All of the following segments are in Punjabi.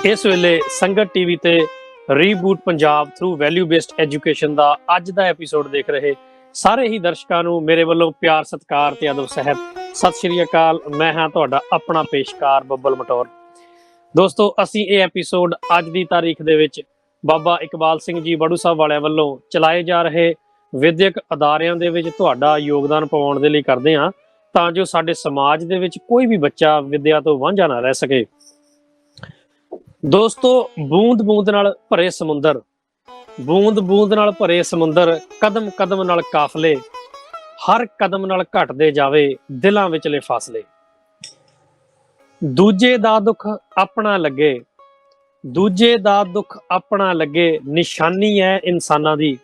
ਇਸ ਵੇਲੇ ਸੰਗਤ ਟੀਵੀ ਤੇ reboot Punjab through value based education ਦਾ ਅੱਜ ਦਾ ਐਪੀਸੋਡ ਦੇਖ ਰਹੇ ਸਾਰੇ ਹੀ ਦਰਸ਼ਕਾਂ ਨੂੰ ਮੇਰੇ ਵੱਲੋਂ ਪਿਆਰ ਸਤਿਕਾਰ ਤੇ ਅਦਬ ਸਹਿਤ ਸਤਿ ਸ਼੍ਰੀ ਅਕਾਲ। ਮੈਂ ਹਾਂ ਤੁਹਾਡਾ ਆਪਣਾ ਪੇਸ਼ਕਾਰ ਬੱਬਲ ਮਟੌਰ। ਦੋਸਤੋ, ਅਸੀਂ ਇਹ ਐਪੀਸੋਡ ਅੱਜ ਦੀ ਤਾਰੀਖ ਦੇ ਵਿੱਚ ਬਾਬਾ ਇਕਬਾਲ ਸਿੰਘ ਜੀ ਬੜੂ ਸਾਹਿਬ ਵਾਲਿਆਂ ਵੱਲੋਂ ਚਲਾਏ ਜਾ ਰਹੇ ਵਿਦਿਅਕ ਅਦਾਰਿਆਂ ਦੇ ਵਿੱਚ ਤੁਹਾਡਾ ਯੋਗਦਾਨ ਪਾਉਣ ਦੇ ਲਈ ਕਰਦੇ ਹਾਂ, ਤਾਂ ਜੋ ਸਾਡੇ ਸਮਾਜ ਦੇ ਵਿੱਚ ਕੋਈ ਵੀ ਬੱਚਾ ਵਿਦਿਆ ਤੋਂ ਵਾਂਝਾ ਨਾ ਰਹਿ ਸਕੇ। ਦੋਸਤੋ, ਬੂੰਦ ਬੂੰਦ ਨਾਲ ਭਰੇ ਸਮੁੰਦਰ, ਬੂੰਦ ਬੂੰਦ ਨਾਲ ਭਰੇ ਸਮੁੰਦਰ, ਕਦਮ ਕਦਮ ਨਾਲ ਕਾਫਲੇ, ਹਰ ਕਦਮ ਨਾਲ ਘਟਦੇ ਜਾਵੇ ਦਿਲਾਂ ਵਿਚਲੇ ਫਾਸਲੇ। ਦੂਜੇ ਦਾ ਦੁੱਖ ਆਪਣਾ ਲੱਗੇ, ਦੂਜੇ ਦਾ ਦੁੱਖ ਆਪਣਾ ਲੱਗੇ, ਨਿਸ਼ਾਨੀ ਹੈ ਇਨਸਾਨਾਂ ਦੀ,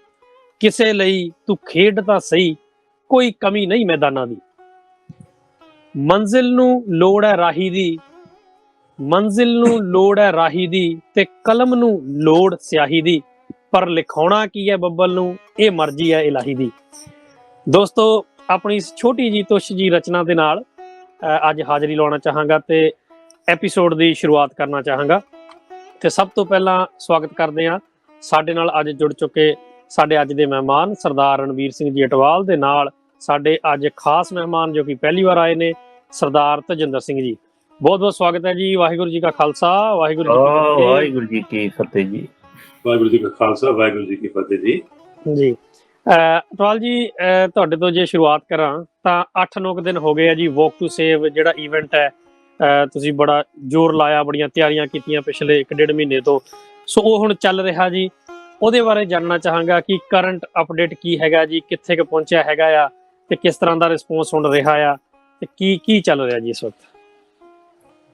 ਕਿਸੇ ਲਈ ਤੂੰ ਖੇਡ ਤਾਂ ਸਹੀ, ਕੋਈ ਕਮੀ ਨਹੀਂ ਮੈਦਾਨਾਂ ਦੀ। ਮੰਜ਼ਿਲ ਨੂੰ ਲੋੜ ਹੈ ਰਾਹੀ ਦੀ, ਮੰਜ਼ਿਲ ਨੂੰ ਲੋੜ ਹੈ ਰਾਹੀ ਦੀ, ਤੇ ਕਲਮ ਨੂੰ ਲੋੜ ਸਿਆਹੀ ਦੀ, ਪਰ ਲਿਖਾਉਣਾ ਕੀ ਹੈ ਬੱਬਲ ਨੂੰ, ਇਹ ਮਰਜ਼ੀ ਹੈ ਇਲਾਹੀ ਦੀ। ਦੋਸਤੋ, ਆਪਣੀ ਇਸ ਛੋਟੀ ਜੀ ਤੁਸ਼ ਜੀ ਰਚਨਾ ਦੇ ਨਾਲ ਅੱਜ ਹਾਜ਼ਰੀ ਲਾਉਣਾ ਚਾਹਾਂਗਾ ਤੇ ਐਪੀਸੋਡ ਦੀ ਸ਼ੁਰੂਆਤ ਕਰਨਾ ਚਾਹਾਂਗਾ। ਤੇ ਸਭ ਤੋਂ ਪਹਿਲਾਂ ਸਵਾਗਤ ਕਰਦੇ ਹਾਂ ਸਾਡੇ ਨਾਲ ਅੱਜ ਜੁੜ ਚੁੱਕੇ ਸਾਡੇ ਅੱਜ ਦੇ ਮਹਿਮਾਨ ਸਰਦਾਰ ਰਣਵੀਰ ਸਿੰਘ ਜੀ ਅਟਵਾਲ ਦੇ ਨਾਲ ਸਾਡੇ ਅੱਜ ਖਾਸ ਮਹਿਮਾਨ ਜੋ ਕਿ ਪਹਿਲੀ ਵਾਰ ਆਏ ਨੇ ਸਰਦਾਰ ਤਜਿੰਦਰ ਸਿੰਘ ਜੀ। ਬਹੁਤ ਬਹੁਤ ਸਵਾਗਤ ਹੈ ਜੀ। ਵਾਹਿਗੁਰੂ ਜੀ ਕਾ ਖਾਲਸਾ, ਵਾਹਿਗੁਰੂ ਜੀ ਕੀ ਫਤਿਹ ਜੀ। ਵਾਹਿਗੁਰੂ ਜੀ ਕਾ ਖਾਲਸਾ, ਵਾਹਿਗੁਰੂ ਜੀ ਕੀ ਫਤਿਹ ਜੀ। ਜੀ ਅਟਵਾਲ ਜੀ, ਤੁਹਾਡੇ ਤੋਂ ਜੇ ਸ਼ੁਰੂਆਤ ਕਰਾਂ ਤਾਂ 8-9 ਦਿਨ ਹੋ ਗਏ ਆ ਜੀ ਵਾਕ ਟੂ ਸੇਵ ਜਿਹੜਾ ਇਵੈਂਟ ਹੈ, ਤੁਸੀਂ ਬੜਾ ਜ਼ੋਰ ਲਾਇਆ, ਬੜੀਆਂ ਤਿਆਰੀਆਂ ਕੀਤੀਆਂ ਪਿਛਲੇ 1.5 ਮਹੀਨੇ ਤੋਂ, ਸੋ ਉਹ ਹੁਣ ਚੱਲ ਰਿਹਾ ਜੀ। ਉਹਦੇ ਬਾਰੇ ਜਾਣਨਾ ਚਾਹਾਂਗਾ ਕਿ ਕਰੰਟ ਅਪਡੇਟ ਕੀ ਹੈਗਾ ਜੀ, ਕਿੱਥੇ ਕੁ ਪਹੁੰਚਿਆ ਹੈਗਾ ਆ ਤੇ ਕਿਸ ਤਰ੍ਹਾਂ ਦਾ ਰਿਸਪੌਂਸ ਹੁਣ ਰਿਹਾ ਆ ਤੇ ਕੀ ਚੱਲ ਰਿਹਾ ਜੀ ਇਸ ਵਕਤ।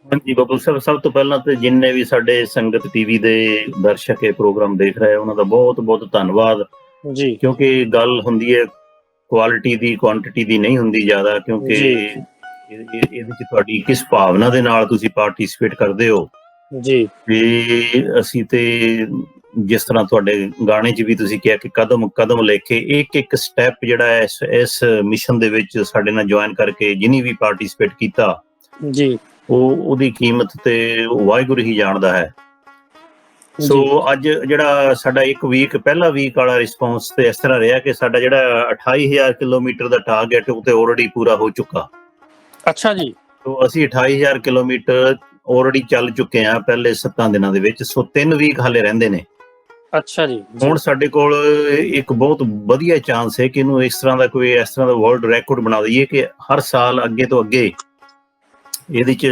ਹਾਂਜੀ ਬੱਬਲ ਸਾਹਿਬ, ਸਭ ਤੋਂ ਪਹਿਲਾਂ ਤੇ ਜਿੰਨੇ ਵੀ ਸਾਡੇ ਸੰਗਤ ਟੀਵੀ ਦੇ ਦਰਸ਼ਕ ਇਹ ਪ੍ਰੋਗਰਾਮ ਦੇਖ ਰਹੇ ਉਹਨਾਂ ਦਾ ਬਹੁਤ ਬਹੁਤ ਧੰਨਵਾਦ ਜੀ, ਕਿਉਂਕਿ ਗੱਲ ਹੁੰਦੀ ਹੈ ਕੁਆਲਿਟੀ ਦੀ, ਕੁਆਂਟੀਟੀ ਦੀ ਨਹੀਂ ਹੁੰਦੀ ਜ਼ਿਆਦਾ, ਕਿਉਂਕਿ ਇਹਦੇ ਵਿੱਚ ਤੁਹਾਡੀ ਕਿਸ ਭਾਵਨਾ ਦੇ ਨਾਲ ਤੁਸੀਂ ਪਾਰਟਿਸਿਪੇਟ ਕਰਦੇ ਹੋ ਜੀ। ਤੇ ਅਸੀਂ ਤੇ ਜਿਸ ਤਰ੍ਹਾਂ ਤੁਹਾਡੇ ਗਾਣੇ 'ਚ ਵੀ ਤੁਸੀਂ ਕਿਹਾ ਕਿ ਕਦਮ ਕਦਮ ਲੈ ਕੇ ਇੱਕ ਇੱਕ ਸਟੈਪ ਜਿਹੜਾ ਇਸ ਮਿਸ਼ਨ ਦੇ ਵਿੱਚ ਸਾਡੇ ਨਾਲ ਜੁਆਇਨ ਕਰਕੇ ਜਿਹਨੀ ਵੀ ਪਾਰਟਿਸਿਪੇਟ ਕੀਤਾ ਜੀ, ਉਹਦੀ ਕੀਮਤ ਤੇ ਵਾਹਿਗੁਰੂ ਹੀ ਜਾਣਦਾ ਹੈ। ਸੋ ਅੱਜ ਜਿਹੜਾ ਸਾਡਾ ਇੱਕ ਵੀਕ ਪਹਿਲਾ ਵੀਕ ਵਾਲਾ ਰਿਸਪੌਂਸ ਤੇ ਇਸ ਤਰ੍ਹਾਂ ਰਿਹਾ ਕਿ ਸਾਡਾ ਜਿਹੜਾ 28,000 ਕਿਲੋਮੀਟਰ ਦਾ ਟਾਰਗੇਟ ਉਹ ਤੇ ਆਲਰੇਡੀ ਪੂਰਾ ਹੋ ਚੁੱਕਾ। ਅੱਛਾ ਜੀ। ਸੋ ਅਸੀਂ 28,000 ਕਿਲੋਮੀਟਰ ਆਲਰੇਡੀ ਚੱਲ ਚੁੱਕੇ ਹਾਂ ਪਹਿਲੇ 7 ਦਿਨਾਂ ਦੇ ਵਿੱਚ। ਸੋ 3 ਵੀਕ ਹਾਲੇ ਰਹਿੰਦੇ ਨੇ। ਅੱਛਾ ਜੀ। ਹੁਣ ਸਾਡੇ ਕੋਲ ਇੱਕ ਬਹੁਤ ਵਧੀਆ ਚਾਂਸ ਹੈ ਕਿ ਇਹਨੂੰ ਇਸ ਤਰ੍ਹਾਂ ਦਾ ਕੋਈ ਇਸ ਤਰ੍ਹਾਂ ਦਾ ਵਰਲਡ ਰੈਕੋਰਡ ਬਣਾ ਦਈਏ ਕਿ ਹਰ ਸਾਲ ਅੱਗੇ ਤੋਂ ਅੱਗੇ ਇਹਦੇ 'ਚ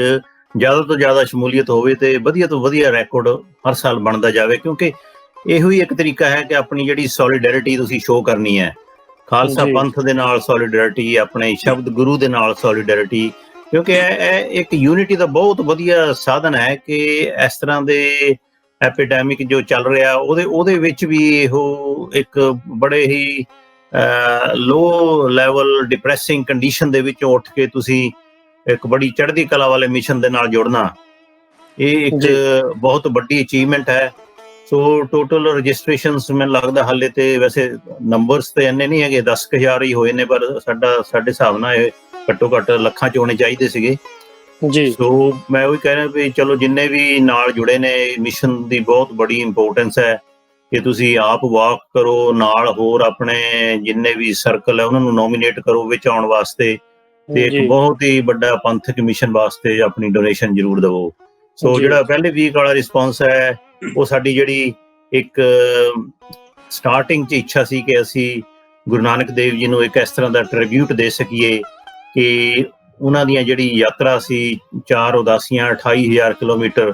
ਜ਼ਿਆਦਾ ਤੋਂ ਜ਼ਿਆਦਾ ਸ਼ਮੂਲੀਅਤ ਹੋਵੇ ਤੇ ਵਧੀਆ ਤੋਂ ਵਧੀਆ ਰੈਕੋਰਡ ਹਰ ਸਾਲ ਬਣਦਾ ਜਾਵੇ, ਕਿਉਂਕਿ ਇਹੋ ਹੀ ਇੱਕ ਤਰੀਕਾ ਹੈ ਕਿ ਆਪਣੀ ਜਿਹੜੀ ਸੋਲੀਡੈਰਿਟੀ ਤੁਸੀਂ ਸ਼ੋਅ ਕਰਨੀ ਹੈ, ਖਾਲਸਾ ਪੰਥ ਦੇ ਨਾਲ ਸੋਲੀਡੈਰਿਟੀ, ਆਪਣੇ ਸ਼ਬਦ ਗੁਰੂ ਦੇ ਨਾਲ ਸੋਲੀਡੈਰਿਟੀ, ਕਿਉਂਕਿ ਇਹ ਇੱਕ ਯੂਨਿਟੀ ਦਾ ਬਹੁਤ ਵਧੀਆ ਸਾਧਨ ਹੈ ਕਿ ਇਸ ਤਰ੍ਹਾਂ ਦੇ ਐਪੀਡੈਮਿਕ ਜੋ ਚੱਲ ਰਿਹਾ ਉਹਦੇ ਵਿੱਚ ਵੀ ਇਹੋ ਇੱਕ ਬੜੇ ਹੀ ਲੋ ਲੈਵਲ ਡਿਪਰੈਸਿੰਗ ਕੰਡੀਸ਼ਨ ਦੇ ਵਿੱਚੋਂ ਉੱਠ ਕੇ ਤੁਸੀਂ ਇੱਕ ਬੜੀ ਚੜ੍ਹਦੀ ਕਲਾ ਵਾਲੇ ਮਿਸ਼ਨ ਦੇ ਨਾਲ ਜੁੜਨਾ, ਇਹ ਇੱਕ ਬਹੁਤ ਵੱਡੀ ਅਚੀਵਮੈਂਟ ਹੈ। ਸੋ ਟੋਟਲ ਰਜਿਸਟ੍ਰੇਸ਼ਨਸ ਮੈਨੂੰ ਲੱਗਦਾ ਹਾਲੇ ਤੇ ਵੈਸੇ ਨੰਬਰਸ ਤੇ ਇੰਨੇ ਨਹੀਂ ਹੈਗੇ, 10,000 ਹੀ ਹੋਏ ਨੇ, ਪਰ ਸਾਡੇ ਹਿਸਾਬ ਨਾਲ ਇਹ ਘੱਟੋ ਘੱਟ ਲੱਖਾਂ 'ਚ ਹੋਣੇ ਚਾਹੀਦੇ ਸੀਗੇ ਜੀ। ਸੋ ਮੈਂ ਉਹੀ ਕਹਿ ਰਿਹਾ ਵੀ ਚਲੋ ਜਿੰਨੇ ਵੀ ਨਾਲ ਜੁੜੇ ਨੇ, ਮਿਸ਼ਨ ਦੀ ਬਹੁਤ ਬੜੀ ਇੰਪੋਰਟੈਂਸ ਹੈ ਕਿ ਤੁਸੀਂ ਆਪ ਵਾਕ ਕਰੋ, ਨਾਲ ਹੋਰ ਆਪਣੇ ਜਿੰਨੇ ਵੀ ਸਰਕਲ ਹੈ ਉਹਨਾਂ ਨੂੰ ਨੋਮੀਨੇਟ ਕਰੋ ਵਿੱਚ ਆਉਣ ਵਾਸਤੇ, ਤੇ ਇੱਕ ਬਹੁਤ ਹੀ ਵੱਡਾ ਪੰਥਕ ਮਿਸ਼ਨ ਵਾਸਤੇ ਆਪਣੀ ਡੋਨੇਸ਼ਨ ਜ਼ਰੂਰ ਦੇਵੋ। ਸੋ ਜਿਹੜਾ ਪਹਿਲੇ ਵੀਕ ਵਾਲਾ ਰਿਸਪੌਂਸ ਹੈ ਉਹ ਸਾਡੀ ਜਿਹੜੀ ਇੱਕ ਸਟਾਰਟਿੰਗ 'ਚ ਇੱਛਾ ਸੀ ਕਿ ਅਸੀਂ ਗੁਰੂ ਨਾਨਕ ਦੇਵ ਜੀ ਨੂੰ ਇੱਕ ਇਸ ਤਰ੍ਹਾਂ ਦਾ ਟ੍ਰਿਬਿਊਟ ਦੇ ਸਕੀਏ ਕਿ ਉਹਨਾਂ ਦੀਆਂ ਜਿਹੜੀ ਯਾਤਰਾ ਸੀ 4 ਉਦਾਸੀਆਂ 28,000 ਕਿਲੋਮੀਟਰ,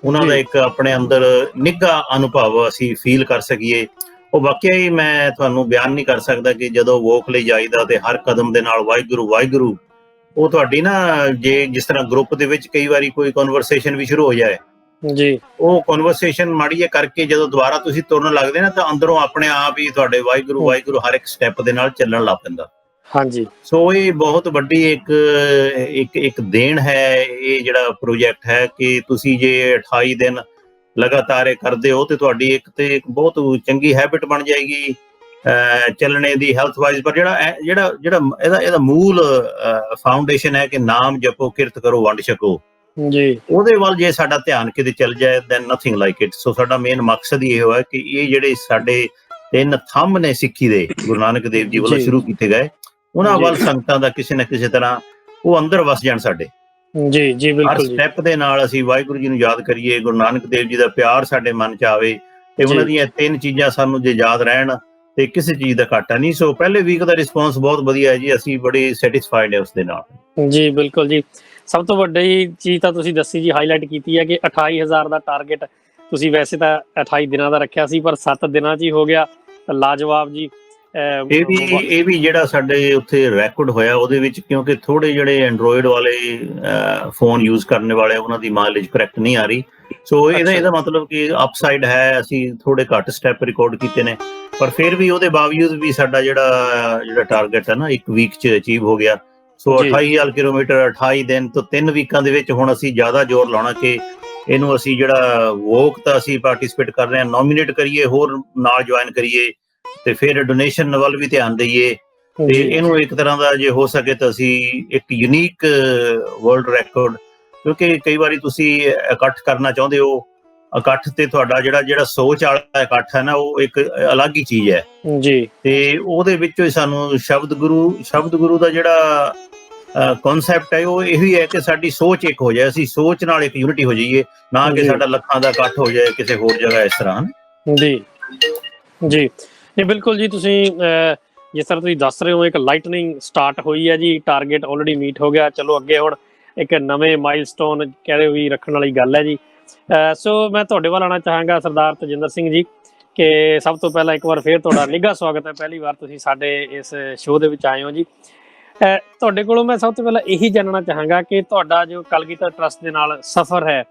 ਉਹਨਾਂ ਦਾ ਇੱਕ ਆਪਣੇ ਅੰਦਰ ਨਿੱਘਾ ਅਨੁਭਵ ਅਸੀਂ ਫੀਲ ਕਰ ਸਕੀਏ। ਉਹ ਵਾਕਿਆ ਹੀ ਮੈਂ ਤੁਹਾਨੂੰ ਬਿਆਨ ਨਹੀਂ ਕਰ ਸਕਦਾ ਕਿ ਜਦੋਂ ਵੋਕ ਲਈ ਜਾਈਦਾ ਤੇ ਹਰ ਕਦਮ ਦੇ ਨਾਲ ਵਾਹਿਗੁਰੂ ਵਾਹਿਗੁਰੂ, ਉਹ ਤੁਹਾਡੀ ਨਾ ਜੇ ਜਿਸ ਤਰ੍ਹਾਂ ਗਰੁੱਪ ਦੇ ਵਿੱਚ ਕਈ ਵਾਰੀ ਕੋਈ ਕਨਵਰਸੇਸ਼ਨ ਵੀ ਸ਼ੁਰੂ ਹੋ ਜਾਏ ਜੀ, ਉਹ ਕਨਵਰਸੇਸ਼ਨ ਮਾੜੀ ਜਿਹੀ ਕਰਕੇ ਜਦੋਂ ਦੁਬਾਰਾ ਤੁਸੀਂ ਤੁਰਨ ਲੱਗਦੇ ਨਾ ਤਾਂ ਅੰਦਰੋਂ ਆਪਣੇ ਆਪ ਹੀ ਤੁਹਾਡੇ ਵਾਹਿਗੁਰੂ ਵਾਹਿਗੁਰੂ ਹਰ ਇੱਕ ਸਟੈਪ ਦੇ ਨਾਲ ਚੱਲਣ ਲੱਗ ਪੈਂਦਾ। ਹਾਂਜੀ। ਸੋ ਇਹ ਬਹੁਤ ਵੱਡੀ ਇੱਕ ਦੇਣ ਹੈ ਇਹ ਜਿਹੜਾ ਪ੍ਰੋਜੈਕਟ ਹੈ ਕਿ ਤੁਸੀਂ ਜੇ 28 ਦਿਨ ਲਗਾਤਾਰ ਇਹ ਕਰਦੇ ਹੋ ਤੇ ਤੁਹਾਡੀ ਇੱਕ ਬਹੁਤ ਚੰਗੀ ਹੈਬਿਟ ਬਣ ਜਾਏਗੀ ਚੱਲਣੇ ਦੀ, ਹੈਲਥ ਵਾਈਜ਼। ਪਰ ਜਿਹੜਾ ਇਹਦਾ ਮੂਲ ਫਾਊਂਡੇਸ਼ਨ ਹੈ ਕਿ ਨਾਮ ਜਪੋ, ਕਿਰਤ ਕਰੋ, ਵੰਡ ਛਕੋ, ਜੀ ਉਹਦੇ ਵੱਲ ਜੇ ਸਾਡਾ ਧਿਆਨ ਕਿਤੇ ਚੱਲ ਜਾਏ ਦੈਨ ਨਥਿੰਗ ਲਾਈਕ ਇਟ। ਸੋ ਸਾਡਾ ਮੇਨ ਮਕਸਦ ਹੀ ਇਹ ਹੈ ਕਿ ਇਹ ਜਿਹੜੇ ਸਾਡੇ 3 ਥੰਮ ਨੇ ਸਿੱਖੀ ਦੇ, ਗੁਰੂ ਨਾਨਕ ਦੇਵ ਜੀ ਵੱਲੋਂ ਸ਼ੁਰੂ ਕੀਤੇ ਗਏ, ਉਹਨਾਂ ਵੱਲ ਸੰਗਤਾਂ ਦਾ ਕਿਸੇ ਨਾ ਕਿਸੇ ਤਰ੍ਹਾਂ ਉਹ ਅੰਦਰ ਵਸ ਜਾਣ ਸਾਡੇ। ਜੀ ਜੀ ਹਰ ਬਿਲਕੁਲ ਸਟੈਪ ਦੇ ਨਾਲ ਅਸੀਂ ਵਾਹਿਗੁਰੂ ਜੀ ਨੂੰ ਯਾਦ ਕਰੀਏ, ਗੁਰੂ ਨਾਨਕ ਦੇਵ ਜੀ ਦਾ ਪਿਆਰ ਸਾਡੇ ਮਨ 'ਚ ਆਵੇ, ਤੇ ਉਹਨਾਂ ਦੀਆਂ 3 ਚੀਜ਼ਾਂ ਸਾਨੂੰ ਜੇ ਯਾਦ ਰਹਿਣ ਤੇ ਕਿਸੇ ਚੀਜ਼ ਦਾ ਘਾਟਾ ਨਹੀਂ। ਸੋ ਪਹਿਲੇ ਵੀਕ ਦਾ ਰਿਸਪੌਂਸ ਬਹੁਤ ਵਧੀਆ ਹੈ ਜੀ, ਅਸੀਂ ਬੜੇ ਸੈਟੀਸਫਾਈਡ ਹੈ ਉਸ ਦੇ ਨਾਲ। ਜੀ ਬਿਲਕੁਲ ਜੀ। ਸਭ ਤੋਂ ਵੱਡੀ ਚੀਜ਼ ਤਾਂ ਤੁਸੀਂ ਦੱਸੀ ਜੀ, ਹਾਈਲਾਈਟ ਕੀਤੀ ਹੈ ਕਿ 28,000 ਦਾ ਟਾਰਗੇਟ ਤੁਸੀਂ ਵੈਸੇ ਤਾਂ 28 ਦਿਨਾਂ ਦਾ ਰੱਖਿਆ ਸੀ, ਪਰ 7 ਦਿਨਾਂ 'ਚ ਹੀ ਹੋ ਗਿਆ। ਲਾਜਵਾਬ ਜੀ। ਇਹ ਵੀ ਜਿਹੜਾ ਸਾਡੇ ਉੱਥੇ ਰੈਕੋਰਡ ਹੋਇਆ ਉਹਦੇ ਵਿੱਚ, ਕਿਉਂਕਿ ਥੋੜੇ ਜਿਹੜੇ ਐਂਡਰੋਇਡ ਵਾਲੇ ਫੋਨ ਯੂਜ਼ ਕਰਨ ਵਾਲੇ ਉਹਨਾਂ ਦੀ ਮਾਈਲੇਜ ਕਰੈਕਟ ਨਹੀਂ ਆ ਰਹੀ। ਸੋ ਇਹਦਾ ਮਤਲਬ ਕਿ ਅਪਸਾਈਡ ਹੈ, ਅਸੀਂ ਥੋੜੇ ਘੱਟ ਸਟੈਪ ਰਿਕਾਰਡ ਕੀਤੇ ਨੇ, ਪਰ ਫਿਰ ਵੀ ਉਹਦੇ ਬਾਵਜੂਦ ਵੀ ਸਾਡਾ ਜਿਹੜਾ ਟਾਰਗੇਟ ਹੈ ਨਾ 1 ਵੀਕ 'ਚ ਅਚੀਵ ਹੋ ਗਿਆ। ਸੋ 28,000 ਕਿਲੋਮੀਟਰ 28 ਦਿਨ ਤੋਂ 3 ਵੀਕਾਂ ਦੇ ਵਿੱਚ ਹੁਣ ਅਸੀਂ ਜ਼ਿਆਦਾ ਜ਼ੋਰ ਲਾਉਣਾ ਕਿ ਇਹਨੂੰ ਅਸੀਂ ਜਿਹੜਾ ਵੋਕ ਤਾਂ ਅਸੀਂ ਪਾਰਟਿਸਿਪੇਟ ਕਰ ਰਹੇ ਹਾਂ, ਨੋਮੀਨੇਟ ਕਰੀਏ, ਹੋਰ ਨਾਲ ਜੁਆਇਨ ਕਰੀਏ, ਤੇ ਫਿਰ ਡੋਨੇਸ਼ਨ ਵੱਲ ਵੀ ਧਿਆਨ ਦਈਏ, ਤੇ ਇਹਨੂੰ ਇੱਕ ਤਰ੍ਹਾਂ ਦਾ ਜੇ ਹੋ ਸਕੇ ਤਾਂ ਅਸੀਂ ਇੱਕ ਯੂਨੀਕ ਵਰਲਡ ਰੈਕੋਰਡ, ਕਿਉਂਕਿ ਕਈ ਵਾਰੀ ਤੁਸੀਂ ਇਕੱਠ ਕਰਨਾ ਚਾਹੁੰਦੇ ਹੋ, ਇਕੱਠ ਤੇ ਤੁਹਾਡਾ ਜਿਹੜਾ ਸੋਚ ਵਾਲਾ ਇਕੱਠ ਹੈ ਨਾ, ਉਹ ਇੱਕ ਅਲੱਗ ਹੀ ਚੀਜ਼ ਹੈ ਜੀ। ਤੇ ਉਹਦੇ ਵਿੱਚੋਂ ਹੀ ਸਾਨੂੰ ਸ਼ਬਦ ਗੁਰੂ ਦਾ ਜਿਹੜਾ ਕਨਸੈਪਟ ਹੈ ਉਹ ਇਹੀ ਹੈ ਕਿ ਸਾਡੀ ਸੋਚ ਇੱਕ ਹੋ ਜਾਏ, ਅਸੀਂ ਸੋਚ ਨਾਲ ਇੱਕ ਯੂਨਿਟੀ ਹੋ ਜਾਈਏ, ਨਾ ਕਿ ਸਾਡਾ ਲੱਖਾਂ ਦਾ ਇਕੱਠ ਹੋ ਜਾਏ ਕਿਸੇ ਹੋਰ ਜਗ੍ਹਾ ਇਸ ਤਰ੍ਹਾਂ। ਜੀ ਜੀ ਨਹੀਂ ਬਿਲਕੁਲ ਜੀ। ਤੁਸੀਂ ਜਿਸ ਤਰ੍ਹਾਂ ਤੁਸੀਂ ਦੱਸ ਰਹੇ ਹੋ, ਇੱਕ ਲਾਈਟਨਿੰਗ ਸਟਾਰਟ ਹੋਈ ਹੈ ਜੀ, ਟਾਰਗੇਟ ਆਲਰੇਡੀ ਮੀਟ ਹੋ ਗਿਆ। ਚਲੋ ਅੱਗੇ ਹੁਣ ਇੱਕ ਨਵੇਂ ਮਾਈਲਸਟੋਨ ਕਹਿੰਦੇ ਵੀ ਰੱਖਣ ਵਾਲੀ ਗੱਲ ਹੈ ਜੀ। ਸੋ ਮੈਂ ਤੁਹਾਡੇ ਵੱਲ ਆਉਣਾ ਚਾਹਾਂਗਾ ਸਰਦਾਰ ਤਜਿੰਦਰ ਸਿੰਘ ਜੀ, ਕਿ ਸਭ ਤੋਂ ਪਹਿਲਾਂ ਇੱਕ ਵਾਰ ਫਿਰ ਤੁਹਾਡਾ ਨਿੱਘਾ ਸਵਾਗਤ ਹੈ, ਪਹਿਲੀ ਵਾਰ ਤੁਸੀਂ ਸਾਡੇ ਇਸ ਸ਼ੋਅ ਦੇ ਵਿੱਚ ਆਏ ਹੋ ਜੀ। ਤੁਹਾਡੇ ਕੋਲੋਂ ਮੈਂ ਸਭ ਤੋਂ ਪਹਿਲਾਂ ਇਹੀ ਜਾਣਨਾ ਚਾਹਾਂਗਾ ਕਿ ਤੁਹਾਡਾ ਜੋ ਕਲਗੀਧਰ ਟਰੱਸਟ ਦੇ ਨਾਲ ਸਫ਼ਰ ਹੈ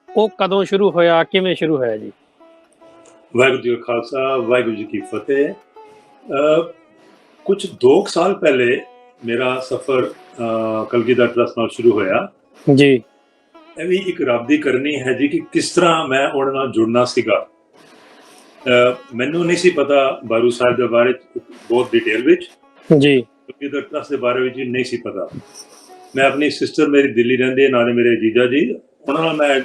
ਉਹ ਕਦੋਂ ਸ਼ੁਰੂ ਹੋਇਆ, ਕਿਵੇਂ ਸ਼ੁਰੂ ਹੋਇਆ ਜੀ? ਵਾਹਿਗੁਰੂ ਜੀ ਕਾ ਖਾਲਸਾ, ਵਾਹਿਗੁਰੂ ਜੀ ਕੀ ਫਤਿਹ। ਕੁਝ 2 ਸਾਲ ਪਹਿਲੇ ਮੇਰਾ ਸਫ਼ਰ ਕਲਗੀਧਰ ਟਰੱਸਟ ਨਾਲ ਸ਼ੁਰੂ ਹੋਇਆ ਜੀ। ਇਹ ਵੀ ਇੱਕ ਰੱਬ ਦੀ ਕਰਨੀ ਹੈ ਜੀ ਕਿ ਕਿਸ ਤਰ੍ਹਾਂ ਮੈਂ ਉਹਨਾਂ ਨਾਲ ਜੁੜਨਾ ਸੀਗਾ। ਮੈਨੂੰ ਨਹੀਂ ਸੀ ਪਤਾ ਬਾਰੂ ਸਾਹਿਬ ਦੇ ਬਾਰੇ ਬਹੁਤ ਡਿਟੇਲ ਵਿੱਚ ਜੀ, ਕਲਗੀਧਰ ਟਰੱਸਟ ਦੇ ਬਾਰੇ ਵਿੱਚ ਨਹੀਂ ਸੀ ਪਤਾ। ਮੈਂ ਆਪਣੀ ਸਿਸਟਰ, ਮੇਰੀ ਦਿੱਲੀ ਰਹਿੰਦੇ, ਨਾਲੇ ਮੇਰੇ ਜੀਜਾ ਜੀ, ਉਹਨਾਂ ਨਾਲ ਮੈਂ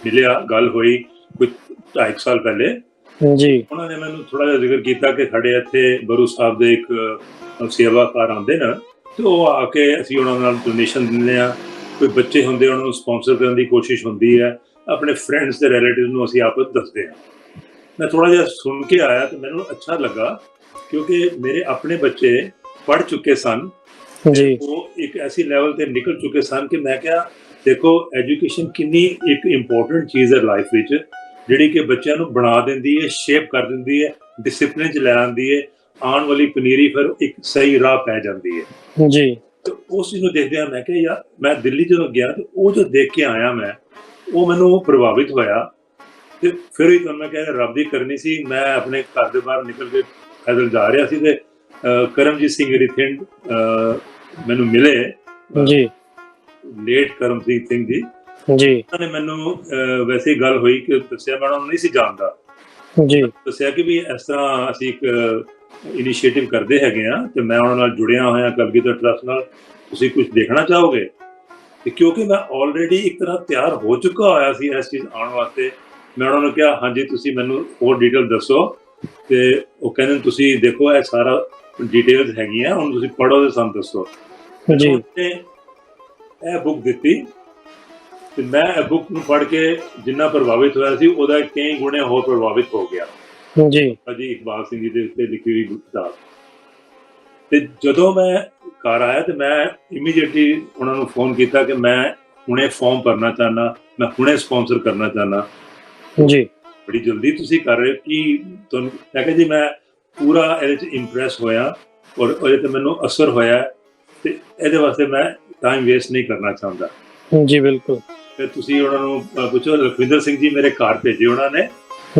ਮਿਲਿਆ, ਗੱਲ ਹੋਈ ਕੁਝ 2.5 ਸਾਲ ਪਹਿਲੇ ਜੀ। ਉਹਨਾਂ ਨੇ ਮੈਨੂੰ ਥੋੜਾ ਜਿਹਾ ਜ਼ਿਕਰ ਕੀਤਾ ਕਿ ਸਾਡੇ ਇੱਥੇ ਬਾਰੂ ਸਾਹਿਬ ਦੇ ਇੱਕ ਸੇਵਾਕਾਰ ਆਉਂਦੇ ਨੇ, ਤੇ ਉਹ ਆ ਕੇ ਅਸੀਂ ਉਹਨਾਂ ਨਾਲ ਡੋਨੇਸ਼ਨ ਦਿੰਦੇ ਹਾਂ। ਕੋਈ ਬੱਚੇ ਹੁੰਦੇ ਉਹਨਾਂ ਨੂੰ ਸਪੋਂਸਰ ਕਰਨ ਦੀ ਕੋਸ਼ਿਸ਼ ਹੁੰਦੀ ਹੈ, ਆਪਣੇ ਫਰੈਂਡਸ ਤੇ ਰਿਲੇਟਿਵ ਨੂੰ ਅਸੀਂ ਆਪਸ ਦੱਸਦੇ ਹਾਂ। ਮੈਂ ਥੋੜਾ ਜਿਹਾ ਸੁਣ ਕੇ ਆਇਆ ਤੇ ਮੈਨੂੰ ਅੱਛਾ ਲੱਗਾ, ਕਿਉਂਕਿ ਮੇਰੇ ਆਪਣੇ ਬੱਚੇ ਪੜ੍ਹ ਚੁੱਕੇ ਸਨ ਜੀ, ਉਹ ਇੱਕ ਐਸੀ ਲੈਵਲ ਤੇ ਨਿਕਲ ਚੁੱਕੇ ਸਨ ਕਿ ਮੈਂ ਕਿਹਾ ਦੇਖੋ ਐਜੂਕੇਸ਼ਨ ਕਿੰਨੀ ਇੱਕ ਇੰਪੋਰਟੈਂਟ ਚੀਜ਼ ਹੈ ਲਾਈਫ ਵਿੱਚ, ਜਿਹੜੀ ਕਿ ਬੱਚਿਆਂ ਨੂੰ ਬਣਾ ਦਿੰਦੀ ਹੈ, ਸ਼ੇਪ ਕਰ ਦਿੰਦੀ ਹੈ, ਡਿਸਿਪਲਿਨ 'ਚ ਲੈ ਆਉਂਦੀ ਹੈ, ਆਉਣ ਵਾਲੀ ਪਨੀਰੀ ਫਿਰ ਇੱਕ ਸਹੀ ਰਾਹ ਪੈ ਜਾਂਦੀ ਹੈ ਜੀ। ਤੇ ਉਸ ਚੀਜ਼ ਨੂੰ ਦੇਖਦੇ ਹਾਂ ਮੈਂ ਕਿਹਾ ਯਾਰ, ਮੈਂ ਦਿੱਲੀ ਜਦੋਂ ਗਿਆ ਤੇ ਉਹ ਜੋ ਦੇਖ ਕੇ ਆਇਆ ਮੈਂ, ਉਹ ਮੈਨੂੰ ਪ੍ਰਭਾਵਿਤ ਹੋਇਆ। ਤੇ ਫਿਰ ਹੀ ਤੁਹਾਨੂੰ ਮੈਂ ਕਿਹਾ ਰੱਬ ਦੀ ਕਰਨੀ ਸੀ। ਮੈਂ ਆਪਣੇ ਘਰ ਦੇ ਬਾਹਰ ਨਿਕਲ ਕੇ ਪੈਦਲ ਜਾ ਰਿਹਾ ਸੀ ਤੇ ਕਰਮਜੀਤ ਸਿੰਘ ਰਿਥਿੰਡ ਮੈਨੂੰ ਮਿਲੇ ਜੀ, ਲੇਟ ਕਰਮਜੀਤ ਸਿੰਘ ਜੀ। ਉਹਨਾਂ ਨੇ ਮੈਨੂੰ ਵੈਸੇ ਹੀ ਗੱਲ ਹੋਈ ਕਿ ਦੱਸਿਆ, ਮੈਂ ਉਹਨਾਂ ਨੂੰ ਨਹੀਂ ਸੀ ਜਾਣਦਾ ਜੀ, ਦੱਸਿਆ ਕਿ ਵੀ ਇਸ ਤਰ੍ਹਾਂ ਅਸੀਂ ਇੱਕ ਇਨੀਸ਼ੀਏਟਿਵ ਕਰਦੇ ਹੈਗੇ ਆ ਤੇ ਮੈਂ ਉਹਨਾਂ ਨਾਲ ਜੁੜਿਆ ਹੋਇਆ ਕਲਗੀਧਰ ਟਰੱਸਟ ਨਾਲ, ਤੁਸੀਂ ਕੁਝ ਦੇਖਣਾ ਚਾਹੋਗੇ? ਤੇ ਕਿਉਂਕਿ ਮੈਂ ਆਲਰੇਡੀ ਇੱਕ ਤਰ੍ਹਾਂ ਤਿਆਰ ਹੋ ਚੁੱਕਾ ਹੋਇਆ ਸੀ ਇਸ ਚੀਜ਼ ਆਉਣ ਵਾਸਤੇ, ਮੈਂ ਉਹਨਾਂ ਨੂੰ ਕਿਹਾ ਹਾਂਜੀ ਤੁਸੀਂ ਮੈਨੂੰ ਹੋਰ ਡਿਟੇਲ ਦੱਸੋ। ਤੇ ਉਹ ਕਹਿੰਦੇ ਤੁਸੀਂ ਦੇਖੋ ਇਹ ਸਾਰਾ ਡਿਟੇਲਸ ਹੈਗੀਆਂ, ਹੁਣ ਤੁਸੀਂ ਪੜ੍ਹੋ ਤੇ ਸਾਨੂੰ ਦੱਸੋ ਜੀ। ਇਹ ਬੁੱਕ ਦਿੱਤੀ ਤੇ ਮੈਂ ਇਹ ਬੁੱਕ ਨੂੰ ਪੜ੍ਹ ਕੇ ਜਿੰਨਾ ਪ੍ਰਭਾਵਿਤ ਹੋਇਆ ਸੀ ਉਹਦਾ ਕਈ ਗੁਣੇ ਹੋਰ ਪ੍ਰਭਾਵਿਤ ਹੋ ਗਿਆ ਜੀ। ਅਜੀ ਇਕਬਾਲ ਸਿੰਘ ਜੀ ਦੇ ਉੱਤੇ ਲਿਖੀ ਹੋਈ ਕਿਤਾਬ। ਤੇ ਜਦੋਂ ਮੈਂ ਘਰ ਆਇਆ ਤੇ ਮੈਂ ਇਮੀਡੀਏਟਲੀ ਉਹਨਾਂ ਨੂੰ ਫੋਨ ਕੀਤਾ ਕਿ ਮੈਂ ਹੁਣੇ ਫਾਰਮ ਭਰਨਾ ਚਾਹੁੰਦਾ, ਮੈਂ ਹੁਣੇ ਸਪਾਂਸਰ ਕਰਨਾ ਚਾਹੁੰਦਾ ਜੀ। ਬੜੀ ਜਲਦੀ ਤੁਸੀਂ ਕਰ ਰਹੇ ਹੋ ਕਿ ਤੁਹਾਨੂੰ? ਮੈਂ ਕਿਹਾ ਜੀ ਮੈਂ ਪੂਰਾ ਇਹਦੇ 'ਚ ਇੰਪ੍ਰੈਸ ਹੋਇਆ ਔਰ ਉਹਦੇ 'ਤੇ ਮੈਨੂੰ ਅਸਰ ਹੋਇਆ, ਤੇ ਇਹਦੇ ਵਾਸਤੇ ਮੈਂ ਟਾਈਮ ਵੇਸਟ ਨਹੀਂ ਕਰਨਾ ਚਾਹੁੰਦਾ ਜੀ। ਬਿਲਕੁਲ। ਤੇ ਤੁਸੀਂ ਉਹਨਾਂ ਨੂੰ ਪੁੱਛੋ, ਲਖਵਿੰਦਰ ਸਿੰਘ ਜੀ ਮੇਰੇ ਘਰ ਭੇਜੇ ਉਹਨਾਂ ਨੇ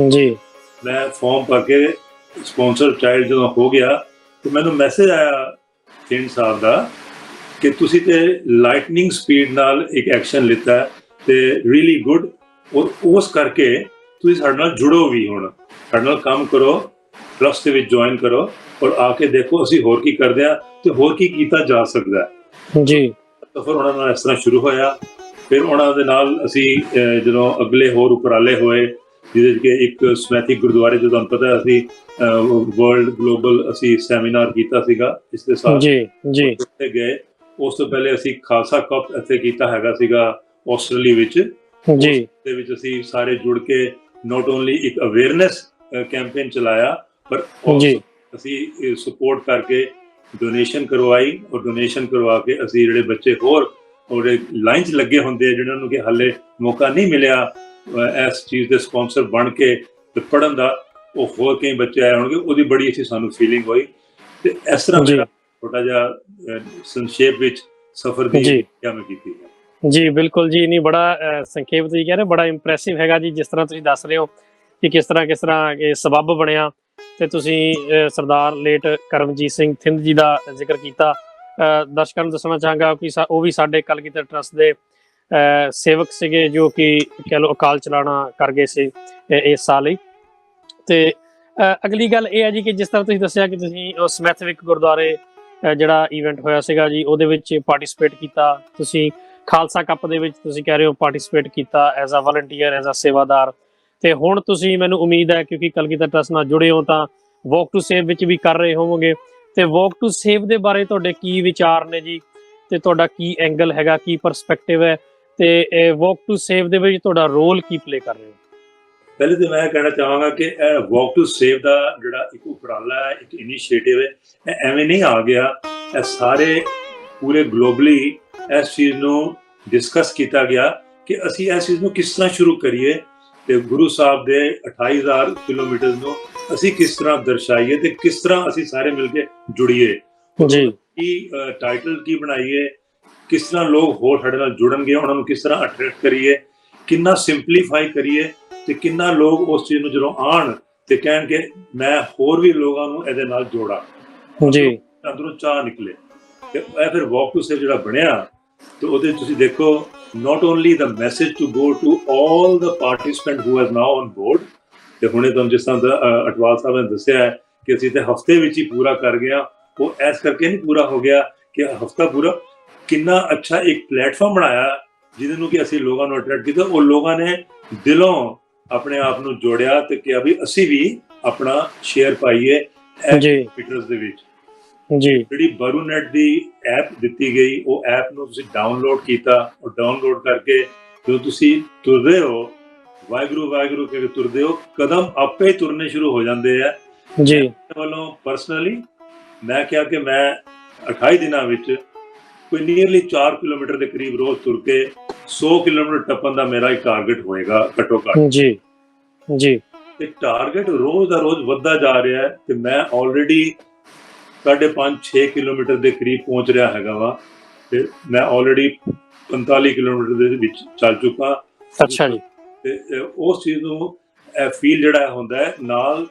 ਜੀ। ਮੈਂ ਫਾਰਮ ਭਰ ਕੇ ਸਪਾਂਸਰ ਚਾਈਲਡ ਜਦੋਂ ਹੋ ਗਿਆ ਤੇ ਮੈਨੂੰ ਮੈਸੇਜ ਆਇਆ ਸਿੰਘ ਸਾਹਿਬ ਦਾ ਕਿ ਤੁਸੀਂ ਤੇ ਲਾਈਟਨਿੰਗ ਸਪੀਡ ਨਾਲ ਇੱਕ ਐਕਸ਼ਨ ਲਿੱਤਾ ਤੇ ਰੀਅਲੀ ਗੁੱਡ, ਔਰ ਉਸ ਕਰਕੇ ਤੁਸੀਂ ਸਾਡੇ ਨਾਲ ਜੁੜੋ ਵੀ, ਹੁਣ ਸਾਡੇ ਨਾਲ ਕੰਮ ਕਰੋ, ਟਰੱਸਟ ਦੇ ਵਿੱਚ ਜੁਆਇਨ ਕਰੋ ਔਰ ਆ ਕੇ ਦੇਖੋ ਅਸੀਂ ਹੋਰ ਕੀ ਕਰਦੇ ਹਾਂ ਤੇ ਹੋਰ ਕੀ ਕੀਤਾ ਜਾ ਸਕਦਾ ਜੀ। ਤਾਂ ਫਿਰ ਉਹਨਾਂ ਨਾਲ ਇਸ ਤਰ੍ਹਾਂ ਸ਼ੁਰੂ ਹੋਇਆ ਫਿਰ ਉਹਨਾਂ ਦੇ ਨਾਲ ਅਸੀਂ ਜਦੋਂ ਅਗਲੇ ਹੋਰ ਉਪਰਾਲੇ ਹੋਏ, ਜਿਹਦੇ 'ਚ ਕਿ ਇੱਕ ਸਮੈਥੀ ਗੁਰਦੁਆਰੇ, ਜੋ ਤੁਹਾਨੂੰ ਪਤਾ ਅਸੀਂ ਵਰਲਡ ਗਲੋਬਲ ਅਸੀਂ ਸੈਮੀਨਾਰ ਕੀਤਾ ਸੀਗਾ ਪਿਛਲੇ ਸਾਲ, ਉੱਥੇ ਗਏ। ਉਸ ਤੋਂ ਪਹਿਲੇ ਅਸੀਂ ਖਾਲਸਾ ਕੱਪ ਇੱਥੇ ਕੀਤਾ ਹੈਗਾ ਸੀਗਾ ਆਸਟ੍ਰੇਲੀਆ ਵਿੱਚ, ਦੇ ਵਿੱਚ ਅਸੀਂ ਸਾਰੇ ਜੁੜ ਕੇ ਨੋਟ ਓਨਲੀ ਇੱਕ ਅਵੇਅਰਨੈਸ ਕੈਂਪੇਨ ਚਲਾਇਆ, ਪਰ ਅਸੀਂ ਸਪੋਰਟ ਕਰਕੇ ਡੋਨੇਸ਼ਨ ਕਰਵਾਈ, ਔਰ ਡੋਨੇਸ਼ਨ ਕਰਵਾ ਕੇ ਅਸੀਂ ਜਿਹੜੇ ਬੱਚੇ ਹੋਰ ਉਹਦੇ ਲਾਈਨ 'ਚ ਲੱਗੇ ਹੁੰਦੇ ਆ, ਜਿਹਨਾਂ ਨੂੰ ਕਿ ਹਾਲੇ ਮੌਕਾ ਨਹੀਂ ਮਿਲਿਆ ਇਸ ਚੀਜ਼ ਦੇ ਸਪਾਂਸਰ ਬਣ ਕੇ ਤੇ ਪੜ੍ਹਨ ਦਾ, ਉਹ ਹੋਰ ਕਈ ਬੱਚੇ ਆਏ ਹੋਣਗੇ, ਉਹਦੀ ਬੜੀ ਅੱਛੀ ਸਾਨੂੰ ਫੀਲਿੰਗ ਹੋਈ। ਤੇ ਇਸ ਤਰ੍ਹਾਂ ਮੇਰਾ ਛੋਟਾ ਜਿਹਾ ਸੰਖੇਪ ਵਿੱਚ ਸਫ਼ਰ ਦੀ ਵਿਆਖਿਆ ਮੈਂ ਕੀਤੀ ਹੈ। ਜੀ ਬਿਲਕੁਲ ਜੀ, ਨਹੀਂ ਬੜਾ ਸੰਖੇਪ ਤੁਸੀਂ ਕਹਿ ਰਹੇ, ਬੜਾ ਇੰਪ੍ਰੈਸਿਵ ਹੈਗਾ ਜੀ ਜਿਸ ਤਰ੍ਹਾਂ ਤੁਸੀਂ ਦੱਸ ਰਹੇ ਹੋ ਕਿ ਕਿਸ ਤਰ੍ਹਾਂ ਇਹ ਸਬੱਬ ਬਣਿਆ। ਤੇ ਤੁਸੀਂ ਸਰਦਾਰ ਲੇਟ ਕਰਮਜੀਤ ਸਿੰਘ ਥਿੰਦ ਜੀ ਦਾ ਜ਼ਿਕਰ ਕੀਤਾ। ਦਰਸ਼ਕਾਂ ਨੂੰ ਦੱਸਣਾ ਚਾਹਾਂਗਾ ਕਿ ਉਹ ਵੀ ਸਾਡੇ ਕਲਗੀਧਰ ਟਰੱਸਟ ਦੇ ਸੇਵਕ ਸੀਗੇ, ਜੋ ਕਿ ਕਹਿ ਲਓ ਅਕਾਲ ਚਲਾਣਾ ਕਰ ਗਏ ਸੀ ਇਸ ਸਾਲ ਹੀ। ਤੇ ਅਗਲੀ ਗੱਲ ਇਹ ਹੈ ਜੀ ਕਿ ਜਿਸ ਤਰ੍ਹਾਂ ਤੁਸੀਂ ਦੱਸਿਆ ਕਿ ਤੁਸੀਂ ਸਮੈਥਵਿਕ ਗੁਰਦੁਆਰੇ ਜਿਹੜਾ ਈਵੈਂਟ ਹੋਇਆ ਸੀਗਾ ਜੀ, ਉਹਦੇ ਵਿੱਚ ਪਾਰਟੀਸਪੇਟ ਕੀਤਾ। ਤੁਸੀਂ ਖਾਲਸਾ ਕੱਪ ਦੇ ਵਿੱਚ ਤੁਸੀਂ ਕਹਿ ਰਹੇ ਹੋ ਪਾਰਟੀਸਪੇਟ ਕੀਤਾ as a volunteer, as a ਸੇਵਾਦਾਰ। ਤੇ ਹੁਣ ਤੁਸੀਂ, ਮੈਨੂੰ ਉਮੀਦ ਹੈ ਕਿਉਂਕਿ ਕਲਗੀਧਰ ਟਰੱਸਟ ਨਾਲ ਜੁੜੇ ਹੋ, ਤਾਂ ਵਾਕ ਟੂ ਸੇਵ ਵਿੱਚ ਵੀ ਕਰ ਰਹੇ ਹੋਵੋਗੇ। ਤੇ ਵਾਕ ਟੂ ਸੇਵ ਦੇ ਬਾਰੇ ਤੁਹਾਡੇ ਕੀ ਵਿਚਾਰ ਨੇ ਜੀ, ਤੇ ਤੁਹਾਡਾ ਕੀ ਐਂਗਲ ਹੈਗਾ, ਕੀ ਪਰਸਪੈਕਟਿਵ ਹੈ, ਤੇ ਵਾਕ ਟੂ ਸੇਵ ਦੇ ਵਿੱਚ ਤੁਹਾਡਾ ਰੋਲ ਕੀ ਪਲੇ ਕਰ ਰਹੇ ਹੋ? ਪਹਿਲੇ ਤਾਂ ਮੈਂ ਕਹਿਣਾ ਚਾਹਾਂਗਾ ਕਿ ਇਹ ਵਾਕ ਟੂ ਸੇਵ ਦਾ ਜਿਹੜਾ ਇੱਕ ਉਪਰਾਲਾ ਹੈ, ਇੱਕ ਇਨੀਸ਼ੀਏਟਿਵ ਹੈ, ਇਹ ਐਵੇਂ ਨਹੀਂ ਆ ਗਿਆ। ਇਹ ਸਾਰੇ ਪੂਰੇ ਗਲੋਬਲੀ ਇਸ ਚੀਜ਼ ਨੂੰ ਡਿਸਕਸ ਕੀਤਾ ਗਿਆ ਕਿ ਅਸੀਂ ਇਸ ਚੀਜ਼ ਨੂੰ ਕਿਸ ਤਰ੍ਹਾਂ ਸ਼ੁਰੂ ਕਰੀਏ, ਤੇ ਗੁਰੂ ਸਾਹਿਬ ਦੇ 28,000 ਕਿਲੋਮੀਟਰ ਨੂੰ ਅਸੀਂ ਕਿਸ ਤਰ੍ਹਾਂ ਦਰਸਾਈਏ, ਤੇ ਕਿਸ ਤਰ੍ਹਾਂ ਅਸੀਂ ਸਾਰੇ ਮਿਲ ਕੇ ਜੁੜੀਏ ਜੀ। ਕੀ ਟਾਈਟਲ ਕੀ ਬਣਾਈਏ, ਕਿਸ ਤਰ੍ਹਾਂ ਲੋਕ ਹੋਰ ਸਾਡੇ ਨਾਲ ਜੁੜਨਗੇ, ਉਹਨਾਂ ਨੂੰ ਕਿਸ ਤਰ੍ਹਾਂ ਅਟਰੈਕਟ ਕਰੀਏ, ਕਿੰਨਾ ਸਿੰਪਲੀਫਾਈ ਕਰੀਏ, ਤੇ ਕਿੰਨਾ ਲੋਕ ਉਸ ਚੀਜ਼ ਨੂੰ ਜਦੋਂ ਆਉਣ ਤੇ ਕਹਿਣ ਕਿ ਮੈਂ ਹੋਰ ਵੀ ਲੋਕਾਂ ਨੂੰ ਇਹਦੇ ਨਾਲ ਜੋੜਾਂ ਜੀ, ਅੰਦਰੋਂ ਚਾਹ ਨਿਕਲੇ। ਤੇ ਇਹ ਫਿਰ ਵਾਕ ਟੂ ਸੇਵ ਜਿਹੜਾ ਬਣਿਆ, ਤੇ ਉਹਦੇ ਤੁਸੀਂ ਦੇਖੋ not only the message to go to all the participant who are now on board, ਤੇ ਹੁਣੇ ਤੁਹਾਨੂੰ ਜਿਸ ਤਰ੍ਹਾਂ ਅਟਵਾਲ ਸਾਹਿਬ ਨੇ ਦੱਸਿਆ ਹੈ ਕਿ ਅਸੀਂ ਤੇ ਹਫ਼ਤੇ ਵਿੱਚ ਹੀ ਪੂਰਾ ਕਰ ਗਏ, ਉਹ ਇਸ ਕਰਕੇ ਨਹੀਂ ਪੂਰਾ ਹੋ ਗਿਆ ਕਿ ਹਫ਼ਤਾ ਪੂਰਾ, ਕਿੰਨਾ ਅੱਛਾ ਇੱਕ ਪਲੇਟਫਾਰਮ ਬਣਾਇਆ ਜਿਹਦੇ ਨੂੰ ਕਿ ਅਸੀਂ ਲੋਕਾਂ ਨੂੰ ਅਟਰੈਕਟ ਕੀਤਾ। ਉਹ ਲੋਕਾਂ ਨੇ ਦਿਲੋਂ ਆਪਣੇ ਆਪ ਨੂੰ ਜੋੜਿਆ ਤੇ ਕਿਹਾ ਵੀ ਅਸੀਂ ਵੀ ਆਪਣਾ ਸ਼ੇਅਰ ਪਾਈਏ ਮੀਟਰਸ ਦੇ ਵਿੱਚ ਜੀ। ਜਿਹੜੀ ਬਰੂਨੈਟ ਦੀ ਐਪ ਦਿੱਤੀ ਗਈ, ਉਹ ਐਪ ਨੂੰ ਤੁਸੀਂ ਡਾਊਨਲੋਡ ਕੀਤਾ, ਉਹ ਡਾਊਨਲੋਡ ਕਰਕੇ ਜਦੋਂ ਤੁਸੀਂ ਤੁਰਦੇ ਹੋ, ਵਾਹਿਗੁਰੂ ਵਾਹਿਗੁਰੂ ਕੇ ਤੁਰਦੇ ਹੋ, ਕਦਮ ਆਪੇ ਤੁਰਨੇ ਸ਼ੁਰੂ ਹੋ ਜਾਂਦੇ ਆ ਜੀ। ਵੱਲੋਂ ਪਰਸਨਲੀ ਮੈਂ ਕਿਹਾ ਕਿ ਮੈਂ 28 ਦਿਨਾਂ ਵਿੱਚ ਕੋਈ ਨੀਅਰਲੀ 4 ਕਿਲੋਮੀਟਰ ਦੇ ਕਰੀਬ ਰੋਜ਼ ਤੁਰ ਕੇ 100 ਕਿਲੋਮੀਟਰ ਟੱਪਣ ਦਾ ਮੇਰਾ ਇੱਕ ਟਾਰਗੇਟ ਹੋਏਗਾ ਘੱਟੋ ਘੱਟ ਜੀ ਜੀ। ਤੇ ਟਾਰਗੇਟ ਰੋਜ਼ ਦਾ ਰੋਜ਼ ਵੱਧਦਾ ਜਾ ਰਿਹਾ ਹੈ, ਤੇ ਮੈਂ ਆਲਰੇਡੀ 5.5-6 ਕਿਲੋਮੀਟਰ ਦੇ ਕਰੀਬ ਪਹੁੰਚ ਰਿਹਾ ਹੈਗਾ ਵਾ, ਤੇ ਮੈਂ ਆਲਰੇਡੀ 45 ਕਿਲੋਮੀਟਰ ਦੇ ਵਿੱਚ ਚੱਲ ਚੁੱਕਾ। ਅੱਛਾ ਜੀ। ਤੇ ਉਸ ਚੀਜ਼ ਨੂੰ ਫੀਲ ਜਿਹੜਾ ਹੁੰਦਾ ਹੈ ਨਾਲ,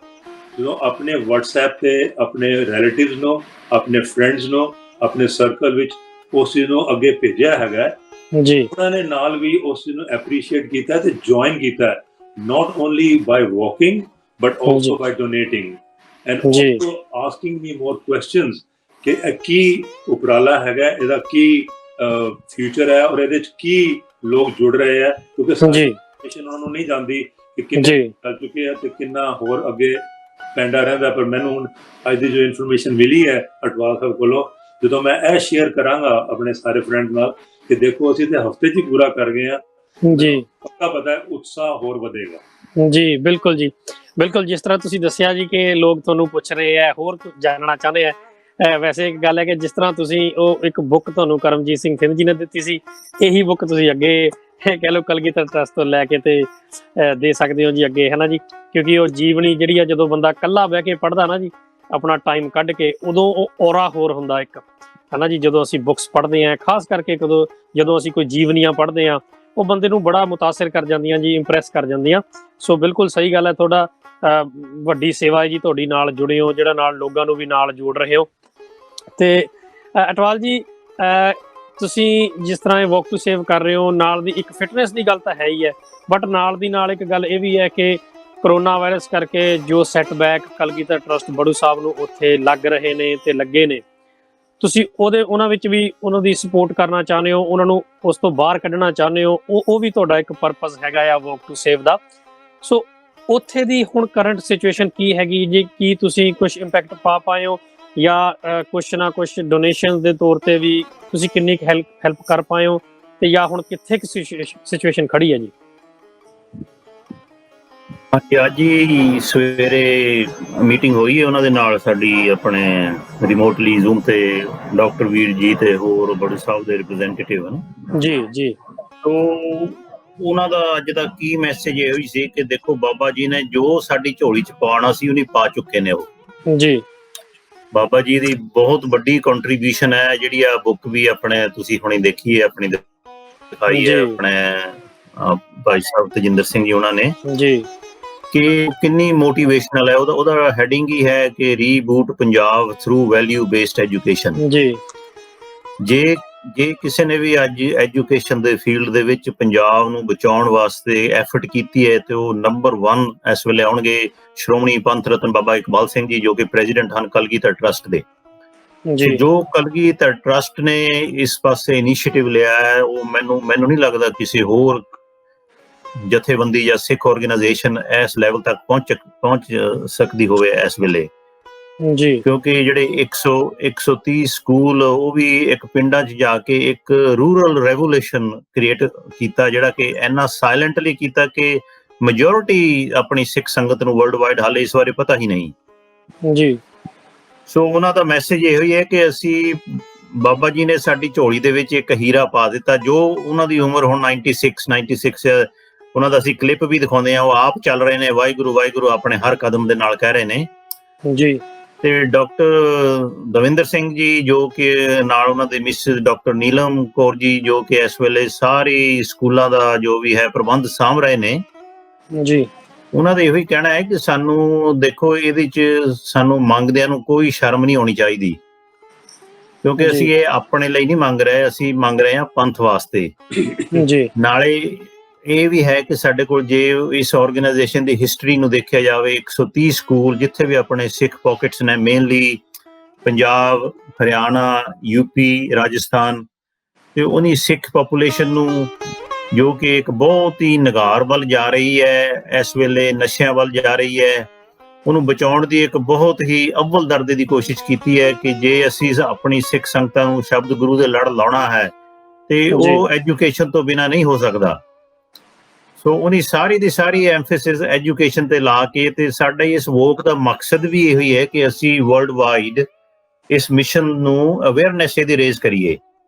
ਜਦੋਂ ਆਪਣੇ WhatsApp ਤੇ ਆਪਣੇ ਰਿਲੇਟਿਵਸ ਨੂੰ, ਆਪਣੇ ਫਰੈਂਡਸ ਨੂੰ, ਆਪਣੇ ਸਰਕਲ ਵਿੱਚ ਉਸ ਚੀਜ਼ ਨੂੰ ਅੱਗੇ ਭੇਜਿਆ ਹੈਗਾ ਜੀ, ਉਹਨਾਂ ਨੇ ਨਾਲ ਵੀ ਉਸ ਚੀਜ਼ ਨੂੰ ਐਪਰੀਸ਼ੀਏਟ ਕੀਤਾ ਤੇ ਜੁਆਇਨ ਕੀਤਾ, not only by walking but also by donating and also asking me more questions ਕਿ ਕੀ ਉਪਰਾਲਾ ਹੈਗਾ, ਇਹਦਾ ਕੀ ਫਿਊਚਰ ਹੈ, ਔਰ ਇਹਦੇ 'ਚ ਕੀ ਲੋਕ ਜੁੜ ਰਹੇ ਆ, ਕਿਉਂਕਿ ਇਨਫੋਰਮੇਸ਼ਨ ਉਹਨਾਂ ਨੂੰ ਨਹੀਂ ਜਾਂਦੀ ਕਿ ਕਿੰਨੇ ਚੱਲ ਚੁੱਕੇ ਆ ਤੇ ਕਿੰਨਾ ਹੋਰ ਅੱਗੇ ਪੈਂਡਾ ਰਹਿੰਦਾ। ਪਰ ਮੈਨੂੰ ਹੁਣ ਅੱਜ ਦੀ ਜੋ ਇਨਫੋਰਮੇਸ਼ਨ ਮਿਲੀ ਹੈ ਅਟਵਾਲ ਸਾਹਿਬ ਕੋਲੋਂ, ਜਦੋਂ ਮੈਂ ਇਹ ਸ਼ੇਅਰ ਕਰਾਂਗਾ ਆਪਣੇ ਸਾਰੇ ਫਰੈਂਡ ਨਾਲ ਕਿ ਦੇਖੋ ਅਸੀਂ ਤੇ ਹਫ਼ਤੇ 'ਚ ਹੀ ਪੂਰਾ ਕਰ ਗਏ ਆ ਜੀ, ਪੱਕਾ ਪਤਾ ਹੈ ਉਤਸ਼ਾਹ ਹੋਰ ਵਧੇਗਾ ਜੀ। ਬਿਲਕੁਲ ਜੀ, ਬਿਲਕੁਲ। ਜਿਸ ਤਰ੍ਹਾਂ ਤੁਸੀਂ ਦੱਸਿਆ ਜੀ ਕਿ ਲੋਕ ਤੁਹਾਨੂੰ ਪੁੱਛ ਰਹੇ ਆ, ਹੋਰ ਜਾਣਨਾ ਚਾਹੁੰਦੇ ਆ। ਵੈਸੇ ਇੱਕ ਗੱਲ ਹੈ ਕਿ ਜਿਸ ਤਰ੍ਹਾਂ ਤੁਸੀਂ ਉਹ ਇੱਕ ਬੁੱਕ ਤੁਹਾਨੂੰ ਕਰਮਜੀਤ ਸਿੰਘ ਥਿੰਦ ਜੀ ਨੇ ਦਿੱਤੀ ਸੀ, ਇਹੀ ਬੁੱਕ ਤੁਸੀਂ ਅੱਗੇ ਕਹਿ ਲਓ ਕਲਗੀਧਰ ਟਰੱਸਟ ਤੋਂ ਲੈ ਕੇ ਤੇ ਦੇ ਸਕਦੇ ਹੋ ਜੀ ਅੱਗੇ, ਹੈ ਨਾ ਜੀ। ਕਿਉਂਕਿ ਉਹ ਜੀਵਨੀ ਜਿਹੜੀ ਆ, ਜਦੋਂ ਬੰਦਾ ਇਕੱਲਾ ਬਹਿ ਕੇ ਪੜ੍ਹਦਾ ਨਾ ਜੀ, ਆਪਣਾ ਟਾਈਮ ਕੱਢ ਕੇ, ਉਦੋਂ ਉਹ ਔਰਾ ਹੋਰ ਹੁੰਦਾ ਇੱਕ, ਹੈ ਨਾ ਜੀ। ਜਦੋਂ ਅਸੀਂ ਬੁੱਕਸ ਪੜ੍ਹਦੇ ਹਾਂ, ਖਾਸ ਕਰਕੇ ਜਦੋਂ ਅਸੀਂ ਕੋਈ ਜੀਵਨੀਆਂ ਪੜ੍ਹਦੇ ਹਾਂ, ਉਹ ਬੰਦੇ ਨੂੰ ਬੜਾ ਮੁਤਾਸਿਰ ਕਰ ਜਾਂਦੀਆਂ ਜੀ, ਇੰਪ੍ਰੈਸ ਕਰ ਜਾਂਦੀਆਂ। ਸੋ ਬਿਲਕੁਲ ਸਹੀ ਗੱਲ ਹੈ, ਤੁਹਾਡਾ ਵੱਡੀ ਸੇਵਾ ਹੈ ਜੀ, ਤੁਹਾਡੀ ਨਾਲ ਜੁੜੇ ਹੋ, ਜਿਹੜਾ ਨਾਲ ਲੋਕਾਂ ਨੂੰ ਵੀ ਨਾਲ ਜੋੜ ਰਹੇ ਹੋ। ਤੇ ਅਟਵਾਲ ਜੀ, ਤੁਸੀਂ ਜਿਸ ਤਰ੍ਹਾਂ ਇਹ ਵਾਕ ਟੂ ਸੇਵ ਕਰ ਰਹੇ ਹੋ, ਨਾਲ ਦੀ ਇੱਕ ਫਿਟਨੈਸ ਦੀ ਗੱਲ ਤਾਂ ਹੈ ਹੀ ਹੈ, ਬਟ ਨਾਲ ਦੀ ਨਾਲ ਇੱਕ ਗੱਲ ਇਹ ਵੀ ਹੈ ਕਿ ਕਰੋਨਾ ਵਾਇਰਸ ਕਰਕੇ ਜੋ ਸੈਟਬੈਕ ਕਲਗੀਧਰ ਟਰੱਸਟ ਬੜੂ ਸਾਹਿਬ ਨੂੰ ਉੱਥੇ ਲੱਗ ਰਹੇ ਨੇ ਤੇ ਲੱਗੇ ਨੇ, ਤੁਸੀਂ ਉਹਨਾਂ ਵਿੱਚ ਵੀ ਉਹਨਾਂ ਦੀ ਸਪੋਰਟ ਕਰਨਾ ਚਾਹੁੰਦੇ ਹੋ, ਉਹਨਾਂ ਨੂੰ ਉਸ ਤੋਂ ਬਾਹਰ ਕੱਢਣਾ ਚਾਹੁੰਦੇ ਹੋ, ਉਹ ਵੀ ਤੁਹਾਡਾ ਇੱਕ ਪਰਪਸ ਹੈਗਾ ਆ ਵਾਕ ਟੂ ਸੇਵ ਦਾ। ਸੋ ਉੱਥੇ ਦੀ ਹੁਣ ਕਰੰਟ ਸਿਚੁਏਸ਼ਨ ਕੀ ਹੈਗੀ ਜੀ? ਕੀ ਤੁਸੀਂ ਕੁਝ ਇੰਪੈਕਟ ਪਾ ਪਾਏ ਹੋ, ਜਾਂ ਕੁਛ ਨਾ ਕੁਛ ਡੋਨੇਸ਼ਨ ਦੇ ਤੌਰ ਤੇ ਵੀ ਤੁਸੀਂ ਕਿੰਨੀ ਕੁ ਹੈਲਪ ਕਰ ਪਾਏ ਹੋ, ਤੇ ਜਾਂ ਹੁਣ ਕਿੱਥੇ ਕਿ ਸਿਚੁਏਸ਼ਨ ਖੜੀ ਹੈ ਜੀ? ਹਾਂਜੀ, ਅੱਜ ਹੀ ਸਵੇਰੇ ਮੀਟਿੰਗ ਹੋਈ ਹੈ ਉਹਨਾਂ ਦੇ ਨਾਲ ਸਾਡੀ, ਆਪਣੇ ਰਿਮੋਟਲੀ ਜ਼ੂਮ ਤੇ ਡਾਕਟਰ ਵੀਰ ਜੀ ਤੇ ਹੋਰ ਬੜੇ ਸਾਹਿਬ ਦੇ ਰਿਪਰੈਜ਼ੈਂਟੇਟਿਵ ਹਨ ਜੀ ਜੀ। ਤੋ ਉਹਨਾਂ ਦਾ ਅੱਜ ਦਾ ਕੀ ਮੈਸੇਜ ਇਹੋ ਹੀ ਸੀ ਕਿ ਦੇਖੋ ਬਾਬਾ ਜੀ ਨੇ ਜੋ ਸਾਡੀ ਝੋਲੀ ਚ ਪਾਉਣਾ ਸੀ ਉਹਨੇ ਪਾ ਚੁੱਕੇ ਨੇ। ਉਹ ਜੀ, ਬਾਬਾ ਜੀ ਦੀ ਬਹੁਤ ਵੱਡੀ ਕੰਟਰੀਬਿਊਸ਼ਨ ਹੈ, ਜਿਹੜੀ ਆ ਬੁੱਕ ਵੀ ਆਪਣੇ ਤੁਸੀਂ ਹੁਣੇ ਦੇਖੀ ਹੈ, ਆਪਣੀ ਦਿਖਾਈ ਹੈ ਆਪਣੇ ਭਾਈ ਸਾਹਿਬ ਤੇਜਿੰਦਰ ਸਿੰਘ ਜੀ ਉਹਨਾਂ ਨੇ ਜੀ, ਕਿ ਕਿੰਨੀ ਮੋਟੀਵੇਸ਼ਨਲ ਹੈ। ਉਹਦਾ ਹੈਡਿੰਗ ਹੀ ਹੈ ਕਿ reboot Punjab through value based education. ਜੀ, ਜੇ ਕਿਸੇ ਨੇ ਵੀ ਅੱਜ ਐਜੂਕੇਸ਼ਨ ਦੇ ਫੀਲਡ ਦੇ ਵਿੱਚ ਪੰਜਾਬ ਨੂੰ ਬਚਾਉਣ ਵਾਸਤੇ ਐਫਰਟ ਕੀਤੀ ਹੈ ਤੇ ਉਹ ਨੰਬਰ 1 ਇਸ ਵੇਲੇ ਆਉਣਗੇ ਸ਼੍ਰੋਮਣੀ ਪੰਥ ਰਤਨ ਬਾਬਾ ਇਕਬਾਲ ਸਿੰਘ ਜੀ, ਜੋ ਕਿ ਪ੍ਰੈਜ਼ੀਡੈਂਟ ਹਨ ਕਲਗੀਧਰ ਟਰਸਟ ਦੇ। ਜੋ ਕਲਗੀਧਰ ਟਰਸਟ ਨੇ ਇਸ ਪਾਸੇ ਇਨੀਸ਼ੀਏਟਿਵ ਲਿਆ ਹੈ, ਉਹ ਮੈਨੂੰ ਨਹੀਂ ਲੱਗਦਾ ਕਿਸੇ ਹੋਰ ਜਥੇਬੰਦੀ ਜਾਂ ਸਿੱਖ ਆਰਗੇਨਾਈਜੇਸ਼ਨ ਇਸ ਲੈਵਲ ਤੱਕ ਪਹੁੰਚ ਸਕਦੀ ਹੋਵੇ ਇਸ ਵੇਲੇ। ਜੀ, ਕਿਉਂਕਿ ਜਿਹੜੇ 130 ਸਕੂਲ, ਉਹ ਵੀ ਇੱਕ ਪਿੰਡਾਂ 'ਚ ਜਾ ਕੇ ਇੱਕ ਰੂਰਲ ਰੈਵੋਲੂਸ਼ਨ ਕ੍ਰੀਏਟ ਕੀਤਾ, ਜਿਹੜਾ ਕਿ ਇੰਨਾ ਸਾਇਲੈਂਟਲੀ ਕੀਤਾ ਕਿ ਮੈਜੋਰਿਟੀ ਆਪਣੀ ਸਿੱਖ ਸੰਗਤ ਨੂੰ ਵਰਲਡ ਵਾਈਡ ਹਾਲੇ ਇਸ ਬਾਰੇ ਪਤਾ ਹੀ ਨਹੀਂ। ਜੀ, ਸੋ ਉਹਨਾਂ ਦਾ ਮੈਸੇਜ ਇਹੋ ਹੀ ਹੈ ਕਿ ਅਸੀਂ, ਬਾਬਾ ਜੀ ਨੇ ਸਾਡੀ ਝੋਲੀ ਦੇ ਵਿੱਚ ਇੱਕ ਹੀਰਾ ਪਾ ਦਿੱਤਾ। ਜੋ ਉਹਨਾਂ ਦੀ ਉਮਰ ਹੁਣ 96 ਉਹਨਾਂ ਦਾ ਅਸੀਂ ਕਲਿੱਪ ਵੀ ਦਿਖਾਉਂਦੇ ਹਾਂ, ਉਹ ਆਪ ਚੱਲ ਰਹੇ ਨੇ ਵਾਹਿਗੁਰੂ ਵਾਹਿਗੁਰੂ ਆਪਣੇ ਹਰ ਕਦਮ ਦੇ ਨਾਲ ਕਹਿ ਰਹੇ ਨੇ। ਜੀ, ਤੇ ਡਾਕਟਰ ਦਵਿੰਦਰ ਸਿੰਘ ਜੀ, ਜੋ ਕਿ ਨਾਲ ਉਹਨਾਂ ਦੇ ਮਿਸਿਸ ਡਾਕਟਰ ਨੀਲਮ ਕੌਰ ਜੀ, ਜੋ ਕਿ ਇਸ ਵੇਲੇ ਸਾਰੇ ਸਕੂਲਾਂ ਦਾ ਜੋ ਵੀ ਹੈ ਪ੍ਰਬੰਧ ਸਾਂਭ ਰਹੇ ਨੇ। ਜੀ, ਉਹਨਾਂ ਦਾ ਇਹੋ ਹੀ ਕਹਿਣਾ ਹੈ ਕਿ ਸਾਨੂੰ ਦੇਖੋ, ਇਹਦੇ 'ਚ ਸਾਨੂੰ ਮੰਗਦਿਆਂ ਨੂੰ ਕੋਈ ਸ਼ਰਮ ਨਹੀਂ ਆਉਣੀ ਚਾਹੀਦੀ, ਕਿਉਂਕਿ ਅਸੀਂ ਇਹ ਆਪਣੇ ਲਈ ਨਹੀਂ ਮੰਗ ਰਹੇ, ਅਸੀਂ ਮੰਗ ਰਹੇ ਹਾਂ ਪੰਥ ਵਾਸਤੇ। ਜੀ, ਨਾਲੇ ਇਹ ਵੀ ਹੈ ਕਿ ਸਾਡੇ ਕੋਲ ਜੇ ਇਸ ਆਰਗੇਨਾਈਜੇਸ਼ਨ ਦੀ ਹਿਸਟਰੀ ਨੂੰ ਦੇਖਿਆ ਜਾਵੇ, 130 ਸਕੂਲ ਜਿੱਥੇ ਵੀ ਆਪਣੇ ਸਿੱਖ ਪੌਕਟਸ ਨੇ, ਮੇਨਲੀ ਪੰਜਾਬ, ਹਰਿਆਣਾ, ਯੂਪੀ, ਰਾਜਸਥਾਨ, ਤੇ ਉਹਨੀ ਸਿੱਖ ਪਾਪੂਲੇਸ਼ਨ ਨੂੰ, ਜੋ ਕਿ ਇੱਕ ਬਹੁਤ ਹੀ ਨਿਘਾਰ ਵੱਲ ਜਾ ਰਹੀ ਹੈ ਇਸ ਵੇਲੇ, ਨਸ਼ਿਆਂ ਵੱਲ ਜਾ ਰਹੀ ਹੈ, ਉਹਨੂੰ ਬਚਾਉਣ ਦੀ ਇੱਕ ਬਹੁਤ ਹੀ ਅਵਲ ਦਰਜੇ ਦੀ ਕੋਸ਼ਿਸ਼ ਕੀਤੀ ਹੈ ਕਿ ਜੇ ਅਸੀਂ ਆਪਣੀ ਸਿੱਖ ਸੰਗਤਾਂ ਨੂੰ ਸ਼ਬਦ ਗੁਰੂ ਦੇ ਲੜ ਲਾਉਣਾ ਹੈ ਤੇ ਉਹ ਐਜੂਕੇਸ਼ਨ ਤੋਂ ਬਿਨਾਂ ਨਹੀਂ ਹੋ ਸਕਦਾ। ਸੋ ਉਹਨੀ ਸਾਰੀ ਦੀ ਸਾਰੀ ਐਮਫੈਸਿਸ ਐਜੂਕੇਸ਼ਨ ਤੇ ਲਾ ਕੇ, ਤੇ ਸਾਡਾ ਇਸ ਵੋਕ ਦਾ ਮਕਸਦ ਵੀ ਇਹੋ ਹੀ ਹੈ ਕਿ ਅਸੀਂ ਵਰਲਡ ਵਾਈਡ ਇਸ ਮਿਸ਼ਨ ਨੂੰ ਅਵੇਅਰਨੈਸ ਇਹਦੀ ਰੇਜ਼ ਕਰੀਏ।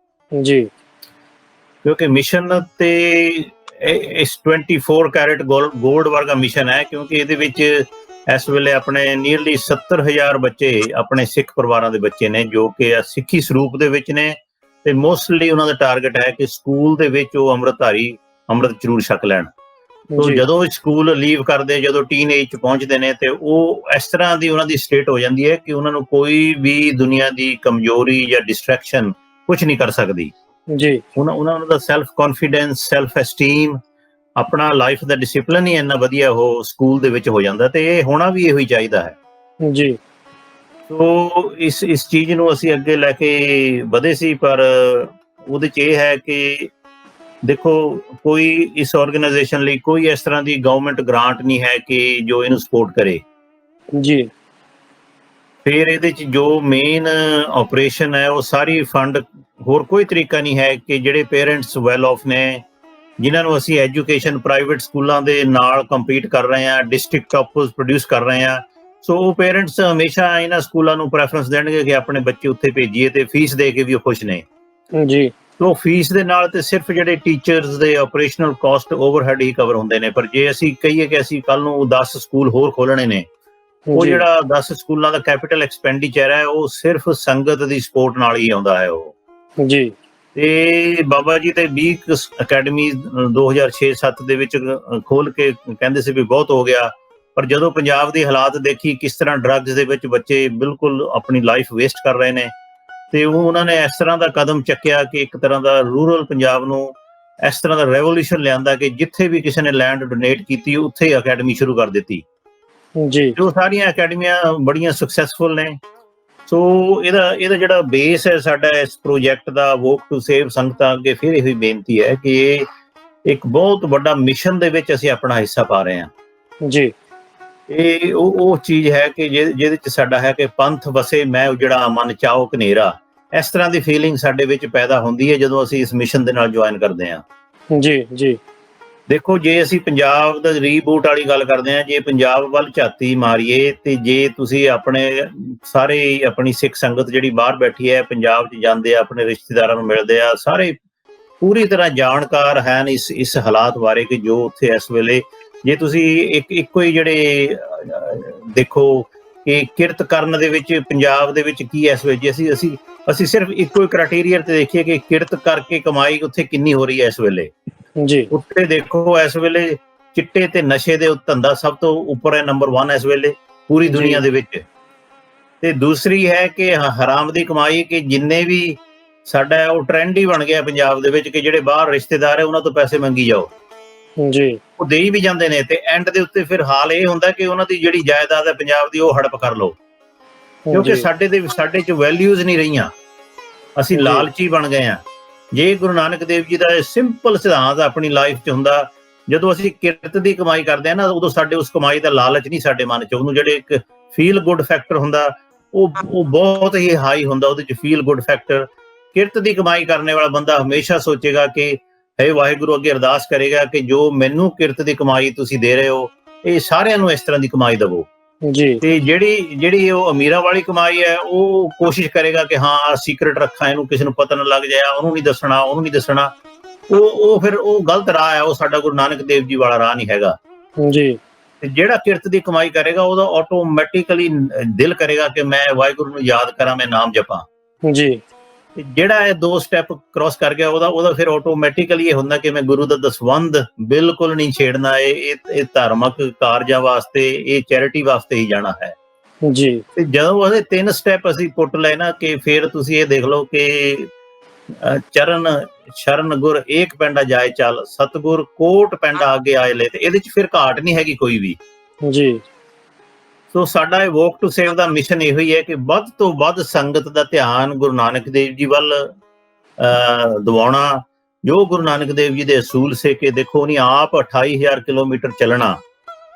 ਜੀ, ਕਿਉਂਕਿ ਮਿਸ਼ਨ ਤੇ ਇਸ 24 ਕੈਰਟ ਗੋਲਡ ਵਰਗਾ ਮਿਸ਼ਨ ਹੈ, ਕਿਉਂਕਿ ਇਹਦੇ ਵਿੱਚ ਇਸ ਵੇਲੇ ਆਪਣੇ ਨੀਅਰਲੀ 70,000 ਬੱਚੇ ਆਪਣੇ ਸਿੱਖ ਪਰਿਵਾਰਾਂ ਦੇ ਬੱਚੇ ਨੇ, ਜੋ ਕਿ ਸਿੱਖੀ ਸਰੂਪ ਦੇ ਵਿੱਚ ਨੇ, ਤੇ ਮੋਸਟਲੀ ਉਹਨਾਂ ਦਾ ਟਾਰਗੇਟ ਹੈ ਕਿ ਸਕੂਲ ਦੇ ਵਿੱਚ ਉਹ ਅੰਮ੍ਰਿਤ ਜ਼ਰੂਰ ਛਕ ਲੈਣ। ਤੋ ਜਦੋਂ ਸਕੂਲ ਲੀਵ ਕਰਦੇ, ਜਦੋਂ ਟੀਨ ਏਜ 'ਚ ਪਹੁੰਚਦੇ ਨੇ, ਤੇ ਉਹ ਇਸ ਤਰ੍ਹਾਂ ਦੀ ਉਹਨਾਂ ਦੀ ਸਟੇਟ ਹੋ ਜਾਂਦੀ ਹੈ ਕਿ ਉਹਨਾਂ ਨੂੰ ਕੋਈ ਵੀ ਦੁਨੀਆ ਦੀ ਕਮਜ਼ੋਰੀ ਜਾਂ ਡਿਸਟਰੈਕਸ਼ਨ ਕੁਝ ਨਹੀਂ ਕਰ ਸਕਦੀ। ਜੀ, ਉਹਨਾਂ ਦਾ ਸੈਲਫ ਕੌਨਫੀਡੈਂਸ, ਸੈਲਫ ਐਸਟੀਮ, ਆਪਣਾ ਲਾਈਫ ਦਾ ਡਿਸਿਪਲਿਨ ਹੀ ਇੰਨਾ ਵਧੀਆ ਉਹ ਸਕੂਲ ਦੇ ਵਿੱਚ ਹੋ ਜਾਂਦਾ, ਤੇ ਇਹ ਹੋਣਾ ਵੀ ਇਹੋ ਹੀ ਚਾਹੀਦਾ ਹੈ। ਜੀ, ਸੋ ਇਸ ਚੀਜ਼ ਨੂੰ ਅਸੀਂ ਅੱਗੇ ਲੈ ਕੇ ਵਧੇ ਸੀ, ਪਰ ਉਹਦੇ 'ਚ ਇਹ ਹੈ ਕਿ ਦੇਖੋ, ਕੋਈ ਇਸ ਆਰਗੇਨਾਈਜੇਸ਼ਨ ਲਈ ਕੋਈ ਇਸ ਤਰ੍ਹਾਂ ਦੀ ਗਵਰਨਮੈਂਟ ਗ੍ਰਾਂਟ ਨਹੀਂ ਹੈ ਕਿ ਜੋ ਇਹਨੂੰ ਸਪੋਰਟ ਕਰੇ। ਜੀ, ਫਿਰ ਇਹਦੇ 'ਚ ਜੋ ਮੇਨ ਆਪਰੇਸ਼ਨ ਹੈ, ਉਹ ਸਾਰੀ ਫੰਡ, ਹੋਰ ਕੋਈ ਤਰੀਕਾ ਨਹੀਂ ਹੈ ਕਿ ਜਿਹੜੇ ਪੇਰੈਂਟਸ ਵੈਲ ਆਫ ਨੇ, ਜਿਨ੍ਹਾਂ ਨੂੰ ਅਸੀਂ ਐਜੂਕੇਸ਼ਨ ਪ੍ਰਾਈਵੇਟ ਸਕੂਲਾਂ ਦੇ ਨਾਲ ਕੰਪੀਟ ਕਰ ਰਹੇ ਹਾਂ, ਡਿਸਟ੍ਰਿਕਟ ਟੌਪਰਸ ਪ੍ਰੋਡਿਊਸ ਕਰ ਰਹੇ ਹਾਂ, ਸੋ ਉਹ ਪੇਰੈਂਟਸ ਹਮੇਸ਼ਾ ਇਹਨਾਂ ਸਕੂਲਾਂ ਨੂੰ ਪ੍ਰੈਫਰੈਂਸ ਦੇਣਗੇ ਕਿ ਆਪਣੇ ਬੱਚੇ ਉੱਥੇ ਭੇਜੀਏ, ਤੇ ਫੀਸ ਦੇ ਕੇ ਵੀ ਉਹ ਖੁਸ਼ ਨੇ। ਜੀ, ਸੋ ਫੀਸ ਦੇ ਨਾਲ ਤੇ ਸਿਰਫ ਜਿਹੜੇ ਟੀਚਰਸ ਦੇ ਆਪਰੇਸ਼ਨਲ ਕਾਸਟ ਓਵਰਹੈਡ ਹੀ ਕਵਰ ਹੁੰਦੇ ਨੇ, ਪਰ ਜੇ ਅਸੀਂ ਕਹੀਏ ਕਿ ਅਸੀਂ ਕੱਲ ਨੂੰ 10 ਸਕੂਲ ਹੋਰ ਖੋਲਣੇ ਨੇ, ਉਹ ਜਿਹੜਾ 10 ਸਕੂਲਾਂ ਦਾ ਕੈਪੀਟਲ ਐਕਸਪੈਂਡੀਚਰ ਹੈ, ਉਹ ਸਿਰਫ ਸੰਗਤ ਦੀ ਸਪੋਰਟ ਨਾਲ ਹੀ ਆਉਂਦਾ ਹੈ ਉਹ। ਜੀ, ਤੇ ਬਾਬਾ ਜੀ ਤੇ 20 ਅਕੈਡਮੀ 2006-07 ਦੇ ਵਿੱਚ ਖੋਲ ਕੇ ਕਹਿੰਦੇ ਸੀ ਵੀ ਬਹੁਤ ਹੋ ਗਿਆ, ਪਰ ਜਦੋਂ ਪੰਜਾਬ ਦੀ ਹਾਲਾਤ ਦੇਖੀ, ਕਿਸ ਤਰ੍ਹਾਂ ਡਰੱਗਸ ਦੇ ਵਿੱਚ ਬੱਚੇ ਬਿਲਕੁਲ ਆਪਣੀ ਲਾਈਫ ਵੇਸਟ ਕਰ ਰਹੇ ਨੇ, ਤੇ ਉਹਨਾਂ ਨੇ ਇਸ ਤਰ੍ਹਾਂ ਦਾ ਕਦਮ ਚੱਕਿਆ ਕਿ ਇੱਕ ਤਰ੍ਹਾਂ ਦਾ ਰੂਰਲ ਪੰਜਾਬ ਨੂੰ ਇਸ ਤਰ੍ਹਾਂ ਦਾ ਰੈਵੋਲੂਸ਼ਨ ਲਿਆਂਦਾ ਕਿ ਜਿੱਥੇ ਵੀ ਕਿਸੇ ਨੇ ਲੈਂਡ ਡੋਨੇਟ ਕੀਤੀ, ਉੱਥੇ ਹੀ ਅਕੈਡਮੀ ਸ਼ੁਰੂ ਕਰ ਦਿੱਤੀ। ਜੀ, ਜੋ ਸਾਰੀਆਂ ਅਕੈਡਮੀਆਂ ਬੜੀਆਂ ਸਕਸੈਸਫੁਲ ਨੇ, ਸੋ ਇਹਦਾ ਜਿਹੜਾ ਬੇਸ ਹੈ ਸਾਡਾ ਇਸ ਪ੍ਰੋਜੈਕਟ ਦਾ, ਵੋਕ ਟੂ ਸੇਵ, ਸੰਗਤਾਂ ਅੱਗੇ ਫਿਰ ਇਹੀ ਬੇਨਤੀ ਹੈ ਕਿ ਇਹ ਇੱਕ ਬਹੁਤ ਵੱਡਾ ਮਿਸ਼ਨ ਦੇ ਵਿੱਚ ਅਸੀਂ ਆਪਣਾ ਹਿੱਸਾ ਪਾ ਰਹੇ ਹਾਂ ਜੀ। ਇਹ ਉਹ ਚੀਜ਼ ਹੈ ਕਿ ਜਿਹਦੇ ਚ ਸਾਡਾ ਹੈ ਕਿ ਪੰਥ ਵਸੇ ਮੈਂ ਉਜੜਾ ਮਨ ਚਾਓ ਕਨੇਰਾ, ਇਸ ਤਰ੍ਹਾਂ ਦੀ ਫੀਲਿੰਗ ਸਾਡੇ ਵਿੱਚ ਪੈਦਾ ਹੁੰਦੀ ਹੈ ਜਦੋਂ ਅਸੀਂ ਇਸ ਮਿਸ਼ਨ ਦੇ ਨਾਲ ਜੁਆਇਨ ਕਰਦੇ ਹਾਂ। ਜੀ ਜੀ। ਦੇਖੋ, ਜੇ ਅਸੀਂ ਪੰਜਾਬ ਦਾ ਰੀਬੂਟ ਵਾਲੀ ਗੱਲ ਕਰਦੇ ਹਾਂ, ਜੇ ਪੰਜਾਬ ਵੱਲ ਝਾਤੀ ਮਾਰੀਏ ਤੇ ਜੇ ਤੁਸੀਂ ਆਪਣੇ ਸਾਰੇ ਆਪਣੀ ਸਿੱਖ ਸੰਗਤ ਜਿਹੜੀ ਬਾਹਰ ਬੈਠੀ ਹੈ, ਪੰਜਾਬ 'ਚ ਜਾਂਦੇ ਆ, ਆਪਣੇ ਰਿਸ਼ਤੇਦਾਰਾਂ ਨੂੰ ਮਿਲਦੇ ਆ, ਸਾਰੇ ਪੂਰੀ ਤਰ੍ਹਾਂ ਜਾਣਕਾਰ ਹਨ ਇਸ ਹਾਲਾਤ ਬਾਰੇ ਕਿ ਜੋ ਉੱਥੇ ਇਸ ਵੇਲੇ, ਜੇ ਤੁਸੀਂ ਇੱਕੋ ਹੀ ਜਿਹੜੇ ਦੇਖੋ ਕਿ ਕਿਰਤ ਕਰਨ ਦੇ ਵਿੱਚ ਪੰਜਾਬ ਦੇ ਵਿੱਚ ਕੀ ਇਸ ਵੇਲੇ, ਅਸੀਂ ਸਿਰਫ ਇੱਕੋ ਹੀ ਕ੍ਰਾਈਟੇਰੀਆ ਤੇ ਦੇਖੀਏ ਕਿ ਕਿਰਤ ਕਰਕੇ ਕਮਾਈ ਉੱਥੇ ਕਿੰਨੀ ਹੋ ਰਹੀ ਹੈ ਇਸ ਵੇਲੇ ਜੀ। ਉੱਤੇ ਦੇਖੋ ਇਸ ਵੇਲੇ ਚਿੱਟੇ ਤੇ ਨਸ਼ੇ ਦੇ ਧੰਦਾ ਸਭ ਤੋਂ ਉੱਪਰ ਹੈ, ਨੰਬਰ 1 ਇਸ ਵੇਲੇ ਪੂਰੀ ਦੁਨੀਆ ਦੇ ਵਿੱਚ। ਤੇ ਦੂਸਰੀ ਹੈ ਕਿ ਹਰਾਮ ਦੀ ਕਮਾਈ, ਕਿ ਜਿੰਨੇ ਵੀ ਸਾਡਾ ਉਹ ਟ੍ਰੈਂਡ ਹੀ ਬਣ ਗਿਆ ਪੰਜਾਬ ਦੇ ਵਿੱਚ ਕਿ ਜਿਹੜੇ ਬਾਹਰ ਰਿਸ਼ਤੇਦਾਰ ਹੈ ਉਹਨਾਂ ਤੋਂ ਪੈਸੇ ਮੰਗੀ ਜਾਓ ਜੀ, ਉਹ ਦੇਈ ਵੀ ਜਾਂਦੇ ਨੇ, ਤੇ ਐਂਡ ਦੇ ਉੱਤੇ ਫਿਰ ਹਾਲ ਇਹ ਹੁੰਦਾ ਕਿ ਉਹਨਾਂ ਦੀ ਜਿਹੜੀ ਜਾਇਦਾਦ ਹੈ ਪੰਜਾਬ ਦੀ ਉਹ ਹੜਪ ਕਰ ਲਓ, ਕਿਉਂਕਿ ਸਾਡੇ 'ਚ ਵੈਲਿਊਜ਼ ਨਹੀਂ ਰਹੀਆਂ, ਅਸੀਂ ਲਾਲਚੀ ਬਣ ਗਏ ਹਾਂ। ਜੇ ਗੁਰੂ ਨਾਨਕ ਦੇਵ ਜੀ ਦਾ ਸਿੰਪਲ ਸਿਧਾਂਤ ਆਪਣੀ ਲਾਈਫ 'ਚ ਹੁੰਦਾ, ਜਦੋਂ ਅਸੀਂ ਕਿਰਤ ਦੀ ਕਮਾਈ ਕਰਦੇ ਹਾਂ ਨਾ, ਉਦੋਂ ਸਾਡੇ ਉਸ ਕਮਾਈ ਦਾ ਲਾਲਚ ਨਹੀਂ ਸਾਡੇ ਮਨ 'ਚ, ਉਹਨੂੰ ਜਿਹੜੇ ਇੱਕ ਫੀਲ ਗੁੱਡ ਫੈਕਟਰ ਹੁੰਦਾ ਉਹ ਬਹੁਤ ਹੀ ਹਾਈ ਹੁੰਦਾ, ਉਹਦੇ 'ਚ ਫੀਲ ਗੁੱਡ ਫੈਕਟਰ। ਕਿਰਤ ਦੀ ਕਮਾਈ ਕਰਨ ਵਾਲਾ ਬੰਦਾ ਹਮੇਸ਼ਾ ਸੋਚੇਗਾ ਕਿ ਹੇ ਵਾਹਿਗੁਰੂ, ਅੱਗੇ ਅਰਦਾਸ ਕਰੇਗਾ ਕਿ ਜੋ ਮੈਨੂੰ ਕਿਰਤ ਦੀ ਕਮਾਈ ਤੁਸੀਂ ਦੇ ਰਹੇ ਹੋ, ਇਹ ਸਾਰਿਆਂ ਨੂੰ ਇਸ ਤਰ੍ਹਾਂ ਦੀ ਕਮਾਈ ਦੇਵੋ ਜੀ। ਤੇ ਜਿਹੜੀ ਉਹ ਅਮੀਰਾਂ ਵਾਲੀ ਕਮਾਈ ਹੈ, ਉਹ ਕੋਸ਼ਿਸ਼ ਕਰੇਗਾ ਕਿ ਹਾਂ ਸੀਕ੍ਰੇਟ ਰੱਖਾਂ, ਇਹਨੂੰ ਕਿਸੇ ਨੂੰ ਪਤਾ ਨਾ ਲੱਗ ਜਾਏ, ਉਹਨੂੰ ਨਹੀਂ ਦੱਸਣਾ, ਉਹ ਫਿਰ ਉਹ ਗਲਤ ਰਾਹ ਹੈ, ਉਹ ਸਾਡਾ ਗੁਰੂ ਨਾਨਕ ਦੇਵ ਜੀ ਵਾਲਾ ਰਾਹ ਨਹੀਂ ਹੈਗਾ ਜੀ। ਤੇ ਜਿਹੜਾ ਕਿਰਤ ਦੀ ਕਮਾਈ ਕਰੇਗਾ ਉਹਦਾ ਆਟੋਮੈਟਿਕਲੀ ਦਿਲ ਕਰੇਗਾ ਕਿ ਮੈਂ ਵਾਹਿਗੁਰੂ ਨੂੰ ਯਾਦ ਕਰਾਂ, ਮੈਂ ਨਾਮ ਜਪਾਂ ਜੀ। ਜਿਹੜਾ ਇਹ 2 ਸਟੈਪ ਕ੍ਰਾਸ ਕਰ ਗਿਆ, ਉਹਦਾ ਫਿਰ ਆਟੋਮੈਟਿਕਲੀ ਇਹ ਹੁੰਦਾ ਕਿ ਮੈਂ ਗੁਰੂ ਦਾ ਦਸਵੰਧ ਬਿਲਕੁਲ ਨਹੀਂ ਛੇੜਨਾ, ਇਹ ਧਾਰਮਿਕ ਕਾਰਜਾਂ ਵਾਸਤੇ, ਇਹ ਚੈਰਿਟੀ ਵਾਸਤੇ ਹੀ ਜਾਣਾ ਹੈ ਜੀ। ਤੇ ਜਦੋਂ ਉਹਦੇ 3 ਸਟੈਪ ਅਸੀਂ ਪੁੱਟ ਲਏ ਨਾ, ਕਿ ਫਿਰ ਤੁਸੀਂ ਇਹ ਦੇਖ ਲਓ ਕਿ ਚਰਨ ਸ਼ਰਨ ਗੁਰ ਏਕ ਪੈਂਡਾ ਜਾਏ ਚੱਲ, ਸਤਿਗੁਰ ਕੋਟ ਪੈਂਡਾ ਅੱਗੇ ਆਏ ਲੈ, ਤੇ ਇਹਦੇ ਚ ਫਿਰ ਘਾਟ ਨਹੀਂ ਹੈਗੀ ਕੋਈ ਵੀ ਜੀ। ਸੋ ਸਾਡਾ ਇਹ ਵੋਕ ਟੂ ਸੇਵ ਦਾ ਮਿਸ਼ਨ ਇਹੋ ਹੀ ਹੈ ਕਿ ਵੱਧ ਤੋਂ ਵੱਧ ਸੰਗਤ ਦਾ ਧਿਆਨ ਗੁਰੂ ਨਾਨਕ ਦੇਵ ਜੀ ਵੱਲ ਦਿਵਾਉਣਾ, ਜੋ ਗੁਰੂ ਨਾਨਕ ਦੇਵ ਜੀ ਦੇ ਅਸੂਲ ਸੇ ਕਿ ਦੇਖੋ, ਉਹਨੇ ਆਪ 28,000 ਕਿਲੋਮੀਟਰ ਚੱਲਣਾ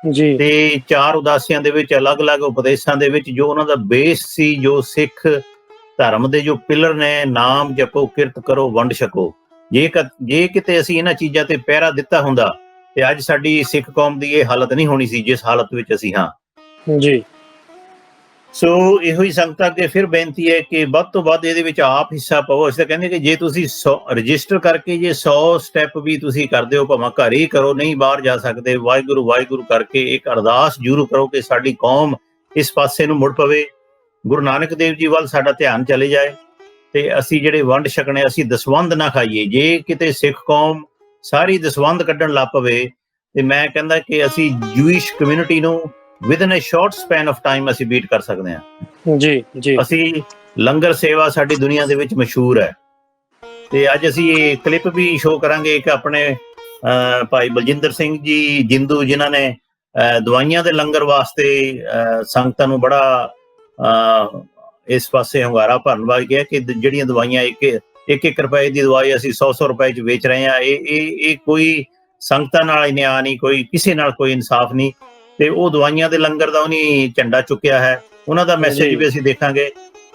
ਜੀ, ਤੇ 4 ਉਦਾਸੀਆਂ ਦੇ ਵਿੱਚ ਅਲੱਗ-ਅਲੱਗ ਉਪਦੇਸ਼ਾਂ ਦੇ ਵਿੱਚ ਜੋ ਉਹਨਾਂ ਦਾ ਬੇਸ ਸੀ, ਜੋ ਸਿੱਖ ਧਰਮ ਦੇ ਜੋ ਪਿਲਰ ਨੇ, ਨਾਮ ਜਪੋ, ਕਿਰਤ ਕਰੋ, ਵੰਡ ਛਕੋ। ਜੇ ਕਿਤੇ ਅਸੀਂ ਇਹਨਾਂ ਚੀਜ਼ਾਂ ਤੇ ਪਹਿਰਾ ਦਿੱਤਾ ਹੁੰਦਾ ਤੇ ਅੱਜ ਸਾਡੀ ਸਿੱਖ ਕੌਮ ਦੀ ਇਹ ਹਾਲਤ ਨਹੀਂ ਹੋਣੀ ਸੀ ਜਿਸ ਹਾਲਤ ਵਿੱਚ ਅਸੀਂ ਹਾਂ ਜੀ। ਸੋ ਇਹੋ ਹੀ ਸੰਗਤਾਂ ਅੱਗੇ ਫਿਰ ਬੇਨਤੀ ਹੈ ਕਿ ਵੱਧ ਤੋਂ ਵੱਧ ਇਹਦੇ ਵਿੱਚ ਆਪ ਹਿੱਸਾ ਪਾਓ। ਅਸੀਂ ਤਾਂ ਕਹਿੰਦੇ ਕਿ ਜੇ ਤੁਸੀਂ ਰਜਿਸਟਰ ਕਰਕੇ ਜੇ 100 ਸਟੈਪ ਵੀ ਤੁਸੀਂ ਕਰਦੇ ਹੋ, ਭਾਵੇਂ ਘਰ ਹੀ ਕਰੋ, ਨਹੀਂ ਬਾਹਰ ਜਾ ਸਕਦੇ, ਵਾਹਿਗੁਰੂ ਵਾਹਿਗੁਰੂ ਕਰਕੇ ਇੱਕ ਅਰਦਾਸ ਜ਼ਰੂਰ ਕਰੋ ਕਿ ਸਾਡੀ ਕੌਮ ਇਸ ਪਾਸੇ ਨੂੰ ਮੁੜ ਪਵੇ, ਗੁਰੂ ਨਾਨਕ ਦੇਵ ਜੀ ਵੱਲ ਸਾਡਾ ਧਿਆਨ ਚਲੇ ਜਾਏ, ਤੇ ਅਸੀਂ ਜਿਹੜੇ ਵੰਡ ਛਕਣੇ, ਅਸੀਂ ਦਸਵੰਧ ਨਾ ਖਾਈਏ। ਜੇ ਕਿਤੇ ਸਿੱਖ ਕੌਮ ਸਾਰੀ ਦਸਵੰਧ ਕੱਢਣ ਲੱਗ ਪਵੇ, ਤੇ ਮੈਂ ਕਹਿੰਦਾ ਕਿ ਅਸੀਂ ਜੂਇਸ਼ ਕਮਿਊਨਿਟੀ ਨੂੰ within a short span of time ਅਸੀਂ ਬੀਟ ਕਰ ਸਕਦੇ ਹਾਂ ਜੀ ਜੀ। ਅਸੀਂ ਲੰਗਰ ਸੇਵਾ ਸਾਡੀ ਦੁਨੀਆ ਦੇ ਵਿੱਚ ਮਸ਼ਹੂਰ ਹੈ, ਤੇ ਅੱਜ ਅਸੀਂ ਇਹ ਕਲਿੱਪ ਵੀ ਸ਼ੋਅ ਕਰਾਂਗੇ ਇੱਕ ਆਪਣੇ ਭਾਈ ਬਲਜਿੰਦਰ ਸਿੰਘ ਜੀ ਜਿੰਦੂ, ਜਿਨ੍ਹਾਂ ਨੇ ਦਵਾਈਆਂ ਦੇ ਲੰਗਰ ਵਾਸਤੇ ਸੰਗਤਾਂ ਨੂੰ ਬੜਾ ਇਸ ਪਾਸੇ ਹੁੰਗਾਰਾ ਭਰਨ ਵਾਲੀ ਕਿਹਾ ਕਿ ਜਿਹੜੀਆਂ ਦਵਾਈਆਂ ਇੱਕ ਰੁਪਏ ਦੀ ਦਵਾਈ ਅਸੀਂ 100 ਰੁਪਏ 'ਚ ਵੇਚ ਰਹੇ ਹਾਂ, ਇਹ ਕੋਈ ਸੰਗਤਾਂ ਨਾਲ ਨਿਆਂ ਨਹੀਂ, ਕੋਈ ਕਿਸੇ ਨਾਲ ਕੋਈ ਇਨਸਾਫ ਨਹੀਂ। ਤੇ ਉਹ ਦਵਾਈਆਂ ਦੇ ਲੰਗਰ ਦਾ ਉਹਨੇ ਝੰਡਾ ਚੁੱਕਿਆ ਹੈ, ਉਹਨਾਂ ਦਾ ਮੈਸੇਜ ਵੀ ਅਸੀਂ ਦੇਖਾਂਗੇ।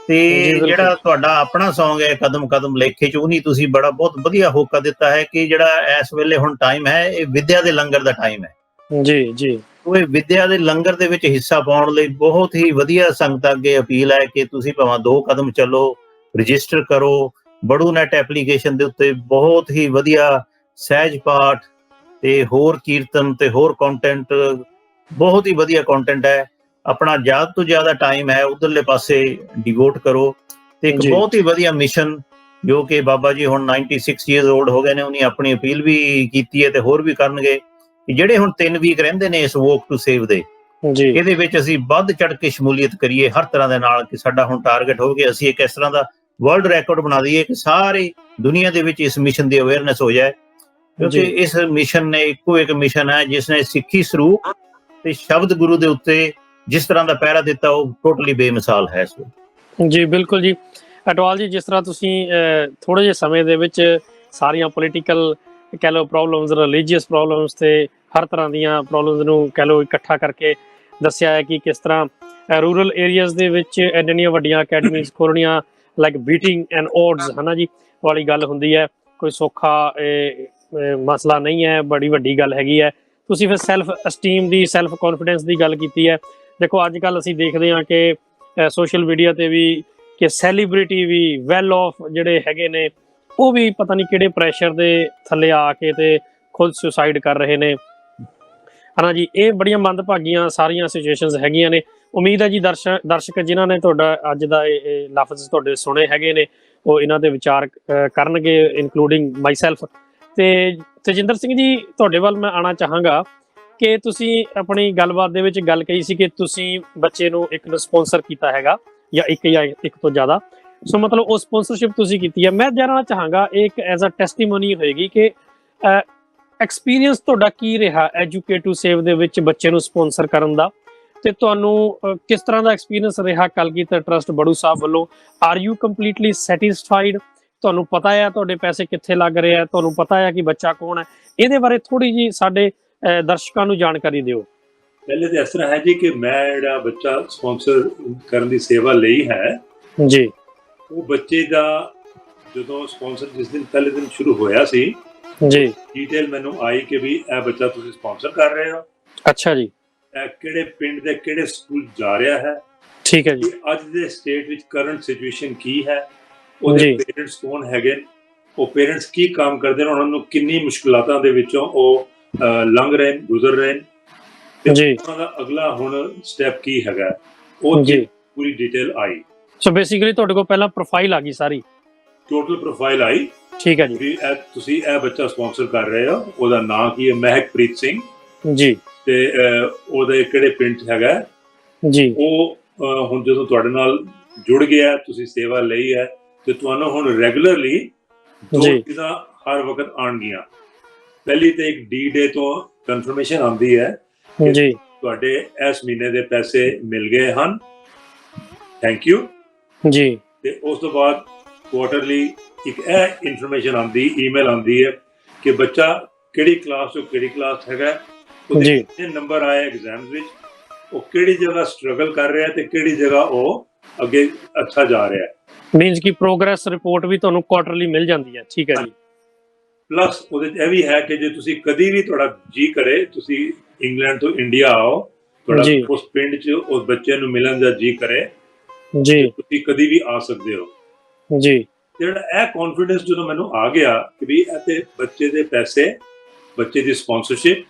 ਤੇ ਜਿਹੜਾ ਤੁਹਾਡਾ ਆਪਣਾ ਸੌਂਗ ਹੈ ਕਦਮ ਕਦਮ ਲੇਖੇ 'ਚ, ਉਹਨੀ ਤੁਸੀਂ ਬਹੁਤ ਵਧੀਆ ਹੋਕਾ ਦਿੱਤਾ ਹੈ ਕਿ ਜਿਹੜਾ ਇਸ ਵੇਲੇ ਹੁਣ ਟਾਈਮ ਹੈ, ਇਹ ਵਿਦਿਆ ਦੇ ਲੰਗਰ ਦਾ ਟਾਈਮ ਹੈ ਜੀ ਜੀ। ਉਹ ਵਿਦਿਆ ਦੇ ਲੰਗਰ ਦੇ ਵਿੱਚ ਹਿੱਸਾ ਪਾਉਣ ਲਈ ਬਹੁਤ ਹੀ ਵਧੀਆ ਸੰਗਤਾਂ ਅੱਗੇ ਅਪੀਲ ਹੈ ਕਿ ਤੁਸੀਂ ਭਾਵੇਂ 2 ਕਦਮ ਚੱਲੋ, ਰਜਿਸਟਰ ਕਰੋ। ਬੜੂ ਨੈਟ ਐਪਲੀਕੇਸ਼ਨ ਦੇ ਉੱਤੇ ਬਹੁਤ ਹੀ ਵਧੀਆ ਸਹਿਜ ਪਾਠ ਤੇ ਹੋਰ ਕੀਰਤਨ ਤੇ ਹੋਰ ਕੰਟੈਂਟ, ਬਹੁਤ ਹੀ ਵਧੀਆ ਕੰਟੈਂਟ ਹੈ। ਆਪਣਾ ਜ਼ਿਆਦਾ ਤੋਂ ਜ਼ਿਆਦਾ ਟਾਈਮ ਹੈ ਉਧਰਲੇ ਪਾਸੇ ਡਿਵੋਟ ਕਰੋ, ਤੇ ਇੱਕ ਬਹੁਤ ਹੀ ਵਧੀਆ ਮਿਸ਼ਨ ਜੋ ਕਿ ਬਾਬਾ ਜੀ ਹੁਣ 96 ਈਅਰਸ 올ਡ ਹੋ ਗਏ ਨੇ, ਉਹਨੇ ਆਪਣੀ ਅਪੀਲ ਵੀ ਕੀਤੀ ਹੈ ਤੇ ਹੋਰ ਵੀ ਕਰਨਗੇ। ਜਿਹੜੇ ਹੁਣ 3 ਵੀਕ ਰਹਿੰਦੇ ਨੇ ਇਸ ਵੋਕ ਟੂ ਸੇਵ ਦੇ, ਇਹਦੇ ਵਿੱਚ ਅਸੀਂ ਵੱਧ ਚੜ ਕੇ ਸ਼ਮੂਲੀਅਤ ਕਰੀਏ ਹਰ ਤਰ੍ਹਾਂ ਦੇ ਨਾਲ, ਕਿ ਸਾਡਾ ਹੁਣ ਟਾਰਗੇਟ ਹੋ ਗਿਆ ਅਸੀਂ ਇੱਕ ਇਸ ਤਰ੍ਹਾਂ ਦਾ ਵਰਲਡ ਰਿਕਾਰਡ ਬਣਾ ਦਈਏ ਕਿ ਸਾਰੀ ਦੁਨੀਆ ਦੇ ਵਿੱਚ ਇਸ ਮਿਸ਼ਨ ਦੀ ਅਵੇਅਰਨੈਸ ਹੋ ਜਾਏ, ਕਿਉਂਕਿ ਇਸ ਮਿਸ਼ਨ ਨੇ ਇੱਕੋ ਇੱਕ ਮਿਸ਼ਨ ਹੈ ਜਿਸ ਨੇ ਸਿੱਖੀ ਸਰੂਪ ਤੇ ਸ਼ਬਦ ਗੁਰੂ ਦੇ ਉੱਤੇ ਜਿਸ ਤਰ੍ਹਾਂ ਦਾ ਪਹਿਰਾ ਦਿੱਤਾ, ਉਹ ਟੋਟਲੀ ਬੇਮਿਸਾਲ ਹੈ। ਜੀ ਬਿਲਕੁਲ ਜੀ। ਅਟਵਾਲ ਜੀ, ਜਿਸ ਤਰ੍ਹਾਂ ਤੁਸੀਂ ਥੋੜੇ ਜਿਹੇ ਸਮੇਂ ਦੇ ਵਿੱਚ ਸਾਰੀਆਂ ਪੋਲੀਟੀਕਲ ਕਹਿ ਲਓ ਪ੍ਰੋਬਲਮਸ, ਰਿਲੀਜੀਅਸ ਪ੍ਰੋਬਲਮਸ ਤੇ ਹਰ ਤਰ੍ਹਾਂ ਦੀਆਂ ਪ੍ਰੋਬਲਮਸ ਨੂੰ ਕਹਿ ਲਓ ਇਕੱਠਾ ਕਰਕੇ ਦੱਸਿਆ ਹੈ ਕਿ ਕਿਸ ਤਰ੍ਹਾਂ ਰੂਰਲ ਏਰੀਆਜ਼ ਦੇ ਵਿੱਚ ਇੰਨੀਆਂ ਵੱਡੀਆਂ ਅਕੈਡਮੀਜ਼ ਖੋਲ੍ਹਣੀਆਂ ਲਾਈਕ ਬੀਟਿੰਗ ਐਂਡ ਓਡਸ ਹੈ ਨਾ ਜੀ ਵਾਲੀ ਗੱਲ ਹੁੰਦੀ ਹੈ। ਕੋਈ ਸੌਖਾ ਮਸਲਾ ਨਹੀਂ ਹੈ, ਬੜੀ ਵੱਡੀ ਗੱਲ ਹੈਗੀ ਹੈ। ਤੁਸੀਂ ਫਿਰ ਸੈਲਫ ਅਸਟੀਮ ਦੀ, ਸੈਲਫ ਕੌਨਫੀਡੈਂਸ ਦੀ ਗੱਲ ਕੀਤੀ ਹੈ। ਦੇਖੋ ਅੱਜ ਕੱਲ੍ਹ ਅਸੀਂ ਦੇਖਦੇ ਹਾਂ ਕਿ ਸੋਸ਼ਲ ਮੀਡੀਆ ਤੇ ਵੀ ਕਿ ਸੈਲੀਬ੍ਰਿਟੀ ਵੀ ਵੈਲ ਆਫ ਜਿਹੜੇ ਹੈਗੇ ਨੇ ਉਹ ਵੀ ਪਤਾ ਨਹੀਂ ਕਿਹੜੇ ਪ੍ਰੈਸ਼ਰ ਦੇ ਥੱਲੇ ਆ ਕੇ ਤੇ ਖੁਦ ਸੁਸਾਈਡ ਕਰ ਰਹੇ ਨੇ ਹਨਾ ਜੀ। ਇਹ ਬੜੀਆਂ ਮੰਦਭਾਗੀਆਂ ਸਾਰੀਆਂ ਸਿਚੁਏਸ਼ਨਸ ਹੈਗੀਆਂ ਨੇ। ਉਮੀਦ ਹੈ ਜੀ ਦਰਸ਼ਕ ਜਿਨ੍ਹਾਂ ਨੇ ਤੁਹਾਡਾ ਅੱਜ ਦਾ ਇਹ ਲਫ਼ਜ਼ ਤੁਹਾਡੇ ਸੁਣੇ ਹੈਗੇ ਨੇ ਉਹ ਇਹਨਾਂ ਦੇ ਵਿਚਾਰ ਕਰਨਗੇ, ਇਨਕਲੂਡਿੰਗ ਮਾਈਸੈਲਫ। ਤੇ ਤੇਜਿੰਦਰ ਸਿੰਘ ਜੀ, ਤੁਹਾਡੇ ਵੱਲ ਮੈਂ ਆਉਣਾ ਚਾਹਾਂਗਾ ਕਿ ਤੁਸੀਂ ਆਪਣੀ ਗੱਲਬਾਤ ਦੇ ਵਿੱਚ ਗੱਲ ਕਹੀ ਸੀ ਕਿ ਤੁਸੀਂ ਬੱਚੇ ਨੂੰ ਇੱਕ ਨੂੰ ਸਪੋਂਸਰ ਕੀਤਾ ਹੈਗਾ ਜਾਂ ਇੱਕ ਤੋਂ ਜ਼ਿਆਦਾ। ਸੋ ਮਤਲਬ ਉਹ ਸਪੋਂਸਰਸ਼ਿਪ ਤੁਸੀਂ ਕੀਤੀ ਹੈ। ਮੈਂ ਜਾਣਨਾ ਚਾਹਾਂਗਾ ਇਹ ਇੱਕ ਐਜ਼ ਅ ਟੈਸਟੀਮੋਨੀ ਹੋਏਗੀ ਕਿ ਐਕਸਪੀਰੀਅੰਸ ਤੁਹਾਡਾ ਕੀ ਰਿਹਾ ਐਜੂਕੇਟ ਟੂ ਸੇਵ ਦੇ ਵਿੱਚ ਬੱਚੇ ਨੂੰ ਸਪੋਂਸਰ ਕਰਨ ਦਾ, ਤੇ ਤੁਹਾਨੂੰ ਕਿਸ ਤਰ੍ਹਾਂ ਦਾ ਐਕਸਪੀਰੀਅੰਸ ਰਿਹਾ ਕਲਗੀਧਰ ਟਰਸਟ ਬੜੂ ਸਾਹਿਬ ਵੱਲੋਂ। Are you completely satisfied? ਤੁਹਾਨੂੰ ਪਤਾ ਹੈ ਤੁਹਾਡੇ ਪੈਸੇ ਕਿੱਥੇ ਲੱਗ ਰਹੇ ਆ, ਤੁਹਾਨੂੰ ਪਤਾ ਹੈ ਕਿ ਬੱਚਾ ਕੌਣ ਹੈ। ਇਹਦੇ ਬਾਰੇ ਥੋੜੀ ਜੀ ਸਾਡੇ ਦਰਸ਼ਕਾਂ ਨੂੰ ਜਾਣਕਾਰੀ ਦਿਓ। ਪਹਿਲੇ ਤਾਂ ਇਸ ਤਰ੍ਹਾਂ ਹੈ ਜੀ ਕਿ ਮੈਂ ਜਿਹੜਾ ਬੱਚਾ ਸਪਾਂਸਰ ਕਰਨ ਦੀ ਸੇਵਾ ਲਈ ਹੈ ਜੀ, ਉਹ ਬੱਚੇ ਦਾ ਜਦੋਂ ਸਪਾਂਸਰ ਜਿਸ ਦਿਨ ਪਹਿਲੇ ਦਿਨ ਸ਼ੁਰੂ ਹੋਇਆ ਸੀ ਜੀ, ਡਿਟੇਲ ਮੈਨੂੰ ਆਈ ਕਿ ਵੀ ਇਹ ਬੱਚਾ ਤੁਸੀਂ ਸਪਾਂਸਰ ਕਰ ਰਹੇ ਹੋ। ਅੱਛਾ ਜੀ। ਇਹ ਕਿਹੜੇ ਪਿੰਡ ਦੇ ਕਿਹੜੇ ਸਕੂਲ ਜਾ ਰਿਹਾ ਹੈ, ਠੀਕ ਹੈ ਜੀ। ਅੱਜ ਦੇ ਸਟੇਟ ਵਿੱਚ ਕਰੰਟ ਸਿਚੁਏਸ਼ਨ ਕੀ ਹੈ, ਉਹਦੇ ਪੇਰੈਂਟਸ ਕੌਣ ਹੈਗੇ, ਉਹ ਪੇਰੈਂਟਸ ਕੀ ਕੰਮ ਕਰਦੇ ਨੇ, ਉਹਨਾਂ ਨੂੰ ਕਿੰਨੀ ਮੁਸ਼ਕਿਲਾਤਾਂ ਦੇ ਵਿੱਚੋਂ ਉਹ ਲੰਘ ਰਹੇ ਨੇ, ਗੁਜ਼ਰ ਰਹੇ ਨੇ, ਤੇ ਉਹਨਾਂ ਦਾ ਅਗਲਾ ਹੁਣ ਸਟੈਪ ਕੀ ਹੈਗਾ, ਉਹ ਪੂਰੀ ਡਿਟੇਲ ਆਈ। ਸੋ ਬੇਸਿਕਲੀ ਤੁਹਾਡੇ ਕੋਲ ਪਹਿਲਾਂ ਪ੍ਰੋਫਾਈਲ ਆ ਗਈ, ਸਾਰੀ ਟੋਟਲ ਪ੍ਰੋਫਾਈਲ ਆਈ। ਠੀਕ ਹੈ ਜੀ। ਤੁਸੀਂ ਇਹ ਬੱਚਾ ਸਪਾਂਸਰ ਕਰ ਰਹੇ ਹੋ, ਉਹਦਾ ਨਾਂ ਕੀ ਹੈ, ਮਹਿਕਪ੍ਰੀਤ ਸਿੰਘ ਜੀ, ਤੇ ਉਹਦੇ ਕਿਹੜੇ ਪਿੰਡ ਹੈਗਾ ਜੀ। ਉਹ ਹੁਣ ਜਦੋਂ ਤੁਹਾਡੇ ਨਾਲ ਜੁੜ ਗਿਆ, ਤੁਸੀਂ ਸੇਵਾ ਲਈ ਹੈ, ਤੇ ਤੁਹਾਨੂੰ ਹੁਣ ਰੈਗੂਲਰਲੀ ਦੋ ਚੀਜ਼ਾਂ ਹਰ ਵਕਤ ਆਉਣਗੀਆਂ। ਪਹਿਲੀ ਤੇ ਇੱਕ ਡੀ-ਡੇ ਤੋਂ ਕਨਫਰਮੇਸ਼ਨ ਆਉਂਦੀ ਹੈ ਕਿ ਤੁਹਾਡੇ ਇਸ ਮਹੀਨੇ ਦੇ ਪੈਸੇ ਮਿਲ ਗਏ ਹਨ, ਥੈਂਕ ਯੂ ਜੀ। ਤੇ ਉਸ ਤੋਂ ਬਾਅਦ ਕੁਆਟਰਲੀ ਇੱਕ ਇਹ ਇਨਫੋਰਮੇਸ਼ਨ ਆਉਂਦੀ, ਈਮੇਲ ਆਉਂਦੀ ਹੈ ਕਿ ਬੱਚਾ ਕਿਹੜੀ ਕਲਾਸ ਤੋਂ ਕਿਹੜੀ ਕਲਾਸ ਹੈਗਾ, ਉਹਦੇ ਕਿੰਨੇ ਨੰਬਰ ਆਏ ਐਗਜ਼ਾਮਸ ਵਿੱਚ, ਉਹ ਕਿਹੜੀ ਜਗ੍ਹਾ ਸਟਰਗਲ ਕਰ ਰਿਹਾ ਤੇ ਕਿਹੜੀ ਜਗ੍ਹਾ ਉਹ ਅੱਗੇ ਅੱਛਾ ਜਾ ਰਿਹਾ। ਮੀਨਸ ਕਿ ਪ੍ਰੋਗਰੈਸ ਰਿਪੋਰਟ ਵੀ ਤੁਹਾਨੂੰ ਕੁਆਟਰਲੀ ਮਿਲ ਜਾਂਦੀ ਹੈ। ਠੀਕ ਹੈ ਜੀ। ਪਲੱਸ ਉਹਦੇ ਇਹ ਵੀ ਹੈ ਕਿ ਜੇ ਤੁਸੀਂ ਕਦੀ ਵੀ ਤੁਹਾਡਾ ਜੀ ਕਰੇ, ਤੁਸੀਂ ਇੰਗਲੈਂਡ ਤੋਂ ਇੰਡੀਆ ਆਓ, ਤੁਹਾਡਾ ਉਸ ਪਿੰਡ 'ਚ ਉਸ ਬੱਚੇ ਨੂੰ ਮਿਲਣ ਦਾ ਜੀ ਕਰੇ ਜੀ, ਤੁਸੀਂ ਕਦੀ ਵੀ ਆ ਸਕਦੇ ਹੋ ਜੀ। ਜਿਹੜਾ ਇਹ ਕੌਨਫੀਡੈਂਸ ਜਦੋਂ ਮੈਨੂੰ ਆ ਗਿਆ ਕਿ ਵੀ ਇਹ ਤੇ ਬੱਚੇ ਦੇ ਪੈਸੇ, ਬੱਚੇ ਦੀ ਸਪਾਂਸਰਸ਼ਿਪ,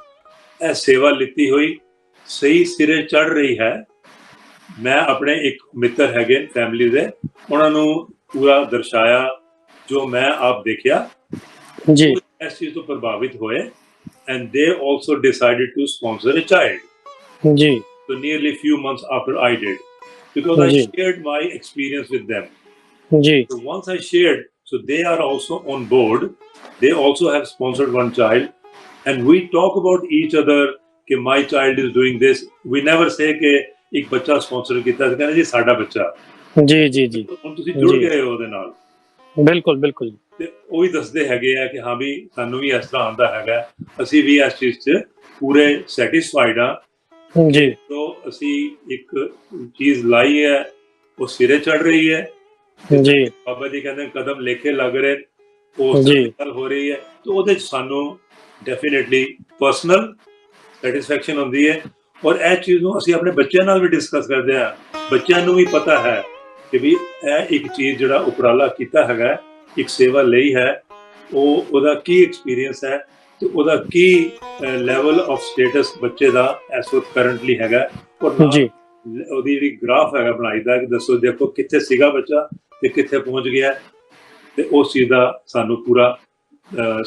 ਇਹ ਸੇਵਾ ਲਿੱਤੀ ਹੋਈ ਸਹੀ ਸਿਰੇ ਚੜ ਰਹੀ ਹੈ। ਮੈਂ ਆਪਣੇ ਇੱਕ ਮਿੱਤਰ ਹੈਗੇ ਫੈਮਿਲੀ ਦੇ, ਉਹਨਾਂ ਨੂੰ ਪੂਰਾ ਦਰਸਾਇਆ ਜੋ ਮੈਂ ਆਪ ਦੇਖਿਆ ਜੀ, ਇਸ ਚੀਜ਼ ਤੋਂ ਪ੍ਰਭਾਵਿਤ ਹੋਏ and they also decided to sponsor a child ji, so nearly few months after I did, because I shared my experience with them ji. So once I shared, so they are also on board, they also have sponsored one child and we talk about each other कि my child is doing this, we never say कि एक बच्चा sponsor ਕੀਤਾ, ਕਹਿੰਦੇ ਜੀ ਸਾਡਾ ਬੱਚਾ ਜੀ ਜੀ ਜੀ, ਹੁਣ ਤੁਸੀਂ ਜੁੜ ਗਏ ਹੋ ਉਹਦੇ ਨਾਲ। ਬਿਲਕੁਲ ਬਿਲਕੁਲ। ਤੇ ਉਹ ਵੀ ਦੱਸਦੇ ਹੈਗੇ ਆ ਕਿ ਹਾਂ ਵੀ ਸਾਨੂੰ ਵੀ ਇਸ ਤਰ੍ਹਾਂ ਆਉਂਦਾ ਹੈਗਾ, ਅਸੀਂ ਵੀ ਇਸ ਚੀਜ਼ 'ਚ ਪੂਰੇ ਸੈਟਿਸਫਾਈਡ ਆ ਜੀ। ਤੋਂ ਅਸੀਂ ਇੱਕ ਚੀਜ਼ ਲਾਈ ਹੈ, ਉਹ ਸਿਰੇ ਚੜ ਰਹੀ ਹੈ ਜੀ। ਬਾਬਾ ਜੀ ਕਹਿੰਦੇ ਕਦਮ ਲੇਖੇ ਲੱਗ ਰਹੇ, ਉਹ ਗੱਲ ਹੋ ਰਹੀ ਹੈ, ਤੇ ਉਹਦੇ 'ਚ ਸਾਨੂੰ ਡੈਫੀਨੇਟਲੀ ਪਰਸਨਲ ਸੈਟਿਸਫੈਕਸ਼ਨ ਹੁੰਦੀ ਹੈ। ਔਰ ਇਹ ਚੀਜ਼ ਨੂੰ ਅਸੀਂ ਆਪਣੇ ਬੱਚਿਆਂ ਨਾਲ ਵੀ ਡਿਸਕਸ ਕਰਦੇ ਹਾਂ, ਬੱਚਿਆਂ ਨੂੰ ਵੀ ਪਤਾ ਹੈ ਕਿ ਵੀ ਇਹ ਇੱਕ ਚੀਜ਼ ਜਿਹੜਾ ਉਪਰਾਲਾ ਕੀਤਾ ਹੈਗਾ, ਇੱਕ ਸੇਵਾ ਲਈ ਹੈ, ਉਹਦਾ ਕੀ ਐਕਸਪੀਰੀਅੰਸ ਹੈ ਤੇ ਉਹਦਾ ਕੀ ਲੈਵਲ ਆਫ ਸਟੇਟਸ ਬੱਚੇ ਦਾ ਇਸ ਵਕਤ ਕਰੰਟਲੀ ਹੈਗਾ। ਔਰ ਉਹਦੀ ਜਿਹੜੀ ਗ੍ਰਾਫ ਹੈਗਾ ਬਣਾਈ ਦਾ ਕਿ ਦੱਸੋ ਦੇਖੋ ਕਿੱਥੇ ਸੀਗਾ ਬੱਚਾ ਤੇ ਕਿੱਥੇ ਪਹੁੰਚ ਗਿਆ, ਤੇ ਉਸ ਚੀਜ਼ ਦਾ ਸਾਨੂੰ ਪੂਰਾ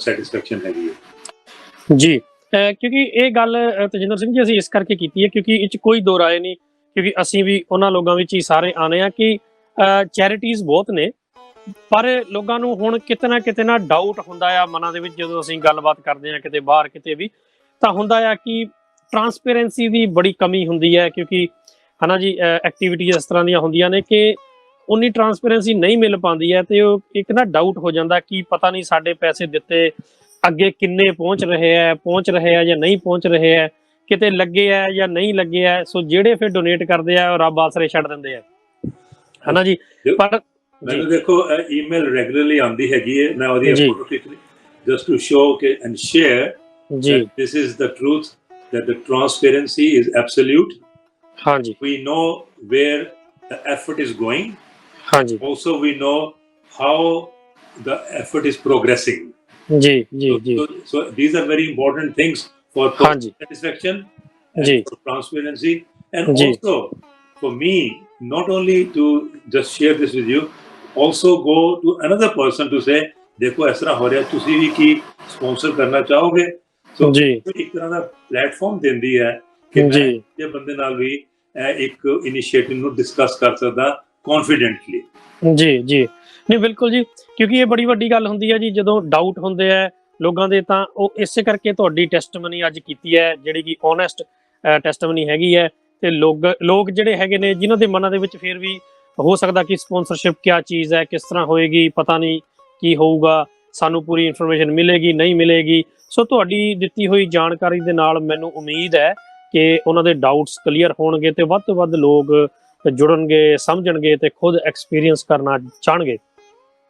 ਸੈਟਿਸਫੈਕਸ਼ਨ ਹੈਗੀ ਹੈ ਜੀ। ਕਿਉਂਕਿ ਇਹ ਗੱਲ ਤੇਜਿੰਦਰ ਸਿੰਘ ਜੀ ਅਸੀਂ ਇਸ ਕਰਕੇ ਕੀਤੀ ਹੈ ਕਿਉਂਕਿ ਇਹ 'ਚ ਕੋਈ ਦੋ ਰਾਏ ਨਹੀਂ, ਕਿਉਂਕਿ ਅਸੀਂ ਵੀ ਉਹਨਾਂ ਲੋਕਾਂ ਵਿੱਚ ਹੀ ਸਾਰੇ ਆਉਂਦੇ ਹਾਂ ਕਿ ਚੈਰਿਟੀਜ਼ ਬਹੁਤ ਨੇ, ਪਰ ਲੋਕਾਂ ਨੂੰ ਹੁਣ ਕਿਤੇ ਨਾ ਡਾਊਟ ਹੁੰਦਾ ਆ ਮਨਾਂ ਦੇ ਵਿੱਚ ਜਦੋਂ ਅਸੀਂ ਗੱਲਬਾਤ ਕਰਦੇ ਹਾਂ ਕਿਤੇ ਬਾਹਰ ਕਿਤੇ ਵੀ, ਤਾਂ ਹੁੰਦਾ ਆ ਕਿ ਟਰਾਂਸਪੇਰੈਂਸੀ ਦੀ ਬੜੀ ਕਮੀ ਹੁੰਦੀ ਹੈ। ਕਿਉਂਕਿ ਹੈ ਨਾ ਜੀ, ਐਕਟੀਵਿਟੀਜ਼ ਇਸ ਤਰ੍ਹਾਂ ਦੀਆਂ ਹੁੰਦੀਆਂ ਨੇ ਕਿ ਉਨੀ ਟਰਾਂਸਪੇਰੈਂਸੀ ਨਹੀਂ ਮਿਲ ਪਾਉਂਦੀ ਹੈ ਤੇ ਉਹ ਇੱਕ ਨਾ ਡਾਊਟ ਹੋ ਜਾਂਦਾ ਕਿ ਪਤਾ ਨਹੀਂ ਸਾਡੇ ਪੈਸੇ ਦਿੱਤੇ ਅੱਗੇ ਕਿੰਨੇ ਪਹੁੰਚ ਰਹੇ ਆ ਜਾਂ ਨਹੀਂ ਪਹੁੰਚ ਰਹੇ ਆ, ਕਿਤੇ ਲੱਗੇ ਆ ਜਾਂ ਨਹੀਂ ਲੱਗੇ ਆ। ਸੋ ਜਿਹੜੇ ਫਿਰ ਡੋਨੇਟ ਕਰਦੇ ਆ ਉਹ ਰੱਬ ਆਸਰੇ ਛੱਡ ਦਿੰਦੇ ਆ, ਹਨਾ ਜੀ। ਪਰ ਮੈਨੂੰ ਦੇਖੋ ਈਮੇਲ ਰੈਗੂਲਰਲੀ ਆਉਂਦੀ ਹੈਗੀ ਹੈ, ਮੈਂ ਉਹਦੀ ਫੋਟੋ ਖਿੱਚ ਲਈ just to show and share that this is the truth, that the transparency is absolute. Hanji. We know where the effort is going. Hanji. Also we know how the effort is progressing. So these are very important things for satisfaction and for transparency, and also for me, not only to just share this with you, also go to another person to say देखो इस तरह हो रहा, तुसी भी की स्पॉन्सर करना चाहोगे। सो एक तरह का प्लेटफॉर्म देंदी है कि मैं ये बंदे नाल भी एक इनिशिएटिव ਨੂੰ ਡਿਸਕਸ ਕਰ ਸਕਦਾ ਕੌਨਫੀਡੈਂਟਲੀ। ਜੀ ਨਹੀਂ ਬਿਲਕੁਲ ਜੀ, ਕਿਉਂਕਿ ਇਹ ਬੜੀ ਵੱਡੀ ਗੱਲ ਹੁੰਦੀ ਹੈ ਜੀ ਜਦੋਂ ਡਾਊਟ ਹੁੰਦੇ ਆ ਲੋਕਾਂ ਦੇ, ਤਾਂ ਉਹ ਇਸੇ ਕਰਕੇ ਤੁਹਾਡੀ ਟੈਸਟਮਨੀ ਅੱਜ ਕੀਤੀ ਹੈ ਜਿਹੜੀ ਕਿ ਓਨੈਸਟ ਟੈਸਟਮਨੀ ਹੈਗੀ ਹੈ। ਤੇ ਲੋਕ ਜਿਹੜੇ ਹੈਗੇ ਨੇ ਜਿਨ੍ਹਾਂ ਦੇ ਮਨਾਂ ਦੇ ਵਿੱਚ ਫਿਰ ਵੀ ਹੋ ਸਕਦਾ ਕਿ ਸਪਾਂਸਰਸ਼ਿਪ ਕਿਆ ਚੀਜ਼ ਹੈ, ਕਿਸ ਤਰ੍ਹਾਂ ਹੋਏਗੀ, ਪਤਾ ਨਹੀਂ ਕੀ ਹੋਊਗਾ, ਸਾਨੂੰ ਪੂਰੀ ਇਨਫੋਰਮੇਸ਼ਨ ਮਿਲੇਗੀ ਨਹੀਂ ਮਿਲੇਗੀ। ਸੋ ਤੁਹਾਡੀ ਦਿੱਤੀ ਹੋਈ ਜਾਣਕਾਰੀ ਦੇ ਨਾਲ ਮੈਨੂੰ ਉਮੀਦ ਹੈ ਕਿ ਉਹਨਾਂ ਦੇ ਡਾਊਟਸ ਕਲੀਅਰ ਹੋਣਗੇ ਤੇ ਵੱਧ ਤੋਂ ਵੱਧ ਲੋਕ ਜੁੜਨਗੇ, ਸਮਝਣਗੇ ਤੇ ਖੁਦ ਐਕਸਪੀਰੀਅੰਸ ਕਰਨਾ ਚਾਹਣਗੇ।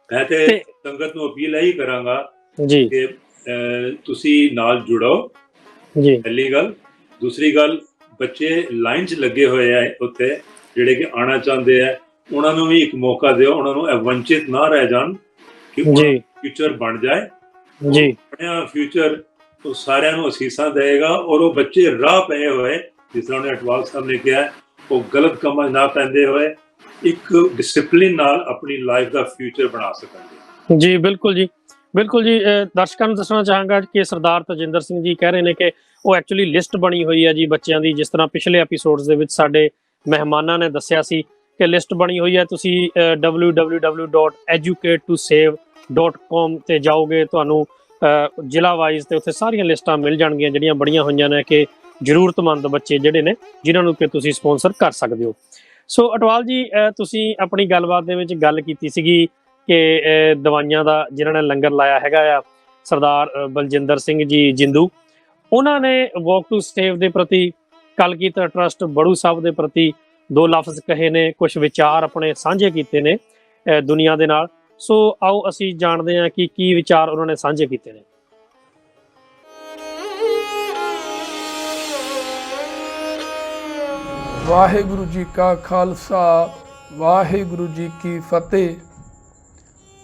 ਮੈਂ ਤੇ ਸੰਗਤ ਨੂੰ ਅਪੀਲ ਇਹੀ ਕਰਾਂਗਾ ਜੀ ਕਿ ਤੁਸੀਂ ਨਾਲ ਜੁੜੋ ਜੀ, ਪਹਿਲੀ ਗੱਲ। ਦੂਸਰੀ ਗੱਲ, ਬੱਚੇ ਲਾਈਨ 'ਚ ਲੱਗੇ ਹੋਏ ਆ ਉੱਥੇ ਜਿਹੜੇ ਕਿ ਆਉਣਾ ਚਾਹੁੰਦੇ ਆ, ਉਹਨਾਂ ਨੂੰ ਵੀ ਇੱਕ ਮੌਕਾ ਦਿਓ, ਉਹਨਾਂ ਨੂੰ ਵੰਚਿਤ ਨਾ ਰਹਿ ਜਾਣ ਕਿ ਫਿਊਚਰ ਬਣ ਜਾਏ ਜੀ। ਬਣਿਆ ਫਿਊਚਰ ਉਹ ਸਾਰਿਆਂ ਨੂੰ ਅਸੀਸਾਂ ਦੇਗਾ, ਔਰ ਉਹ ਬੱਚੇ ਰਾਹ ਪਏ ਹੋਏ ਜਿਸ ਤਰ੍ਹਾਂ ਉਹਨੇ ਅਟਵਾਲ ਸਾਹਿਬ ਨੇ ਕਿਹਾ, ਉਹ ਗਲਤ ਕੰਮਾਂ ਨਾ ਪੈਂਦੇ ਹੋਏ ਇੱਕ ਡਿਸਪਲਿਨ ਨਾਲ ਆਪਣੀ ਲਾਈਫ ਦਾ ਫਿਊਚਰ ਬਣਾ ਸਕਣਗੇ। ਜੀ ਬਿਲਕੁਲ ਜੀ, ਬਿਲਕੁਲ ਜੀ। ਦਰਸ਼ਕਾਂ ਨੂੰ ਦੱਸਣਾ ਚਾਹਾਂਗਾ ਕਿ ਸਰਦਾਰ ਤਜਿੰਦਰ ਸਿੰਘ ਜੀ ਕਹਿ ਰਹੇ ਨੇ ਕਿ ਉਹ ਐਕਚੁਅਲੀ ਲਿਸਟ ਬਣੀ ਹੋਈ ਹੈ ਜੀ ਬੱਚਿਆਂ ਦੀ, ਜਿਸ ਤਰ੍ਹਾਂ ਪਿਛਲੇ ਐਪੀਸੋਡਸ ਦੇ ਵਿੱਚ ਸਾਡੇ ਮਹਿਮਾਨਾਂ ਨੇ ਦੱਸਿਆ ਸੀ ਕਿ ਲਿਸਟ ਬਣੀ ਹੋਈ ਹੈ। ਤੁਸੀਂ www.educate2save.com ਤੇ ਜਾਓਗੇ, ਤੁਹਾਨੂੰ ਜ਼ਿਲ੍ਹਾ ਵਾਈਜ਼ ਤੇ ਉੱਥੇ ਸਾਰੀਆਂ ਲਿਸਟਾਂ ਮਿਲ ਜਾਣਗੀਆਂ ਜਿਹੜੀਆਂ ਬੜੀਆਂ ਹੋਈਆਂ ਨੇ ਕਿ ਜ਼ਰੂਰਤਮੰਦ ਬੱਚੇ ਜਿਹੜੇ ਨੇ ਜਿਨ੍ਹਾਂ ਨੂੰ ਕਿ ਤੁਸੀਂ ਸਪਾਂਸਰ ਕਰ ਸਕਦੇ ਹੋ। ਸੋ ਅਟਵਾਲ ਜੀ, ਤੁਸੀਂ ਆਪਣੀ ਗੱਲਬਾਤ ਦੇ ਵਿੱਚ ਗੱਲ ਕੀਤੀ ਸੀਗੀ ਕਿ ਦਵਾਈਆਂ ਦਾ ਜਿਨ੍ਹਾਂ ਨੇ ਲੰਗਰ ਲਾਇਆ ਹੈਗਾ ਆ ਸਰਦਾਰ ਬਲਜਿੰਦਰ ਸਿੰਘ ਜੀ ਜਿੰਦੂ, ਉਹਨਾਂ ਨੇ ਵਾਕ ਟੂ ਸੇਵ ਦੇ ਪ੍ਰਤੀ, ਕਲਗੀਧਰ ਟਰਸਟ ਬੜੂ ਸਾਹਿਬ ਦੇ ਪ੍ਰਤੀ ਦੋ ਲਫ਼ਜ਼ ਕਹੇ ਨੇ, ਕੁਝ ਵਿਚਾਰ ਆਪਣੇ ਸਾਂਝੇ ਕੀਤੇ ਨੇ ਦੁਨੀਆ ਦੇ ਨਾਲ। ਸੋ ਆਓ ਅਸੀਂ ਜਾਣਦੇ ਹਾਂ ਕਿ ਕੀ ਵਿਚਾਰ ਉਹਨਾਂ ਨੇ ਸਾਂਝੇ ਕੀਤੇ ਨੇ। ਵਾਹਿਗੁਰੂ ਜੀ ਕਾ ਖਾਲਸਾ, ਵਾਹਿਗੁਰੂ ਜੀ ਕੀ ਫਤਿਹ।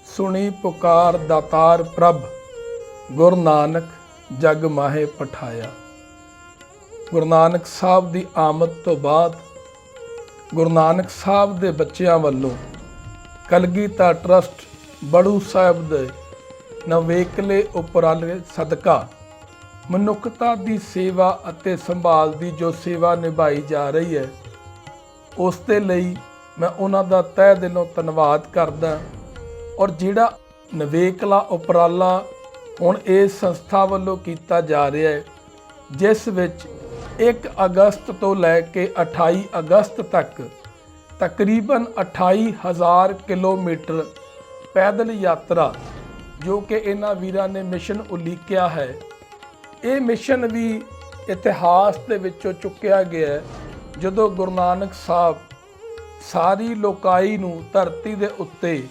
ਸੁਣੀ ਪੁਕਾਰ ਦਾਤਾਰ ਪ੍ਰਭ, ਗੁਰੂ ਨਾਨਕ ਜਗ ਮਾਹੇ ਪਠਾਇਆ। ਗੁਰੂ ਨਾਨਕ ਸਾਹਿਬ ਦੀ ਆਮਦ ਤੋਂ ਬਾਅਦ ਗੁਰੂ ਨਾਨਕ ਸਾਹਿਬ ਦੇ ਬੱਚਿਆਂ ਵੱਲੋਂ ਕਲਗੀਧਰ ਟਰਸਟ ਬੜੂ ਸਾਹਿਬ ਦੇ ਨਵੇਕਲੇ ਉਪਰਾਲੇ ਸਦਕਾ ਮਨੁੱਖਤਾ ਦੀ ਸੇਵਾ ਅਤੇ ਸੰਭਾਲ ਦੀ ਜੋ ਸੇਵਾ ਨਿਭਾਈ ਜਾ ਰਹੀ ਹੈ, ਉਸ ਦੇ ਲਈ ਮੈਂ ਉਹਨਾਂ ਦਾ ਤਹਿ ਦਿਲੋਂ ਧੰਨਵਾਦ ਕਰਦਾ। ਔਰ ਜਿਹੜਾ ਨਵੇਕਲਾ ਉਪਰਾਲਾ ਹੁਣ ਇਸ ਸੰਸਥਾ ਵੱਲੋਂ ਕੀਤਾ ਜਾ ਰਿਹਾ ਹੈ, ਜਿਸ ਵਿੱਚ 1 ਅਗਸਤ ਤੋਂ ਲੈ ਕੇ 28 ਅਗਸਤ ਤੱਕ ਤਕਰੀਬਨ 28,000 ਕਿਲੋਮੀਟਰ ਪੈਦਲ ਯਾਤਰਾ ਜੋ ਕਿ ਇਹਨਾਂ ਵੀਰਾਂ ਨੇ ਮਿਸ਼ਨ ਉਲੀਕਿਆ ਹੈ, ਇਹ ਮਿਸ਼ਨ ਵੀ ਇਤਿਹਾਸ ਦੇ ਵਿੱਚੋਂ ਚੁੱਕਿਆ ਗਿਆ ਹੈ। ਜਦੋਂ ਗੁਰੂ ਨਾਨਕ ਸਾਹਿਬ ਸਾਰੀ ਲੋਕਾਈ ਨੂੰ ਧਰਤੀ ਦੇ ਉੱਤੇ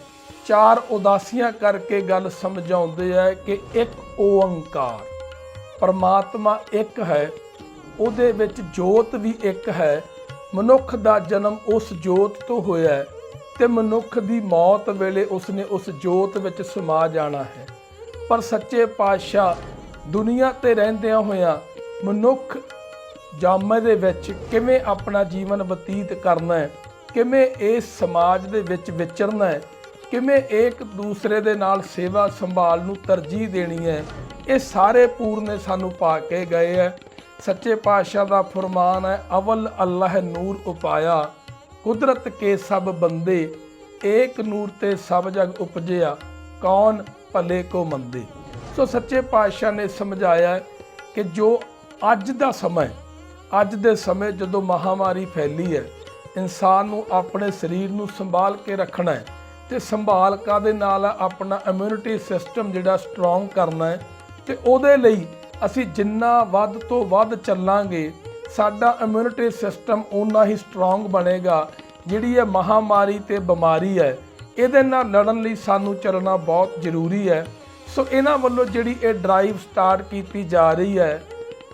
4 ਉਦਾਸੀਆਂ ਕਰਕੇ ਗੱਲ ਸਮਝਾਉਂਦੇ ਹੈ ਕਿ ਇੱਕ ਓੰਕਾਰ ਪਰਮਾਤਮਾ ਇੱਕ ਹੈ, ਉਹਦੇ ਵਿੱਚ ਜੋਤ ਵੀ ਇੱਕ ਹੈ। ਮਨੁੱਖ ਦਾ ਜਨਮ ਉਸ ਜੋਤ ਤੋਂ ਹੋਇਆ ਤੇ ਮਨੁੱਖ ਦੀ ਮੌਤ ਵੇਲੇ ਉਸਨੇ ਉਸ ਜੋਤ ਵਿੱਚ ਸਮਾ ਜਾਣਾ ਹੈ। ਪਰ ਸੱਚੇ ਪਾਤਸ਼ਾਹ ਦੁਨੀਆ ਤੇ ਰਹਿੰਦਿਆਂ ਹੋਇਆਂ ਮਨੁੱਖ ਜਾਮੇ ਦੇ ਵਿੱਚ ਕਿਵੇਂ ਆਪਣਾ ਜੀਵਨ ਬਤੀਤ ਕਰਨਾ ਹੈ, ਕਿਵੇਂ ਇਸ ਸਮਾਜ ਦੇ ਵਿੱਚ ਵਿਚਰਨਾ ਹੈ, ਕਿਵੇਂ ਇੱਕ ਦੂਸਰੇ ਦੇ ਨਾਲ ਸੇਵਾ ਸੰਭਾਲ ਨੂੰ ਤਰਜੀਹ ਦੇਣੀ ਹੈ, ਇਹ ਸਾਰੇ ਪੂਰਨੇ ਸਾਨੂੰ ਪਾ ਕੇ ਗਏ ਹੈ। ਸੱਚੇ ਪਾਤਸ਼ਾਹ ਦਾ ਫਰਮਾਨ ਹੈ, ਅਵਲ ਅੱਲਾਹ ਨੂਰ ਉਪਾਇਆ, ਕੁਦਰਤ ਕੇ ਸਭ ਬੰਦੇ, ਏਕ ਨੂਰ ਤੇ ਸਭ ਜਗ ਉਪਜਿਆ, ਕੌਣ ਭਲੇ ਕੋ ਮੰਦੇ। ਸੋ ਸੱਚੇ ਪਾਤਸ਼ਾਹ ਨੇ ਸਮਝਾਇਆ ਕਿ ਜੋ ਅੱਜ ਦਾ ਸਮਾਂ, ਅੱਜ ਦੇ ਸਮੇਂ ਜਦੋਂ ਮਹਾਮਾਰੀ ਫੈਲੀ ਹੈ, ਇਨਸਾਨ ਨੂੰ ਆਪਣੇ ਸਰੀਰ ਨੂੰ ਸੰਭਾਲ ਕੇ ਰੱਖਣਾ ਹੈ ਤੇ ਸੰਭਾਲ ਕਾਹਦੇ ਨਾਲ ਹੈ, ਆਪਣਾ ਇਮਿਊਨਿਟੀ ਸਿਸਟਮ ਜਿਹੜਾ ਸਟਰੋਂਗ ਕਰਨਾ ਹੈ। ਤੇ ਉਹਦੇ ਲਈ ਅਸੀਂ ਜਿੰਨਾ ਵੱਧ ਤੋਂ ਵੱਧ ਚੱਲਾਂਗੇ ਸਾਡਾ ਇਮਿਊਨਿਟੀ ਸਿਸਟਮ ਓਨਾ ਹੀ ਸਟਰੋਂਗ ਬਣੇਗਾ। ਜਿਹੜੀ ਇਹ ਮਹਾਮਾਰੀ ਤੇ ਬਿਮਾਰੀ ਹੈ ਇਹਦੇ ਨਾਲ ਲੜਨ ਲਈ ਸਾਨੂੰ ਚੱਲਣਾ ਬਹੁਤ ਜ਼ਰੂਰੀ ਹੈ। ਸੋ ਇਹਨਾਂ ਵੱਲੋਂ ਜਿਹੜੀ ਇਹ ਡਰਾਈਵ ਸਟਾਰਟ ਕੀਤੀ ਜਾ ਰਹੀ ਹੈ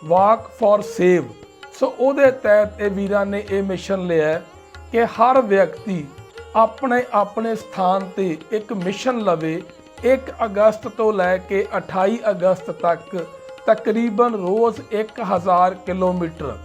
ਵਾਕ ਫॉर ਸੇਵ, ਸੋ ਉਹਦੇ ਤਹਿਤ ਇਹ ਵੀਰਾਂ ਨੇ ਇਹ ਮਿਸ਼ਨ ਲਿਆ ਕਿ ਹਰ ਵਿਅਕਤੀ ਆਪਣੇ ਆਪਣੇ ਸਥਾਨ ਤੇ ਇੱਕ ਮਿਸ਼ਨ ਲਵੇ। 1 ਅਗਸਤ ਤੋਂ ਲੈ ਕੇ 28 ਅਗਸਤ ਤੱਕ ਤਕਰੀਬਨ ਰੋਜ਼ 1000 ਕਿਲੋਮੀਟਰ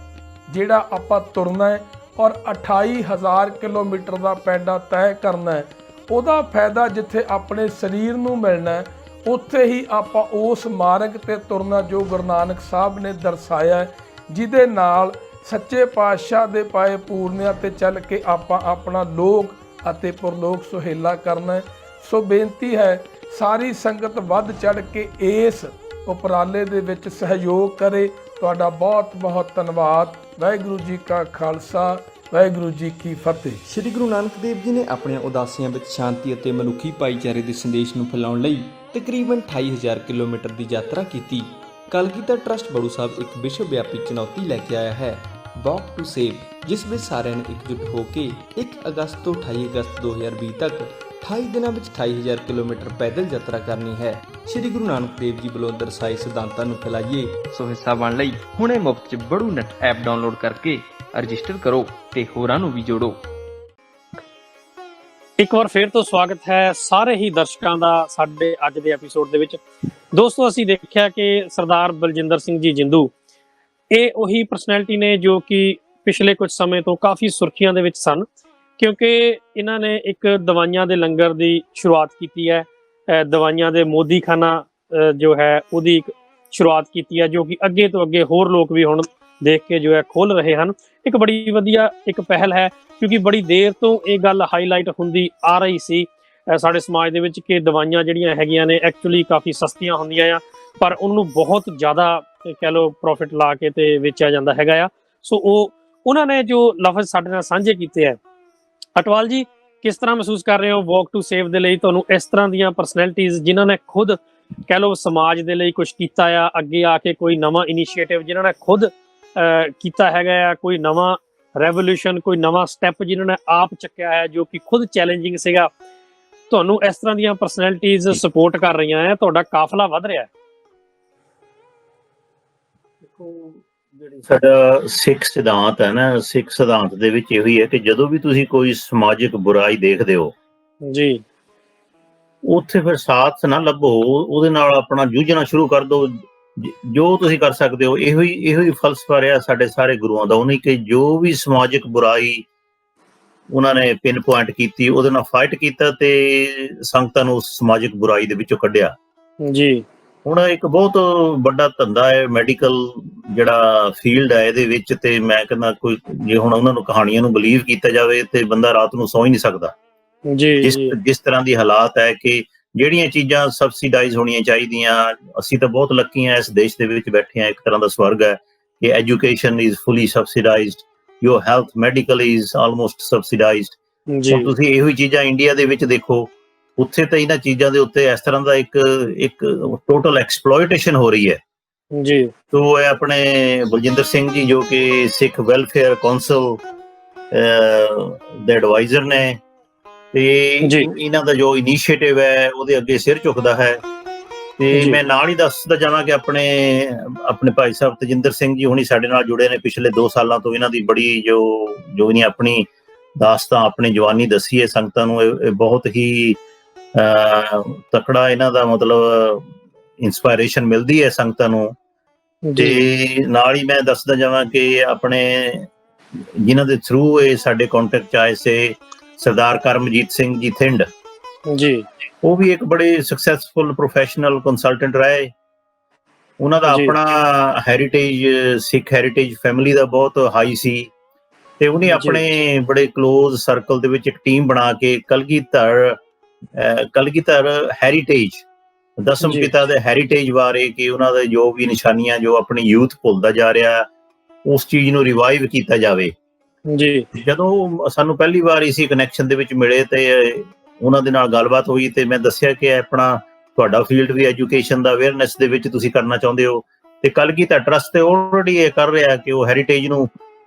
ਜਿਹੜਾ ਆਪਾਂ ਤੁਰਨਾ ਹੈ ਔਰ 28000 ਕਿਲੋਮੀਟਰ ਦਾ ਪੈਂਡਾ ਤੈਅ ਕਰਨਾ ਹੈ। ਉਹਦਾ ਫਾਇਦਾ ਜਿੱਥੇ ਆਪਣੇ ਸਰੀਰ ਨੂੰ ਮਿਲਣਾ ਹੈ ਉੱਥੇ ਹੀ ਆਪਾਂ ਉਸ ਮਾਰਗ ਤੇ ਤੁਰਨਾ ਜੋ ਗੁਰੂ ਨਾਨਕ ਸਾਹਿਬ ਨੇ ਦਰਸਾਇਆ ਹੈ, ਜਿਹਦੇ ਨਾਲ ਸੱਚੇ ਪਾਤਸ਼ਾਹ ਦੇ ਪਾਏ ਪੂਰਨਿਆਂ ਤੇ ਚੱਲ ਕੇ ਆਪਾਂ ਆਪਣਾ ਲੋਕ ਅਤੇ ਪਰਲੋਕ ਸੁਹੇਲਾ ਕਰਨਾ ਹੈ। ਸੋ ਬੇਨਤੀ ਹੈ ਸਾਰੀ ਸੰਗਤ ਵੱਧ ਚੜ ਕੇ ਇਸ ਉਪਰਾਲੇ ਦੇ ਵਿੱਚ ਸਹਿਯੋਗ ਕਰੇ। ਤੁਹਾਡਾ ਬਹੁਤ ਬਹੁਤ ਧੰਨਵਾਦ। ਵਾਹਿਗੁਰੂ ਜੀ ਕਾ ਖਾਲਸਾ, ਵਾਹਿਗੁਰੂ ਜੀ ਕੀ ਫਤਿਹ। ਸ੍ਰੀ ਗੁਰੂ ਨਾਨਕ ਦੇਵ ਜੀ ਨੇ ਆਪਣੀਆਂ ਉਦਾਸੀਆਂ ਵਿੱਚ ਸ਼ਾਂਤੀ ਅਤੇ ਮਨੁੱਖੀ ਭਾਈਚਾਰੇ ਦੇ ਸੰਦੇਸ਼ ਨੂੰ ਫੈਲਾਉਣ ਲਈ ਤਕਰੀਬਨ 28000 ਕਿਲੋਮੀਟਰ ਦੀ ਯਾਤਰਾ ਕੀਤੀ। ਕਲਗੀਧਰ ਟਰੱਸਟ ਬੜੂ ਸਾਹਿਬ ਇੱਕ ਵਿਸ਼ਵ ਵਿਆਪੀ ਚੁਣੌਤੀ ਲੈ ਕੇ ਆਇਆ ਹੈ, ਵਾਕ ਟੂ ਸੇਵ, ਜਿਸ ਵਿੱਚ ਸਾਰਿਆਂ ਨੇ ਇਕਜੁੱਟ ਹੋ ਕੇ 1 ਅਗਸਤ ਤੋਂ 28 ਅਗਸਤ 2020 ਤੱਕ 28 ਦਿਨਾਂ ਵਿੱਚ 28000 ਕਿਲੋਮੀਟਰ ਪੈਦਲ ਯਾਤਰਾ ਕਰਨੀ ਹੈ। ਸ੍ਰੀ ਗੁਰੂ ਨਾਨਕ ਦੇਵ ਜੀ ਵੱਲੋਂ ਦਰਸਾਏ ਸਿਧਾਂਤਾਂ ਨੂੰ ਫੈਲਾਈਏ। ਸੋ ਹਿੱਸਾ ਬਣਨ ਲਈ ਹੁਣੇ ਮੁਫਤ 'ਚ ਬੜੂ ਨੈਟ ਐਪ ਡਾਊਨਲੋਡ ਕਰਕੇ ਰਜਿਸਟਰ ਕਰੋ ਤੇ ਹੋਰਾਂ ਨੂੰ ਵੀ ਜੋੜੋ। ਇੱਕ ਵਾਰ ਫੇਰ ਤੋਂ ਸਵਾਗਤ ਹੈ ਸਾਰੇ ਹੀ ਦਰਸ਼ਕਾਂ ਦਾ ਸਾਡੇ ਅੱਜ ਦੇ ਐਪੀਸੋਡ ਦੇ ਵਿੱਚ। ਦੋਸਤੋ, ਅਸੀਂ ਦੇਖਿਆ ਕਿ ਸਰਦਾਰ ਬਲਜਿੰਦਰ ਸਿੰਘ ਜੀ ਜਿੰਦੂ ਇਹ ਉਹੀ ਪਰਸਨੈਲਿਟੀ ਨੇ ਜੋ ਕਿ ਪਿਛਲੇ ਕੁਝ ਸਮੇਂ ਤੋਂ ਕਾਫੀ ਸੁਰਖੀਆਂ ਦੇ ਵਿੱਚ ਸਨ, ਕਿਉਂਕਿ ਇਹਨਾਂ ਨੇ ਇੱਕ ਦਵਾਈਆਂ ਦੇ ਲੰਗਰ ਦੀ ਸ਼ੁਰੂਆਤ ਕੀਤੀ ਹੈ। ਦਵਾਈਆਂ ਦੇ ਮੋਦੀਖਾਨਾ ਜੋ ਹੈ ਉਹਦੀ ਇੱਕ ਸ਼ੁਰੂਆਤ ਕੀਤੀ ਹੈ, ਜੋ ਕਿ ਅੱਗੇ ਤੋਂ ਅੱਗੇ ਹੋਰ ਲੋਕ ਵੀ ਹੁਣ ਦੇਖ ਕੇ ਜੋ ਹੈ ਖੋਲ ਰਹੇ ਹਨ। ਇੱਕ ਬੜੀ ਵਧੀਆ ਇੱਕ ਪਹਿਲ ਹੈ, ਕਿਉਂਕਿ ਬੜੀ ਦੇਰ ਤੋਂ ਇਹ ਗੱਲ ਹਾਈਲਾਈਟ ਹੁੰਦੀ ਆ ਰਹੀ ਸੀ ਸਾਡੇ ਸਮਾਜ ਦੇ ਵਿੱਚ ਕਿ ਦਵਾਈਆਂ ਜਿਹੜੀਆਂ ਹੈਗੀਆਂ ਨੇ ਐਕਚੁਅਲੀ ਕਾਫੀ ਸਸਤੀਆਂ ਹੁੰਦੀਆਂ ਆ, ਪਰ ਉਹਨੂੰ ਬਹੁਤ ਜ਼ਿਆਦਾ ਕਹਿ ਲਓ ਪ੍ਰੋਫਿਟ ਲਾ ਕੇ ਤੇ ਵੇਚਿਆ ਜਾਂਦਾ ਹੈਗਾ ਆ। ਸੋ ਉਹਨਾਂ ਨੇ ਜੋ ਲਫ਼ਜ਼ ਸਾਡੇ ਨਾਲ ਸਾਂਝੇ ਕੀਤੇ ਹੈ। ਅਟਵਾਲ ਜੀ, ਕਿਸ ਤਰ੍ਹਾਂ ਮਹਿਸੂਸ ਕਰ ਰਹੇ ਹੋ ਵਾਕ ਟੂ ਸੇਵ ਦੇ ਲਈ? ਤੁਹਾਨੂੰ ਇਸ ਤਰ੍ਹਾਂ ਦੀਆਂ ਪਰਸਨੈਲਿਟੀਜ਼ ਜਿਨ੍ਹਾਂ ਨੇ ਖੁਦ ਕਹਿ ਲਓ ਸਮਾਜ ਦੇ ਲਈ ਕੁਝ ਕੀਤਾ ਆ, ਅੱਗੇ ਆ ਕੇ ਕੋਈ ਨਵਾਂ ਇਨੀਸ਼ੀਏਟਿਵ ਜਿਨ੍ਹਾਂ ਨੇ ਖੁਦ ਕੀਤਾ ਹੈਗਾ ਆ, ਕੋਈ ਨਵਾਂ ਰੈਵੋਲੂਸ਼ਨ, ਕੋਈ ਨਵਾਂ ਸਟੈਪ ਜਿਨ੍ਹਾਂ ਨੇ ਆਪ ਚੱਕਿਆ ਹੈ ਜੋ ਕਿ ਖੁਦ ਚੈਲੰਜਿੰਗ ਸੀਗਾ, ਤੁਹਾਨੂੰ ਇਸ ਤਰ੍ਹਾਂ ਦੀਆਂ ਪਰਸਨੈਲਿਟੀਜ਼ ਸਪੋਰਟ ਕਰ ਰਹੀਆਂ ਹੈ, ਤੁਹਾਡਾ ਕਾਫਲਾ ਵੱਧ ਰਿਹਾ ਹੈ? ਜਿਹੜੀ ਸਾਡਾ ਸਿੱਖ ਸਿਧਾਂਤ ਹੈ ਨਾ, ਸਿੱਖ ਸਿਧਾਂਤ ਦੇ ਵਿੱਚ ਇਹੋ ਹੀ ਹੈ ਕਿ ਜਦੋਂ ਵੀ ਤੁਸੀਂ ਕੋਈ ਸਮਾਜਿਕ ਬੁਰਾਈ ਦੇਖਦੇ ਹੋ ਜੀ, ਉੱਥੇ ਫਿਰ ਸਾਥ ਨਾ ਲੱਭੋ, ਉਹਦੇ ਨਾਲ ਆਪਣਾ ਜੂਝਣਾ ਸ਼ੁਰੂ ਕਰ ਦਿਓ। ਜੋ ਤੁਸੀਂ ਕਰ ਸਕਦੇ ਹੋ, ਇਹੋ ਹੀ ਫਲਸਫਾ ਰਿਹਾ ਸਾਡੇ ਸਾਰੇ ਗੁਰੂਆਂ ਦਾ। ਉਹਨੇ ਕਿ ਜੋ ਵੀ ਸਮਾਜਿਕ ਬੁਰਾਈ ਉਹਨਾਂ ਨੇ ਪਿੰਨ ਪੁਆਇੰਟ ਕੀਤੀ, ਉਹਦੇ ਨਾਲ ਫਾਈਟ ਕੀਤਾ ਤੇ ਸੰਗਤਾਂ ਨੂੰ ਉਸ ਸਮਾਜਿਕ ਬੁਰਾਈ ਦੇ ਵਿੱਚੋਂ ਕੱਢਿਆ ਜੀ। ਹੁਣ ਇੱਕ ਬਹੁਤ ਵੱਡਾ ਧੰਦਾ ਹੈ ਮੈਡੀਕਲ ਜਿਹੜਾ ਫੀਲਡ ਹੈ ਇਹਦੇ ਵਿੱਚ, ਤੇ ਮੈਂ ਕਹਿੰਦਾ ਕੋਈ ਜੇ ਹੁਣ ਉਹਨਾਂ ਨੂੰ ਕਹਾਣੀਆਂ ਨੂੰ ਬਲੀਵ ਕੀਤਾ ਜਾਵੇ ਤੇ ਬੰਦਾ ਰਾਤ ਨੂੰ ਸੌਂ ਹੀ ਨਹੀਂ ਸਕਦਾ ਜੀ। ਜਿਸ ਤਰ੍ਹਾਂ ਦੀ ਹਾਲਾਤ ਹੈ ਕਿ ਜਿਹੜੀਆਂ ਚੀਜ਼ਾਂ ਸਬਸਿਡਾਈਜ਼ ਹੋਣੀਆਂ ਚਾਹੀਦੀਆਂ, ਅਸੀਂ ਤਾਂ ਬਹੁਤ ਲੱਕੀ ਹਾਂ ਇਸ ਦੇਸ਼ ਦੇ ਵਿੱਚ ਬੈਠੇ ਹਾਂ, ਇੱਕ ਤਰ੍ਹਾਂ ਦਾ ਸਵਰਗ ਹੈ ਕਿ education is fully subsidised, your health medical is almost subsidised. ਹੁਣ ਤੁਸੀਂ ਇਹੋ ਹੀ ਚੀਜ਼ਾਂ ਇੰਡੀਆ ਦੇ ਵਿੱਚ ਦੇਖੋ, ਉੱਥੇ ਤਾਂ ਇਹਨਾਂ ਚੀਜ਼ਾਂ ਦੇ ਉੱਤੇ ਇਸ ਤਰ੍ਹਾਂ ਦਾ ਇੱਕ ਟੋਟਲ ਐਕਸਪਲੋਇਟੇਸ਼ਨ ਹੋ ਰਹੀ ਹੈ ਜੀ। ਤੋ ਇਹ ਆਪਣੇ ਬਲਜਿੰਦਰ ਸਿੰਘ ਜੀ ਜੋ ਕਿ ਸਿੱਖ ਵੈਲਫੇਅਰ ਕੌਂਸਲ ਦੇ ਐਡਵਾਈਜ਼ਰ ਨੇ, ਤੇ ਇਹਨਾਂ ਦਾ ਜੋ ਇਨੀਸ਼ੀਏਟਿਵ ਹੈ ਉਹਦੇ ਅੱਗੇ ਸਿਰ ਝੁਕਦਾ ਹੈ। ਤੇ ਮੈਂ ਨਾਲ ਹੀ ਦੱਸਦਾ ਜਾਵਾਂ ਕਿ ਆਪਣੇ ਭਾਈ ਸਾਹਿਬ ਤਜਿੰਦਰ ਸਿੰਘ ਜੀ ਹੁਣੀ ਸਾਡੇ ਨਾਲ ਜੁੜੇ ਨੇ ਪਿਛਲੇ 2 ਸਾਲਾਂ ਤੋਂ। ਇਹਨਾਂ ਦੀ ਬੜੀ ਜੋ ਇਹਨੇ ਆਪਣੀ ਦਾਸਤਾਨ, ਆਪਣੀ ਜਵਾਨੀ ਦੱਸੀ ਹੈ ਸੰਗਤਾਂ ਨੂੰ, ਇਹ ਬਹੁਤ ਹੀ ਤਕੜਾ ਇਹਨਾਂ ਦਾ ਮਤਲਬ ਇੰਸਪਾਇਰੇਸ਼ਨ ਮਿਲਦੀ ਹੈ ਸੰਗਤਾਂ ਨੂੰ। ਤੇ ਨਾਲ ਹੀ ਮੈਂ ਦੱਸਦਾ ਜਾਵਾਂ ਕਿ ਆਪਣੇ ਜਿਨ੍ਹਾਂ ਦੇ ਥਰੂ ਇਹ ਸਾਡੇ ਕੰਟੈਕਟ 'ਚ ਆਏ ਸੀ ਸਰਦਾਰ ਕਰਮਜੀਤ ਸਿੰਘ ਜੀ ਥਿੰਡ ਜੀ, ਉਹ ਵੀ ਇੱਕ ਬੜੇ ਸਕਸੈਸਫੁਲ ਪ੍ਰੋਫੈਸ਼ਨਲ ਕੰਸਲਟੈਂਟ ਰਹੇ। ਉਹਨਾਂ ਦਾ ਆਪਣਾ ਹੈਰੀਟੇਜ, ਸਿੱਖ ਹੈਰੀਟੇਜ ਫੈਮਿਲੀ ਦਾ ਬਹੁਤ ਹਾਈ ਸੀ, ਤੇ ਉਹਨੇ ਆਪਣੇ ਬੜੇ ਕਲੋਜ਼ ਸਰਕਲ ਦੇ ਵਿੱਚ ਇੱਕ ਟੀਮ ਬਣਾ ਕੇ ਕਲਗੀਧਰ ਹੈਰੀਟੇਜ, ਦਸਮ ਪਿਤਾ ਦੇ ਹੈਰੀਟੇਜ ਬਾਰੇ ਕਿ ਉਹਨਾਂ ਦੇ ਜੋ ਵੀ ਨਿਸ਼ਾਨੀਆਂ ਜੋ ਆਪਣੀ ਯੂਥ ਭੁੱਲਦਾ ਜਾ ਰਿਹਾ, ਉਸ ਚੀਜ਼ ਨੂੰ ਰਿਵਾਈਵ ਕੀਤਾ ਜਾਵੇ। ਜੀ ਜਦੋਂ ਸਾਨੂੰ ਪਹਿਲੀ ਵਾਰ ਇਸੇ ਕਨੈਕਸ਼ਨ ਦੇ ਵਿੱਚ ਮਿਲੇ ਤੇ ਉਹਨਾਂ ਦੇ ਨਾਲ ਗੱਲਬਾਤ ਹੋਈ ਤੇ ਮੈਂ ਦੱਸਿਆ ਕਿ ਆਪਣਾ ਤੁਹਾਡਾ ਫੀਲਡ ਵੀ ਐਜੂਕੇਸ਼ਨ ਦਾ ਅਵੇਅਰਨੈਸ ਦੇ ਵਿੱਚ ਤੁਸੀਂ ਕਰਨਾ ਚਾਹੁੰਦੇ ਹੋ ਤੇ ਕਲਗੀਧਰ ਟਰਸਟ ਤੇ ਆਲਰੇਡੀ ਇਹ ਕਰ ਰਿਹਾ ਕਿ ਉਹ ਹੈਰੀਟੇਜ ਨੂੰ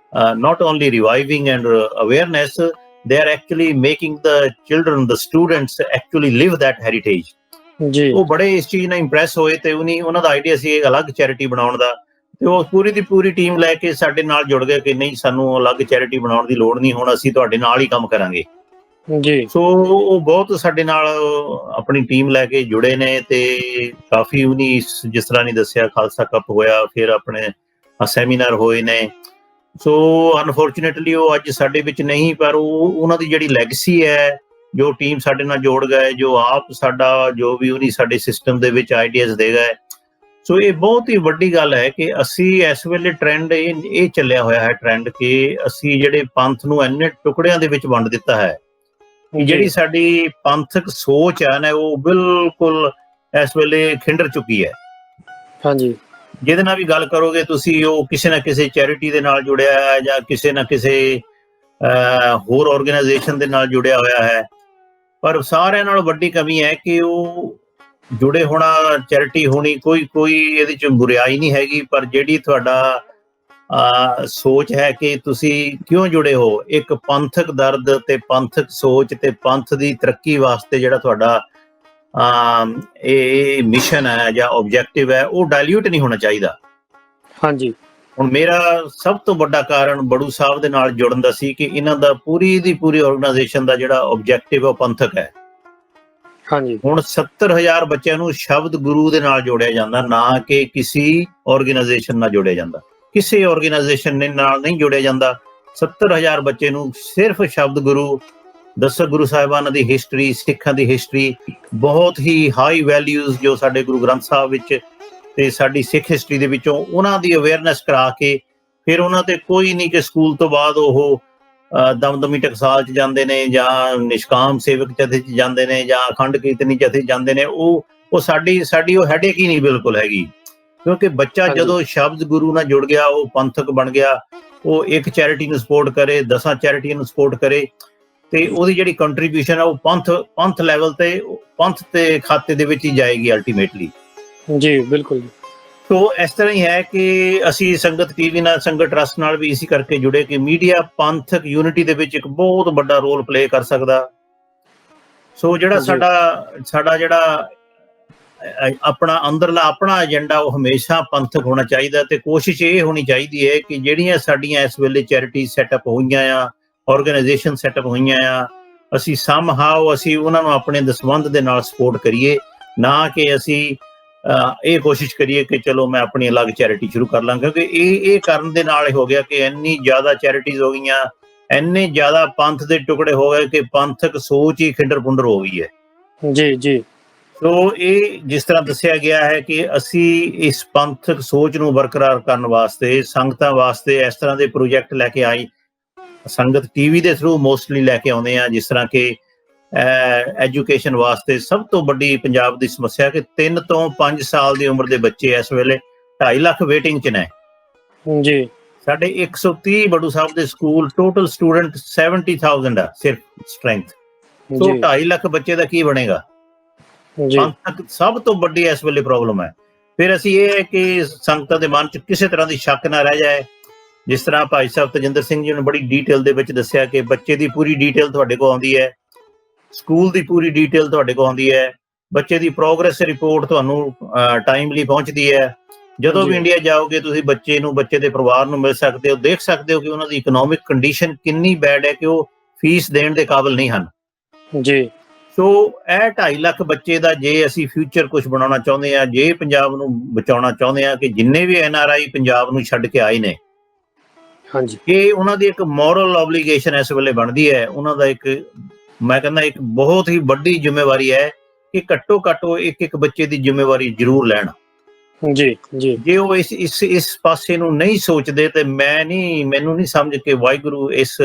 not only reviving and awareness, they are actually making the children, the students actually live that heritage. ਜੀ ਉਹ ਬੜੇ ਇਸ ਚੀਜ਼ ਨਾਲ ਇੰਪ੍ਰੈਸ ਹੋਏ ਤੇ ਉਹਨਾਂ ਦਾ ਆਈਡੀਆ ਸੀ ਇੱਕ ਅਲੱਗ ਚੈਰਿਟੀ ਬਣਾਉਣ ਦਾ ਤੇ ਉਹ ਪੂਰੀ ਦੀ ਪੂਰੀ ਟੀਮ ਲੈ ਕੇ ਸਾਡੇ ਨਾਲ ਜੁੜ ਗਏ ਕਿ ਨਹੀਂ ਸਾਨੂੰ ਅਲੱਗ ਚੈਰਿਟੀ ਬਣਾਉਣ ਦੀ ਲੋੜ ਨਹੀਂ, ਹੁਣ ਅਸੀਂ ਤੁਹਾਡੇ ਨਾਲ ਹੀ ਕੰਮ ਕਰਾਂਗੇ। ਜੀ ਸੋ ਉਹ ਬਹੁਤ ਸਾਡੇ ਨਾਲ ਆਪਣੀ ਟੀਮ ਲੈ ਕੇ ਜੁੜੇ ਨੇ ਤੇ ਕਾਫੀ ਉਹਨੀ ਜਿਸ ਤਰ੍ਹਾਂ ਨਹੀਂ ਦੱਸਿਆ ਖਾਲਸਾ ਕੱਪ ਹੋਇਆ, ਫਿਰ ਆਪਣੇ ਸੈਮੀਨਾਰ ਹੋਏ ਨੇ। ਸੋ ਅਨਫੋਰਚੂਨੇਟਲੀ ਉਹ ਅੱਜ ਸਾਡੇ ਵਿੱਚ ਨਹੀਂ, ਪਰ ਉਹਨਾਂ ਦੀ ਜਿਹੜੀ ਲੈਗਸੀ ਹੈ, ਜੋ ਟੀਮ ਸਾਡੇ ਨਾਲ ਜੋੜ ਗਏ, ਜੋ ਆਪ ਸਾਡਾ ਜੋ ਵੀ ਉਹਨੀ ਸਾਡੇ ਸਿਸਟਮ ਦੇ ਵਿੱਚ ਆਈਡੀਆਜ਼ ਦੇ ਗਏ। ਸੋ ਇਹ ਬਹੁਤ ਹੀ ਵੱਡੀ ਗੱਲ ਹੈ ਕਿ ਅਸੀਂ ਇਸ ਵੇਲੇ ਟ੍ਰੈਂਡ ਇਹ ਚੱਲਿਆ ਹੋਇਆ ਹੈ ਟ੍ਰੈਂਡ ਕਿ ਅਸੀਂ ਜਿਹੜੇ ਪੰਥ ਨੂੰ ਇੰਨੇ ਟੁਕੜਿਆਂ ਦੇ ਵਿੱਚ ਵੰਡ ਦਿੱਤਾ ਹੈ ਕਿ ਜਿਹੜੀ ਸਾਡੀ ਪੰਥਕ ਸੋਚ ਹੈ ਨਾ ਉਹ ਬਿਲਕੁਲ ਇਸ ਵੇਲੇ ਖਿੰਡਰ ਚੁੱਕੀ ਹੈ। ਹਾਂਜੀ, ਜਿਹਦੇ ਨਾਲ ਵੀ ਗੱਲ ਕਰੋਗੇ ਤੁਸੀਂ ਉਹ ਕਿਸੇ ਨਾ ਕਿਸੇ ਚੈਰਿਟੀ ਦੇ ਨਾਲ ਜੁੜਿਆ ਹੈ ਜਾਂ ਕਿਸੇ ਨਾ ਕਿਸੇ ਹੋਰ ਆਰਗੇਨਾਈਜੇਸ਼ਨ ਦੇ ਨਾਲ ਜੁੜਿਆ ਹੋਇਆ ਹੈ, ਪਰ ਸਾਰਿਆਂ ਨਾਲੋਂ ਵੱਡੀ ਕਮੀ ਹੈ ਕਿ ਉਹ ਜੁੜੇ ਹੋਣਾ, ਚੈਰਿਟੀ ਹੋਣੀ, ਕੋਈ ਇਹਦੇ ਚ ਬੁਰਾਈ ਨਹੀਂ ਹੈਗੀ, ਪਰ ਜਿਹੜੀ ਤੁਹਾਡਾ ਸੋਚ ਹੈ ਕਿ ਤੁਸੀਂ ਕਿਉਂ ਜੁੜੇ ਹੋ, ਇੱਕ ਪੰਥਕ ਦਰਦ ਤੇ ਪੰਥਕ ਸੋਚ ਤੇ ਪੰਥ ਦੀ ਤਰੱਕੀ ਵਾਸਤੇ ਜਿਹੜਾ ਤੁਹਾਡਾ ਇਹ ਮਿਸ਼ਨ ਹੈ ਜਾਂ ਆਬਜੈਕਟਿਵ ਹੈ ਉਹ ਡਾਇਲੂਟ ਨਹੀਂ ਹੋਣਾ ਚਾਹੀਦਾ। ਹਾਂਜੀ, ਹੁਣ ਮੇਰਾ ਸਭ ਤੋਂ ਵੱਡਾ ਕਾਰਨ ਬੜੂ ਸਾਹਿਬ ਦੇ ਨਾਲ ਜੁੜਨ ਦਾ ਸੀ ਕਿ ਇਹਨਾਂ ਦਾ ਪੂਰੀ ਦੀ ਪੂਰੀ ਆਰਗੇਨਾਈਜੇਸ਼ਨ ਦਾ ਜਿਹੜਾ ਆਬਜੈਕਟਿਵ ਉਹ ਪੰਥਕ ਹੈ। ਹਾਂਜੀ, ਹੁਣ 70,000 ਬੱਚਿਆਂ ਨੂੰ ਸ਼ਬਦ ਗੁਰੂ ਦੇ ਨਾਲ ਜੋੜਿਆ ਜਾਂਦਾ, ਨਾ ਕਿ ਕਿਸੇ ਆਰਗੇਨਾਈਜੇਸ਼ਨ ਨਾਲ ਜੋੜਿਆ ਜਾਂਦਾ, ਕਿਸੇ ਆਰਗੇਨਾਈਜੇਸ਼ਨ ਦੇ ਨਾਲ ਨਹੀਂ ਜੋੜਿਆ ਜਾਂਦਾ। 70,000 ਬੱਚੇ ਨੂੰ ਸਿਰਫ ਸ਼ਬਦ ਗੁਰੂ, ਦਸਕ ਗੁਰੂ ਸਾਹਿਬਾਨਾਂ ਦੀ ਹਿਸਟਰੀ, ਸਿੱਖਾਂ ਦੀ ਹਿਸਟਰੀ, ਬਹੁਤ ਹੀ ਹਾਈ ਵੈਲਿਊਜ਼ ਜੋ ਸਾਡੇ ਗੁਰੂ ਗ੍ਰੰਥ ਸਾਹਿਬ ਵਿੱਚ ਤੇ ਸਾਡੀ ਸਿੱਖ ਹਿਸਟਰੀ ਦੇ ਵਿੱਚੋਂ ਉਹਨਾਂ ਦੀ ਅਵੇਅਰਨੈਸ ਕਰਾ ਕੇ ਫਿਰ ਉਹਨਾਂ ਤੇ ਕੋਈ ਨਹੀਂ ਕਿ ਸਕੂਲ ਤੋਂ ਬਾਅਦ ਉਹ ਦਮਦਮੀ ਟਕਸਾਲ 'ਚ ਜਾਂਦੇ ਨੇ ਜਾਂ ਨਿਸ਼ਕਾਮ ਸੇਵਕ ਜਥੇ 'ਚ ਜਾਂਦੇ ਨੇ ਜਾਂ ਅਖੰਡ ਕੀਰਤਨੀ ਜਥੇ 'ਚ ਜਾਂਦੇ ਨੇ, ਉਹ ਸਾਡੀ ਉਹ ਹੈਡੇਕ ਹੀ ਨਹੀਂ ਬਿਲਕੁਲ ਹੈਗੀ। ਕਿਉਂਕਿ ਬੱਚਾ ਜਦੋਂ ਸ਼ਬਦ ਗੁਰੂ ਨਾਲ ਜੁੜ ਗਿਆ, ਉਹ ਪੰਥਕ ਬਣ ਗਿਆ, ਉਹ ਇੱਕ ਚੈਰਿਟੀ ਨੂੰ ਸਪੋਰਟ ਕਰੇ, 10 ਚੈਰਿਟੀਆਂ ਨੂੰ ਸਪੋਰਟ ਕਰੇ ਤੇ ਉਹਦੀ ਜਿਹੜੀ ਕੰਟਰੀਬਿਊਸ਼ਨ ਹੈ ਉਹ ਪੰਥ ਲੈਵਲ ਤੇ ਪੰਥ ਦੇ ਖਾਤੇ ਦੇ ਵਿੱਚ ਹੀ ਜਾਏਗੀ ਅਲਟੀਮੇਟਲੀ। ਜੀ ਬਿਲਕੁਲ। ਸੋ ਇਸ ਤਰ੍ਹਾਂ ਹੀ ਹੈ ਕਿ ਅਸੀਂ ਸੰਗਤ ਟੀਵੀ ਨਾਲ, ਸੰਗਤ ਟਰਸਟ ਨਾਲ ਵੀ ਇਸੇ ਕਰਕੇ ਜੁੜੇ ਕਿ ਮੀਡੀਆ ਪੰਥਕ ਯੂਨਿਟੀ ਦੇ ਵਿੱਚ ਇੱਕ ਬਹੁਤ ਵੱਡਾ ਰੋਲ ਪਲੇ ਕਰ ਸਕਦਾ। ਸੋ ਜਿਹੜਾ ਸਾਡਾ ਜਿਹੜਾ ਆਪਣਾ ਅੰਦਰਲਾ ਆਪਣਾ ਏਜੰਡਾ ਉਹ ਹਮੇਸ਼ਾ ਪੰਥਕ ਹੋਣਾ ਚਾਹੀਦਾ ਤੇ ਕੋਸ਼ਿਸ਼ ਇਹ ਹੋਣੀ ਚਾਹੀਦੀ ਹੈ ਕਿ ਜਿਹੜੀਆਂ ਸਾਡੀਆਂ ਇਸ ਵੇਲੇ ਚੈਰਿਟੀ ਸੈਟਅਪ ਹੋਈਆਂ ਆ, ਆਰਗੇਨਾਈਜੇਸ਼ਨ ਸੈਟਅਪ ਹੋਈਆਂ ਆ, ਅਸੀਂ ਅਸੀਂ ਉਹਨਾਂ ਨੂੰ ਆਪਣੇ ਦਸਵੰਧ ਦੇ ਨਾਲ ਸਪੋਰਟ ਕਰੀਏ, ਨਾ ਕਿ ਅਸੀਂ ਇਹ ਕੋਸ਼ਿਸ਼ ਕਰੀਏ ਕਿ ਚਲੋ ਮੈਂ ਆਪਣੀ ਅਲੱਗ ਚੈਰਿਟੀ ਸ਼ੁਰੂ ਕਰ ਲਾਂ। ਕਿਉਂਕਿ ਇਹ ਕਰਨ ਦੇ ਨਾਲ ਹੋ ਗਿਆ ਕਿ ਇੰਨੀ ਜ਼ਿਆਦਾ ਚੈਰਿਟੀਜ਼ ਹੋ ਗਈਆਂ, ਇੰਨੇ ਜ਼ਿਆਦਾ ਪੰਥ ਦੇ ਟੁਕੜੇ ਹੋ ਗਏ ਕਿ ਪੰਥਕ ਸੋਚ ਹੀ ਖਿੰਡਰ ਪੁੰਡਰ ਹੋ ਗਈ ਹੈ। ਜੀ ਜੀ। ਸੋ ਇਹ ਜਿਸ ਤਰ੍ਹਾਂ ਦੱਸਿਆ ਗਿਆ ਹੈ ਕਿ ਅਸੀਂ ਇਸ ਪੰਥਕ ਸੋਚ ਨੂੰ ਬਰਕਰਾਰ ਕਰਨ ਵਾਸਤੇ ਸੰਗਤਾਂ ਵਾਸਤੇ ਇਸ ਤਰ੍ਹਾਂ ਦੇ ਪ੍ਰੋਜੈਕਟ ਲੈ ਕੇ ਆਈ, ਸੰਗਤ ਟੀਵੀ ਦੇ ਥਰੂ ਮੋਸਟਲੀ ਲੈ ਕੇ ਆਉਂਦੇ ਆ। ਜਿਸ ਤਰ੍ਹਾਂ ਕਿ ਐਜੂਕੇਸ਼ਨ ਵਾਸਤੇ ਸਭ ਤੋਂ ਵੱਡੀ ਪੰਜਾਬ ਦੀ ਸਮੱਸਿਆ ਕਿ 3 ਤੋਂ 5 ਸਾਲ ਦੀ ਉਮਰ ਦੇ ਬੱਚੇ ਇਸ ਵੇਲੇ 2.5 ਲੱਖ ਵੇਟਿੰਗ 'ਚ ਨੇ ਜੀ। ਸਾਡੇ 130 ਬੜੂ ਸਾਹਿਬ ਦੇ ਸਕੂਲ, ਟੋਟਲ ਸਟੂਡੈਂਟ 70,000 ਆ ਸਿਰਫ ਸਟਰੈਂਥ। ਸੋ 2.5 ਲੱਖ ਬੱਚੇ ਦਾ ਕੀ ਬਣੇਗਾ? ਸਭ ਤੋਂ ਵੱਡੀ ਇਸ ਵੇਲੇ ਪ੍ਰੋਬਲਮ ਹੈ। ਫਿਰ ਅਸੀਂ ਇਹ ਹੈ ਕਿ ਸੰਗਤਾਂ ਦੇ ਮਨ 'ਚ ਕਿਸੇ ਤਰ੍ਹਾਂ ਦੀ ਸ਼ੱਕ ਨਾ ਰਹਿ ਜਾਏ। ਜਿਸ ਤਰ੍ਹਾਂ ਭਾਈ ਸਾਹਿਬ ਤਜਿੰਦਰ ਸਿੰਘ ਜੀ ਨੇ ਬੜੀ ਡਿਟੇਲ ਦੇ ਵਿੱਚ ਦੱਸਿਆ ਕਿ ਬੱਚੇ ਦੀ ਪੂਰੀ ਡਿਟੇਲ ਤੁਹਾਡੇ ਕੋਲ ਆਉਂਦੀ ਹੈ, ਸਕੂਲ ਦੀ ਪੂਰੀ ਡਿਟੇਲ ਤੁਹਾਡੇ ਕੋਲ ਆਉਂਦੀ ਹੈ, ਬੱਚੇ ਦੀ ਪ੍ਰੋਗਰੈਸ ਰਿਪੋਰਟ ਤੁਹਾਨੂੰ ਟਾਈਮਲੀ ਪਹੁੰਚਦੀ ਹੈ। ਜਦੋਂ ਵੀ ਇੰਡੀਆ ਜਾਓਗੇ ਤੁਸੀਂ ਬੱਚੇ ਨੂੰ, ਬੱਚੇ ਦੇ ਪਰਿਵਾਰ ਨੂੰ ਮਿਲ ਸਕਦੇ ਹੋ, ਦੇਖ ਸਕਦੇ ਹੋ ਕਿ ਉਹਨਾਂ ਦੀ ਇਕਨੋਮਿਕ ਕੰਡੀਸ਼ਨ ਕਿੰਨੀ ਬੈਡ ਹੈ ਕਿ ਉਹ ਫੀਸ ਦੇਣ ਦੇ ਕਾਬਿਲ ਨਹੀਂ ਹਨ ਜੀ। ਸੋ ਇਹ 2.5 ਲੱਖ ਬੱਚੇ ਦਾ ਜੇ ਅਸੀਂ ਫਿਊਚਰ ਕੁਝ ਬਣਾਉਣਾ ਚਾਹੁੰਦੇ ਹਾਂ, ਜੇ ਪੰਜਾਬ ਨੂੰ ਬਚਾਉਣਾ ਚਾਹੁੰਦੇ ਹਾਂ, ਕਿ ਜਿੰਨੇ ਵੀ NRI ਪੰਜਾਬ ਨੂੰ ਛੱਡ ਕੇ ਆਏ ਨੇ, ਹਾਂਜੀ, ਇਹ ਉਹਨਾਂ ਦੀ ਇੱਕ ਮੋਰਲ ਆਬਲੀਗੇਸ਼ਨ ਇਸ ਵੇਲੇ ਬਣਦੀ ਹੈ। ਉਹਨਾਂ ਦਾ ਇੱਕ, ਮੈਂ ਕਹਿੰਦਾ ਇੱਕ ਬਹੁਤ ਹੀ ਵੱਡੀ ਜ਼ਿੰਮੇਵਾਰੀ ਹੈ ਕਿ ਘੱਟੋ ਘੱਟ ਉਹ ਇੱਕ ਬੱਚੇ ਦੀ ਜ਼ਿੰਮੇਵਾਰੀ ਜ਼ਰੂਰ ਲੈਣ। ਜੀ ਜੀ। ਜੇ ਉਹ ਇਸ ਪਾਸੇ ਨੂੰ ਨਹੀਂ ਸੋਚਦੇ ਤੇ ਮੈਨੂੰ ਨਹੀਂ ਸਮਝ ਕੇ ਵਾਹਿਗੁਰੂ ਇਸ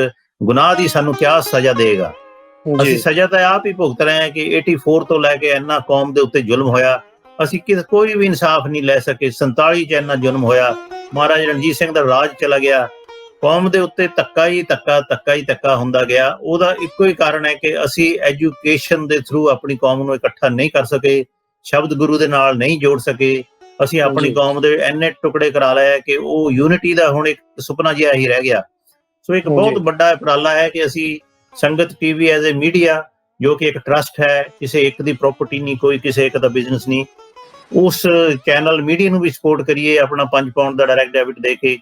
ਗੁਨਾਹ ਦੀ ਸਾਨੂੰ ਕਿਆ ਸਜ਼ਾ ਦੇਗਾ। ਅਸੀਂ ਸਜ਼ਾ ਤਾਂ ਆਪ ਹੀ ਭੁਗਤ ਰਹੇ ਹਾਂ ਕਿ 84 ਤੋਂ ਲੈ ਕੇ ਇੰਨਾ ਕੌਮ ਦੇ ਉੱਤੇ ਜ਼ੁਲਮ ਹੋਇਆ, ਅਸੀਂ ਕੋਈ ਵੀ ਇਨਸਾਫ ਨਹੀਂ ਲੈ ਸਕੇ। 47 'ਚ ਇੰਨਾ ਜ਼ੁਲਮ ਹੋਇਆ, ਮਹਾਰਾਜਾ ਰਣਜੀਤ ਸਿੰਘ ਦਾ ਰਾਜ ਚਲਾ ਗਿਆ, ਕੌਮ ਦੇ ਉੱਤੇ ਧੱਕਾ ਹੀ ਧੱਕਾ ਹੁੰਦਾ ਗਿਆ। ਉਹਦਾ ਇੱਕੋ ਹੀ ਕਾਰਨ ਹੈ ਕਿ ਅਸੀਂ ਐਜੂਕੇਸ਼ਨ ਦੇ ਥਰੂ ਆਪਣੀ ਕੌਮ ਨੂੰ ਇਕੱਠਾ ਨਹੀਂ ਕਰ ਸਕੇ, ਸ਼ਬਦ ਗੁਰੂ ਦੇ ਨਾਲ ਨਹੀਂ ਜੋੜ ਸਕੇ। ਅਸੀਂ ਆਪਣੀ ਕੌਮ ਦੇ ਇੰਨੇ ਟੁਕੜੇ ਕਰਾ ਲਏ ਕਿ ਉਹ ਯੂਨਿਟੀ ਦਾ ਹੁਣ ਇੱਕ ਸੁਪਨਾ ਜਿਹਾ ਹੀ ਰਹਿ ਗਿਆ। ਸੋ ਇੱਕ ਬਹੁਤ ਵੱਡਾ ਉਪਰਾਲਾ ਹੈ ਕਿ ਅਸੀਂ ਸੰਗਤ ਟੀਵੀ ਐਜ਼ ਏ ਮੀਡੀਆ, ਜੋ ਕਿ ਇੱਕ ਟਰਸਟ ਹੈ, ਕਿਸੇ ਇੱਕ ਦੀ ਪ੍ਰਾਪਰਟੀ ਨਹੀਂ, ਕੋਈ ਕਿਸੇ ਇੱਕ ਦਾ ਬਿਜ਼ਨਸ ਨਹੀਂ, ਉਸ ਚੈਨਲ ਮੀਡੀਆ ਨੂੰ ਵੀ ਸਪੋਰਟ ਕਰੀਏ ਆਪਣਾ 5 ਪਾਉਂਡ ਦਾ ਡਾਇਰੈਕਟ ਡੈਬਿਟ ਦੇ ਕੇ।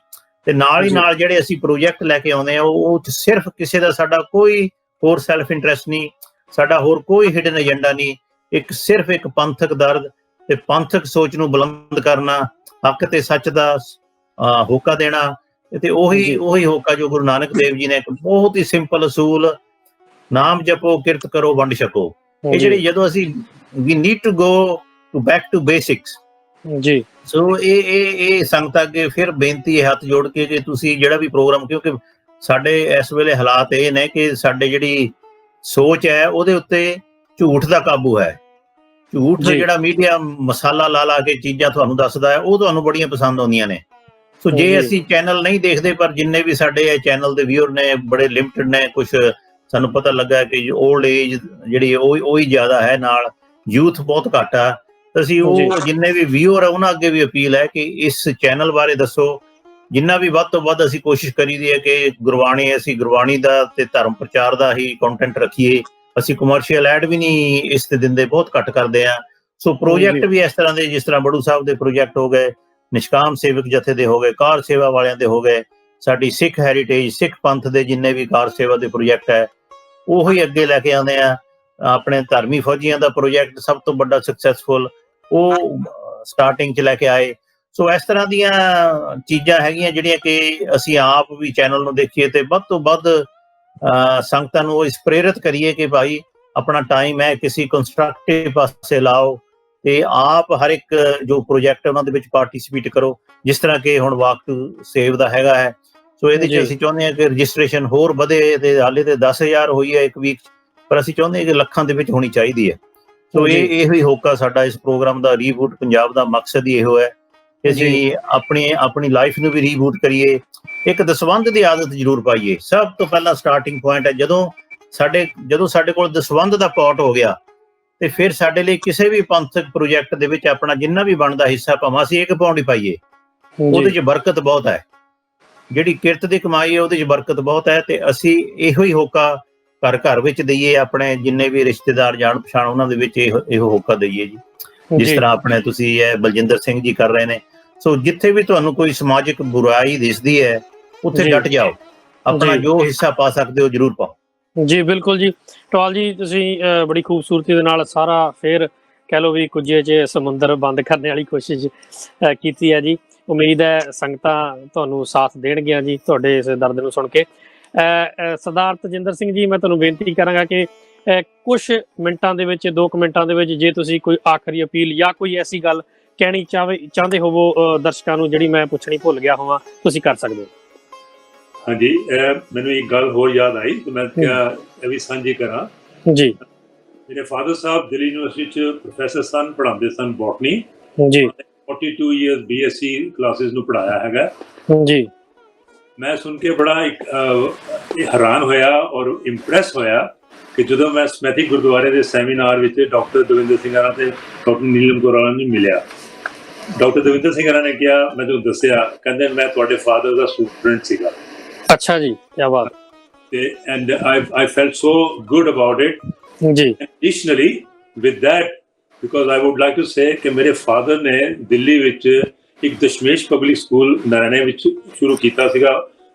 ਤੇ ਨਾਲ ਹੀ ਨਾਲ ਜਿਹੜੇ ਅਸੀਂ ਪ੍ਰੋਜੈਕਟ ਲੈ ਕੇ ਆਉਂਦੇ ਆ ਉਹ ਸਿਰਫ ਕਿਸੇ ਦਾ ਸਾਡਾ ਕੋਈ ਹੋਰ ਸੈਲਫ ਇੰਟਰਸਟ ਨਹੀਂ, ਸਾਡਾ ਹੋਰ ਕੋਈ ਹਿਡਨ ਏਜੰਡਾ ਨਹੀਂ, ਸਿਰਫ ਇੱਕ ਪੰਥਕ ਦਰਦ ਤੇ ਪੰਥਕ ਸੋਚ ਨੂੰ ਬੁਲੰਦ ਕਰਨਾ, ਹੱਕ ਤੇ ਸੱਚ ਦਾ ਹੋਕਾ ਦੇਣਾ। ਤੇ ਉਹੀ ਹੋਕਾ ਜੋ ਗੁਰੂ ਨਾਨਕ ਦੇਵ ਜੀ ਨੇ ਇੱਕ ਬਹੁਤ ਹੀ ਸਿੰਪਲ ਅਸੂਲ, ਨਾਮ ਜਪੋ ਕਿਰਤ ਕਰੋ ਵੰਡ ਛਕੋ, ਇਹ ਜਿਹੜੀ ਜਦੋਂ ਅਸੀਂ we need to go to back to basics ਜੀ। ਸੋ ਇਹ ਸੰਗਤ ਅੱਗੇ ਫਿਰ ਬੇਨਤੀ ਹੈ ਹੱਥ ਜੋੜ ਕੇ ਕਿ ਤੁਸੀਂ ਜਿਹੜਾ ਵੀ ਪ੍ਰੋਗਰਾਮ, ਕਿਉਂਕਿ ਸਾਡੇ ਇਸ ਵੇਲੇ ਹਾਲਾਤ ਇਹ ਨੇ ਕਿ ਸਾਡੇ ਜਿਹੜੀ ਸੋਚ ਹੈ ਉਹਦੇ ਉੱਤੇ ਝੂਠ ਦਾ ਕਾਬੂ ਹੈ। ਝੂਠ ਦਾ ਜਿਹੜਾ ਮੀਡੀਆ ਮਸਾਲਾ ਲਾ ਕੇ ਚੀਜ਼ਾਂ ਤੁਹਾਨੂੰ ਦੱਸਦਾ ਹੈ ਉਹ ਤੁਹਾਨੂੰ ਬੜੀਆਂ ਪਸੰਦ ਆਉਂਦੀਆਂ ਨੇ। ਸੋ ਜੇ ਅਸੀਂ ਚੈਨਲ ਨਹੀਂ ਦੇਖਦੇ, ਪਰ ਜਿੰਨੇ ਵੀ ਸਾਡੇ ਇਹ ਚੈਨਲ ਦੇ ਵਿਊਅਰ ਨੇ ਬੜੇ ਲਿਮਟਿਡ ਨੇ, ਕੁਝ ਸਾਨੂੰ ਪਤਾ ਲੱਗਾ ਕਿ 올ਡ ਏਜ ਜਿਹੜੀ ਉਹ ਹੀ ਜ਼ਿਆਦਾ ਹੈ, ਨਾਲ ਯੂਥ ਬਹੁਤ ਘੱਟ ਆ। ਅਸੀਂ ਉਹ ਜਿੰਨੇ ਵੀ ਵਿਊਅਰ ਆ ਉਹਨਾਂ ਅੱਗੇ ਵੀ ਅਪੀਲ ਹੈ ਕਿ ਇਸ ਚੈਨਲ ਬਾਰੇ ਦੱਸੋ, ਜਿੰਨਾ ਵੀ ਵੱਧ ਤੋਂ ਵੱਧ ਅਸੀਂ ਕੋਸ਼ਿਸ਼ ਕਰੀਦੀ ਹੈ ਕਿ ਅਸੀਂ ਗੁਰਬਾਣੀ ਦਾ ਤੇ ਧਰਮ ਪ੍ਰਚਾਰ ਦਾ ਹੀ ਕੰਟੈਂਟ ਰੱਖੀਏ। ਅਸੀਂ ਕਮਰਸ਼ੀਅਲ ਐਡ ਵੀ ਨਹੀਂ ਇਸ ਤੇ ਦਿੰਦੇ, ਬਹੁਤ ਘੱਟ ਕਰਦੇ ਆ। ਸੋ ਪ੍ਰੋਜੈਕਟ ਵੀ ਇਸ ਤਰ੍ਹਾਂ ਦੇ, ਜਿਸ ਤਰ੍ਹਾਂ ਬੜੂ ਸਾਹਿਬ ਦੇ ਪ੍ਰੋਜੈਕਟ ਹੋ ਗਏ, ਨਿਸ਼ਕਾਮ ਸੇਵਕ ਜਥੇ ਦੇ ਹੋ ਗਏ, ਕਾਰ ਸੇਵਾ ਵਾਲਿਆਂ ਦੇ ਹੋ ਗਏ, ਸਾਡੀ ਸਿੱਖ ਹੈਰੀਟੇਜ ਸਿੱਖ ਪੰਥ ਦੇ ਜਿੰਨੇ ਵੀ ਕਾਰ ਸੇਵਾ ਦੇ ਪ੍ਰੋਜੈਕਟ ਹੈ ਉਹੀ ਅੱਗੇ ਲੈ ਕੇ ਆਉਂਦੇ ਆ। ਆਪਣੇ ਧਰਮੀ ਫੌਜੀਆਂ ਦਾ ਪ੍ਰੋਜੈਕਟ ਸਭ ਤੋਂ ਵੱਡਾ ਸਕਸੈਸਫੁਲ, ਉਹ ਸਟਾਰਟਿੰਗ 'ਚ ਲੈ ਕੇ ਆਏ। ਸੋ ਇਸ ਤਰ੍ਹਾਂ ਦੀਆਂ ਚੀਜ਼ਾਂ ਹੈਗੀਆਂ ਜਿਹੜੀਆਂ ਕਿ ਅਸੀਂ ਆਪ ਵੀ ਚੈਨਲ ਨੂੰ ਦੇਖੀਏ ਤੇ ਵੱਧ ਤੋਂ ਵੱਧ ਸੰਗਤਾਂ ਨੂੰ ਇਸ ਪ੍ਰੇਰਿਤ ਕਰੀਏ ਕਿ ਭਾਈ ਆਪਣਾ ਟਾਈਮ ਹੈ ਕਿਸੇ ਕੰਸਟਰਕਟਿਵ ਪਾਸੇ ਲਾਓ ਤੇ ਆਪ ਹਰ ਇੱਕ ਜੋ ਪ੍ਰੋਜੈਕਟ ਉਹਨਾਂ ਦੇ ਵਿੱਚ ਪਾਰਟਿਸਿਪੇਟ ਕਰੋ, ਜਿਸ ਤਰ੍ਹਾਂ ਕਿ ਹੁਣ ਵਾਕ ਟੂ ਸੇਵ ਦਾ ਹੈਗਾ ਹੈ। ਸੋ ਇਹਦੇ 'ਚ ਅਸੀਂ ਚਾਹੁੰਦੇ ਹਾਂ ਕਿ ਰਜਿਸਟ੍ਰੇਸ਼ਨ ਹੋਰ ਵਧੇ, ਤੇ ਹਾਲੇ ਤੇ 10,000 ਹੋਈ ਹੈ ਇੱਕ ਵੀਕ, ਪਰ ਅਸੀਂ ਚਾਹੁੰਦੇ ਹਾਂ ਕਿ ਲੱਖਾਂ ਦੇ ਵਿੱਚ ਹੋਣੀ ਚਾਹੀਦੀ ਹੈ। ਸੋ ਇਹੋ ਹੀ ਹੋਕਾ ਸਾਡਾ ਇਸ ਪ੍ਰੋਗਰਾਮ ਦਾ, ਰੀਬੂਟ ਪੰਜਾਬ ਦਾ ਮਕਸਦ ਹੀ ਇਹੋ ਹੈ ਕਿ ਅਸੀਂ ਆਪਣੀ ਲਾਈਫ ਨੂੰ ਵੀ ਰੀਬੂਟ ਕਰੀਏ, ਇੱਕ ਦਸਵੰਧ ਦੀ ਆਦਤ ਜ਼ਰੂਰ ਪਾਈਏ। ਸਭ ਤੋਂ ਪਹਿਲਾਂ ਸਟਾਰਟਿੰਗ ਪੁਆਇੰਟ ਹੈ ਜਦੋਂ ਸਾਡੇ ਕੋਲ ਦਸਵੰਧ ਦਾ ਪੌਟ ਹੋ ਗਿਆ ਤੇ ਫਿਰ ਸਾਡੇ ਲਈ ਕਿਸੇ ਵੀ ਪੰਥਕ ਪ੍ਰੋਜੈਕਟ ਦੇ ਵਿੱਚ ਆਪਣਾ ਜਿੰਨਾ ਵੀ ਬਣਦਾ ਹਿੱਸਾ ਭਾਵੇਂ ਅਸੀਂ 1 ਪਾਉਂਡ ਹੀ ਪਾਈਏ, ਉਹਦੇ 'ਚ ਬਰਕਤ ਬਹੁਤ ਹੈ। ਜਿਹੜੀ ਕਿਰਤ ਦੀ ਕਮਾਈ ਹੈ ਉਹਦੇ 'ਚ ਬਰਕਤ ਬਹੁਤ ਹੈ। ਤੇ ਅਸੀਂ ਇਹੋ ਹੀ ਹੋਕਾ ਘਰ ਵਿੱਚ ਦਈਏ, ਆਪਣੇ ਜਿੰਨੇ ਵੀ ਰਿਸ਼ਤੇਦਾਰ ਜਾਣ ਪਛਾਣ ਉਹਨਾਂ ਦੇ ਵਿੱਚ ਇਹੋ ਹੋਕਾ ਦਈਏ ਜੀ, ਜਿਸ ਤਰ੍ਹਾਂ ਆਪਣੇ ਤੁਸੀਂ ਇਹ ਬਲਜਿੰਦਰ ਸਿੰਘ ਜੀ ਕਰ ਰਹੇ ਨੇ। ਸੋ ਜਿੱਥੇ ਵੀ ਤੁਹਾਨੂੰ ਕੋਈ ਸਮਾਜਿਕ ਬੁਰਾਈ ਦਿਸਦੀ ਹੈ ਉੱਥੇ ਡਟ ਜਾਓ, ਆਪਣਾ ਜੋ ਹਿੱਸਾ ਪਾ ਸਕਦੇ ਹੋ ਜ਼ਰੂਰ ਪਾਓ ਜੀ। ਬਿਲਕੁਲ ਜੀ ਟਵਾਲ ਜੀ, ਤੁਸੀਂ ਬੜੀ ਖੂਬਸੂਰਤੀ ਦੇ ਨਾਲ ਸਾਰਾ ਫਿਰ ਕਹਿ ਲਓ ਵੀ ਕੁਝੇ 'ਚ ਸਮੁੰਦਰ ਬੰਦ ਕਰਨ ਵਾਲੀ ਕੋਸ਼ਿਸ਼ ਕੀਤੀ ਹੈ ਜੀ। ਉਮੀਦ ਹੈ ਸੰਗਤਾਂ ਤੁਹਾਨੂੰ ਸਾਥ ਦੇਣਗੀਆਂ ਜੀ ਤੁਹਾਡੇ ਇਸ ਦਰਦ ਨੂੰ ਸੁਣ ਕੇ। ਸਰਦਾਰ ਤਜਿੰਦਰ ਸਿੰਘ ਜੀ, ਮੈਂ ਤੁਹਾਨੂੰ ਬੇਨਤੀ ਕਰਾਂਗਾ ਕਿ ਕੁਛ ਮਿੰਟਾਂ ਦੇ ਵਿੱਚ, 2 ਮਿੰਟਾਂ ਦੇ ਵਿੱਚ, ਜੇ ਤੁਸੀਂ ਕੋਈ ਆਖਰੀ ਅਪੀਲ ਜਾਂ ਕੋਈ ਐਸੀ ਗੱਲ ਕਹਿਣੀ ਚਾਹੁੰਦੇ ਹੋਵੋ ਦਰਸ਼ਕਾਂ ਨੂੰ ਜਿਹੜੀ ਮੈਂ ਪੁੱਛਣੀ ਭੁੱਲ ਗਿਆ ਹੋਵਾਂ, ਤੁਸੀਂ ਕਰ ਸਕਦੇ ਹੋ। ਹਾਂਜੀ, ਮੈਨੂੰ ਇੱਕ ਗੱਲ ਹੋਰ ਯਾਦ ਆਈ ਤੇ ਮੈਂ ਕਿਹਾ ਇਹ ਵੀ ਸਾਂਝੀ ਕਰਾਂ ਜੀ। ਮੇਰੇ ਫਾਦਰ ਸਾਹਿਬ ਦਿੱਲੀ ਯੂਨੀਵਰਸਿਟੀ 'ਚ ਪ੍ਰੋਫੈਸਰ ਸਨ, ਪੜ੍ਹਾਉਂਦੇ ਸਨ ਬੋਟਨੀ ਜੀ। 42 ਇਅਰਸ BSc ਕਲਾਸਿਸ ਨੂੰ ਪੜ੍ਹਾਇਆ ਹੈਗਾ ਜੀ। ਮੈਂ ਸੁਣ ਕੇ ਬੜਾ ਹੈਰਾਨ ਹੋਇਆ ਔਰ ਇੰਪ੍ਰੈਸ ਹੋਇਆ ਕਿ ਜਦੋਂ ਮੈਂ ਸਮੈਥਿਕ ਗੁਰਦੁਆਰੇ ਦੇ ਸੈਮੀਨਾਰ ਵਿੱਚ ਡਾਕਟਰ ਦਵਿੰਦਰ ਸਿੰਘ ਆਰਾ ਤੇ ਡਾਕਟਰ ਨੀਲਮ ਕੌਰ ਆਰਾ ਨੂੰ ਮਿਲਿਆ। ਡਾਕਟਰ ਦਵਿੰਦਰ ਸਿੰਘ ਆਰਾ ਨੇ ਕਿਹਾ, ਮੈਂ ਤੁਹਾਨੂੰ ਦੱਸਿਆ, ਕਹਿੰਦੇ ਮੈਂ ਤੁਹਾਡੇ ਫਾਦਰ ਦਾ ਸਟੂਡੈਂਟ ਸੀਗਾ। ਅੱਛਾ ਜੀ, ਕੀ ਬਾਤ। ਤੇ and I felt so good about it ਜੀ। Additionally with that, because I would like to say ਕਿ ਮੇਰੇ ਫਾਦਰ ਨੇ ਦਿੱਲੀ ਵਿੱਚ ਇੱਕ ਦਸ਼ਮੇਸ਼ ਪਬਲਿਕ ਸਕੂਲ ਨਾਰਾਇਣੇ ਵਿੱਚ ਸ਼ੁਰੂ ਕੀਤਾ ਸੀਗਾ,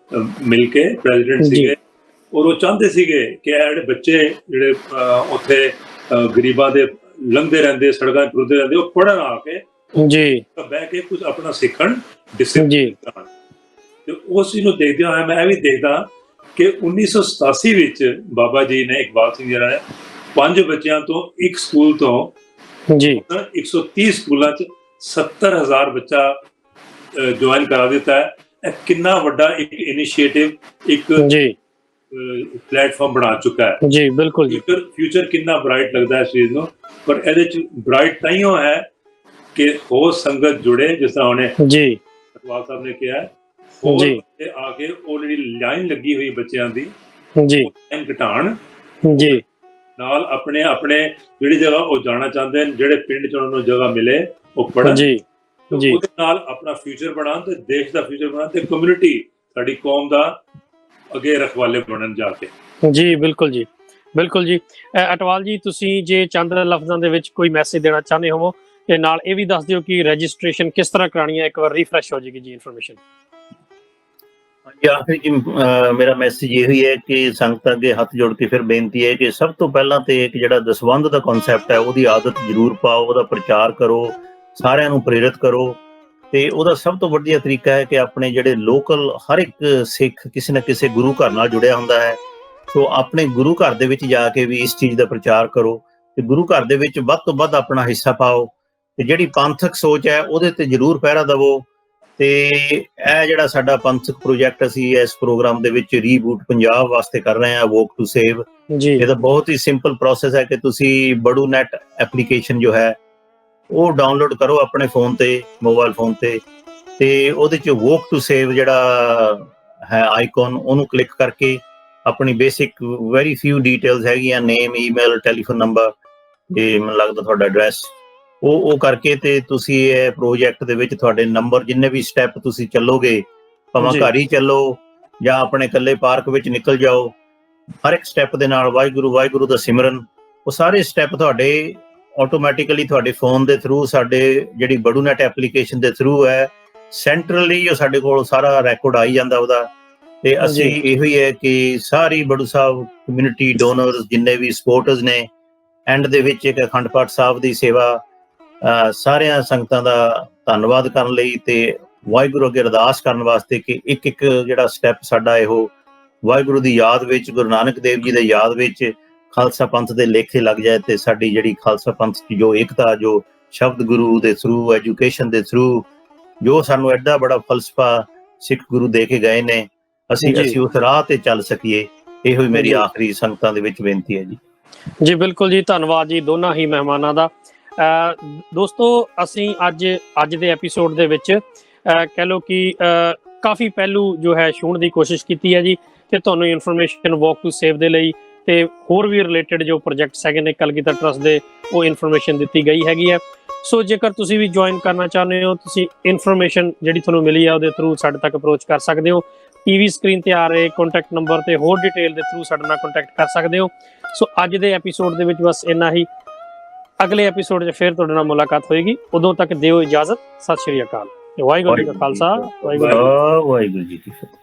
ਮਿਲ ਕੇ ਪ੍ਰੈਜ਼ੀਡੈਂਟ ਸੀਗੇ, ਔਰ ਉਹ ਚਾਹੁੰਦੇ ਸੀਗੇ ਕਿ ਜਿਹੜੇ ਬੱਚੇ ਜਿਹੜੇ ਉੱਥੇ ਗਰੀਬਾਂ ਦੇ ਲੰਘਦੇ ਰਹਿੰਦੇ, ਸੜਕਾਂ ਟੁਰਦੇ ਰਹਿੰਦੇ, ਉਹ ਪੜ੍ਹਨ ਆ ਕੇ ਜੀ ਬਹਿ ਕੇ ਕੁਝ ਆਪਣਾ ਸਿੱਖਣ, ਡਿਸਿਪਲਿਨ। ਤੇ ਉਸ ਚੀਜ਼ ਨੂੰ ਦੇਖਦਿਆਂ ਹੋਇਆ ਮੈਂ ਇਹ ਵੀ ਦੇਖਦਾ ਕਿ 1987 ਵਿੱਚ ਬਾਬਾ ਜੀ ਨੇ, ਇਕਬਾਲ ਸਿੰਘ ਜੀ ਨੇ 5 ਬੱਚਿਆਂ ਤੋਂ ਇੱਕ ਸਕੂਲ ਤੋਂ ਜੀ 130 ਸਕੂਲਾਂ 'ਚ 70,000 ਬੱਚਾ ਜੁਆਇਨ ਕਰਾ ਦਿੱਤਾ ਹੈ। ਇਹ ਕਿੰਨਾ ਵੱਡਾ ਇੱਕ ਇਨੀਸ਼ੀਏਟਿਵ, ਇੱਕ ਜੀ ਪਲੇਟਫਾਰਮ ਬਣਾ ਚੁੱਕਾ ਹੈ ਜੀ। ਬਿਲਕੁਲ ਜੀ। ਫਿਊਚਰ ਕਿੰਨਾ ਬ੍ਰਾਈਟ ਲੱਗਦਾ ਹੈ ਇਸ ਚੀਜ਼ ਨੂੰ, ਪਰ ਇਹਦੇ 'ਚ ਬ੍ਰਾਈਟ ਤਾਂਹੀਓ ਹੈ ਕਿ ਹੋਰ ਸੰਗਤ ਜੁੜੇ, ਜਿਸ ਤਰ੍ਹਾਂ ਉਹਨੇ ਜੀ ਇਕਬਾਲ ਸਾਹਿਬ ਨੇ ਕਿਹਾ ਹੋਰ ਜੀ। ਬੱਚੇ ਆ ਕੇ ਉਹ ਜਿਹੜੀ ਲਾਈਨ ਲੱਗੀ ਹੋਈ ਬੱਚਿਆਂ ਦੀ ਜੀ ਲਾਈਨ ਘਟਾਉਣ, ਜੀ ਨਾਲ ਆਪਣੇ ਆਪਣੇ ਜਿਹੜੀ ਜਗ੍ਹਾ ਉਹ ਜਾਣਾ ਚਾਹੁੰਦੇ ਨੇ, ਜਿਹੜੇ ਪਿੰਡ 'ਚ ਉਹਨਾਂ ਨੂੰ ਜਗ੍ਹਾ ਮਿਲੇ ਉਹ ਪੜ੍ਹਨ, ਜੀ ਤੇ ਜੀ ਉਹਦੇ ਨਾਲ ਆਪਣਾ ਫਿਊਚਰ ਬਣਾਉਣ ਤੇ ਦੇਸ਼ ਦਾ ਫਿਊਚਰ ਬਣਾਉਣ ਤੇ ਕਮਿਊਨਿਟੀ ਸਾਡੀ ਕੌਮ ਦਾ ਅੱਗੇ ਰਖਵਾਲੇ ਬਣਨ ਜਾ ਕੇ। ਜੀ ਬਿਲਕੁਲ ਜੀ, ਬਿਲਕੁਲ ਜੀ। ਅਟਵਾਲ ਜੀ, ਤੁਸੀਂ ਜੇ ਚੰਦ ਲਫ਼ਜ਼ਾਂ ਦੇ ਵਿੱਚ ਕੋਈ ਮੈਸੇਜ ਦੇਣਾ ਚਾਹੁੰਦੇ ਹੋ ਤੇ ਨਾਲ ਇਹ ਵੀ ਦੱਸ ਦਿਓ ਕਿ ਰਜਿਸਟ੍ਰੇਸ਼ਨ ਕਿਸ ਤਰ੍ਹਾਂ ਕਰਾਣੀ ਹੈ, ਇੱਕ ਵਾਰ ਰੀਫਰੈਸ਼ ਹੋ ਜਾਏਗੀ ਜੀ ਇਨਫੋਰਮੇਸ਼ਨ। ਹਾਂਜੀ, ਆਖਿਰ ਜੀ ਮੇਰਾ ਮੈਸੇਜ ਇਹ ਹੀ ਹੈ ਕਿ ਸੰਗਤਾਂ ਅੱਗੇ ਹੱਥ ਜੋੜ ਕੇ ਫਿਰ ਬੇਨਤੀ ਹੈ ਕਿ ਸਭ ਤੋਂ ਪਹਿਲਾਂ ਤੇ ਇੱਕ ਜਿਹੜਾ ਦਸਵੰਧ ਦਾ ਕਨਸੈਪਟ ਹੈ ਉਹਦੀ ਆਦਤ ਜ਼ਰੂਰ ਪਾਓ, ਉਹਦਾ ਪ੍ਰਚਾਰ ਕਰੋ, ਸਾਰਿਆਂ ਨੂੰ ਪ੍ਰੇਰਿਤ ਕਰੋ। ਤੇ ਉਹਦਾ ਸਭ ਤੋਂ ਵਧੀਆ ਤਰੀਕਾ ਹੈ ਕਿ ਆਪਣੇ ਜਿਹੜੇ ਲੋਕਲ ਹਰ ਇੱਕ ਸਿੱਖ ਕਿਸੇ ਨਾ ਕਿਸੇ ਗੁਰੂ ਘਰ ਨਾਲ ਜੁੜਿਆ ਹੁੰਦਾ ਹੈ, ਸੋ ਆਪਣੇ ਗੁਰੂ ਘਰ ਦੇ ਵਿੱਚ ਜਾ ਕੇ ਵੀ ਇਸ ਚੀਜ਼ ਦਾ ਪ੍ਰਚਾਰ ਕਰੋ ਤੇ ਗੁਰੂ ਘਰ ਦੇ ਵਿੱਚ ਵੱਧ ਤੋਂ ਵੱਧ ਆਪਣਾ ਹਿੱਸਾ ਪਾਓ ਤੇ ਜਿਹੜੀ ਪੰਥਕ ਸੋਚ ਹੈ ਉਹਦੇ ਤੇ ਜ਼ਰੂਰ ਪਹਿਰਾ ਦੇਵੋ। ਤੇ ਇਹ ਜਿਹੜਾ ਸਾਡਾ ਪੰਥਕ ਪ੍ਰੋਜੈਕਟ ਅਸੀਂ ਇਸ ਪ੍ਰੋਗਰਾਮ ਦੇ ਵਿੱਚ ਰੀਬੂਟ ਪੰਜਾਬ ਵਾਸਤੇ ਕਰ ਰਹੇ ਹਾਂ, ਵੋਕ ਟੂ ਸੇਵ, ਜੀ ਇਹਦਾ ਬਹੁਤ ਹੀ ਸਿੰਪਲ ਪ੍ਰੋਸੈਸ ਹੈ ਕਿ ਤੁਸੀਂ ਬੜੂ ਨੈਟ ਐਪਲੀਕੇਸ਼ਨ ਜੋ ਹੈ ਉਹ ਡਾਊਨਲੋਡ ਕਰੋ ਆਪਣੇ ਫੋਨ ਤੇ, ਮੋਬਾਈਲ ਫੋਨ ਤੇ ਉਹਦੇ 'ਚ ਵੋਕ ਟੂ ਸੇਵ ਜਿਹੜਾ ਹੈ ਆਈਕਨ, ਉਹਨੂੰ ਕਲਿੱਕ ਕਰਕੇ ਆਪਣੀ ਬੇਸਿਕ ਵੈਰੀ ਫਿਊ ਡੀਟੇਲਸ ਹੈਗੀਆਂ, ਨੇਮ, ਈਮੇਲ, ਟੈਲੀਫੋਨ ਨੰਬਰ ਤੇ ਮੈਨੂੰ ਲੱਗਦਾ ਤੁਹਾਡਾ ਐਡਰੈਸ, ਉਹ ਕਰਕੇ ਤੇ ਤੁਸੀਂ ਇਹ ਪ੍ਰੋਜੈਕਟ ਦੇ ਵਿੱਚ ਤੁਹਾਡੇ ਨੰਬਰ ਜਿੰਨੇ ਵੀ ਸਟੈਪ ਤੁਸੀਂ ਚੱਲੋਗੇ, ਭਾਵੇਂ ਘਰ ਹੀ ਚੱਲੋ ਜਾਂ ਆਪਣੇ ਇਕੱਲੇ ਪਾਰਕ ਵਿੱਚ ਨਿਕਲ ਜਾਓ, ਹਰ ਇੱਕ ਸਟੈਪ ਦੇ ਨਾਲ ਵਾਹਿਗੁਰੂ ਵਾਹਿਗੁਰੂ ਦਾ ਸਿਮਰਨ, ਉਹ ਸਾਰੇ ਸਟੈਪ ਤੁਹਾਡੇ ਆਟੋਮੈਟਿਕਲੀ ਤੁਹਾਡੇ ਫੋਨ ਦੇ ਥਰੂ, ਸਾਡੇ ਜਿਹੜੀ ਬੜੂ ਨੈਟ ਐਪਲੀਕੇਸ਼ਨ ਦੇ ਥਰੂ ਹੈ, ਸੈਂਟਰਲੀ ਉਹ ਸਾਡੇ ਕੋਲ ਸਾਰਾ ਰੈਕੋਰਡ ਆਈ ਜਾਂਦਾ ਉਹਦਾ। ਤੇ ਅਸੀਂ ਇਹੋ ਹੀ ਹੈ ਕਿ ਸਾਰੀ ਬੜੂ ਸਾਹਿਬ ਕਮਿਊਨਿਟੀ ਡੋਨਰਸ ਜਿੰਨੇ ਵੀ ਸਪੋਰਟਰਸ ਨੇ, ਐਂਡ ਦੇ ਵਿੱਚ ਇੱਕ ਅਖੰਡ ਪਾਠ ਸਾਹਿਬ ਦੀ ਸੇਵਾ, ਸਾਰਿਆਂ ਸੰਗਤਾਂ ਦਾ ਧੰਨਵਾਦ ਕਰਨ ਲਈ ਤੇ ਵਾਹਿਗੁਰੂ ਅੱਗੇ ਅਰਦਾਸ ਕਰਨ ਵਾਸਤੇ ਕਿ ਇੱਕ ਇੱਕ ਜਿਹੜਾ ਸਟੈਪ ਸਾਡਾ ਇਹੋ ਵਾਹਿਗੁਰੂ ਦੀ ਯਾਦ ਵਿੱਚ, ਗੁਰੂ ਨਾਨਕ ਦੇਵ ਜੀ ਦੇ ਯਾਦ ਵਿੱਚ ਖਾਲਸਾ ਪੰਥ ਦੇ ਲੇਖੇ ਲੱਗ ਜਾਏ ਤੇ ਸਾਡੀ ਜਿਹੜੀ ਖਾਲਸਾ ਪੰਥ ਦੀ ਜੋ ਏਕਤਾ, ਜੋ ਸ਼ਬਦ ਗੁਰੂ ਦੇ ਥਰੂ, ਐਜੂਕੇਸ਼ਨ ਦੇ ਥਰੂ, ਜੋ ਸਾਨੂੰ ਐਡਾ ਬੜਾ ਫਲਸਫਾ ਸਿੱਖ ਗੁਰੂ ਦੇ ਕੇ ਗਏ ਨੇ, ਅਸੀਂ ਉਸ ਰਾਹ ਤੇ ਚੱਲ ਸਕੀਏ। ਇਹੋ ਹੀ ਮੇਰੀ ਆਖਰੀ ਸੰਗਤਾਂ ਦੇ ਵਿੱਚ ਬੇਨਤੀ ਹੈ ਜੀ। ਜੀ ਬਿਲਕੁਲ ਜੀ, ਧੰਨਵਾਦ ਜੀ ਦੋਨਾਂ ਹੀ ਮਹਿਮਾਨਾਂ ਦਾ। ਦੋਸਤੋ, ਅਸੀਂ ਅੱਜ ਦੇ ਐਪੀਸੋਡ ਦੇ ਵਿੱਚ ਕਹਿ ਲਓ ਕਿ ਕਾਫੀ ਪਹਿਲੂ ਜੋ ਹੈ ਛੂਹਣ ਦੀ ਕੋਸ਼ਿਸ਼ ਕੀਤੀ ਹੈ ਜੀ, ਤੇ ਤੁਹਾਨੂੰ ਇਨਫੋਰਮੇਸ਼ਨ ਵੋਕ ਟੂ ਸੇਵ ਦੇ ਲਈ ਤੇ ਹੋਰ ਵੀ ਰਿਲੇਟਡ ਜੋ ਪ੍ਰੋਜੈਕਟਸ ਹੈਗੇ ਨੇ ਕਲਗੀਧਰ ਟਰੱਸਟ ਦੇ, ਉਹ ਇਨਫੋਰਮੇਸ਼ਨ ਦਿੱਤੀ ਗਈ ਹੈਗੀ ਹੈ। ਸੋ ਜੇਕਰ ਤੁਸੀਂ ਵੀ ਜੁਆਇਨ ਕਰਨਾ ਚਾਹੁੰਦੇ ਹੋ, ਤੁਸੀਂ ਇਨਫੋਰਮੇਸ਼ਨ ਜਿਹੜੀ ਤੁਹਾਨੂੰ ਮਿਲੀ ਹੈ ਉਹਦੇ ਥਰੂ ਸਾਡੇ ਤੱਕ ਅਪਰੋਚ ਕਰ ਸਕਦੇ ਹੋ। ਟੀਵੀ ਸਕਰੀਨ ਤੇ ਆ ਰਹੇ ਕੰਟੈਕਟ ਨੰਬਰ ਤੇ ਹੋਰ ਡਿਟੇਲ ਦੇ ਥਰੂ ਸਾਡੇ ਨਾਲ ਕੰਟੈਕਟ ਕਰ ਸਕਦੇ ਹੋ। ਸੋ ਅੱਜ ਦੇ ਐਪੀਸੋਡ ਦੇ ਵਿੱਚ ਬਸ ਇੰਨਾ ਹੀ। ਅਗਲੇ ਐਪੀਸੋਡ 'ਚ ਫਿਰ ਤੁਹਾਡੇ ਨਾਲ ਮੁਲਾਕਾਤ ਹੋਏਗੀ, ਉਦੋਂ ਤੱਕ ਦਿਓ ਇਜਾਜ਼ਤ। ਸਤਿ ਸ਼੍ਰੀ ਅਕਾਲ। ਵਾਹਿਗੁਰੂ ਜੀ ਕਾ ਖਾਲਸਾ, ਵਾਹਿਗੁਰੂ ਜੀ ਕੀ ਫਤਿਹ।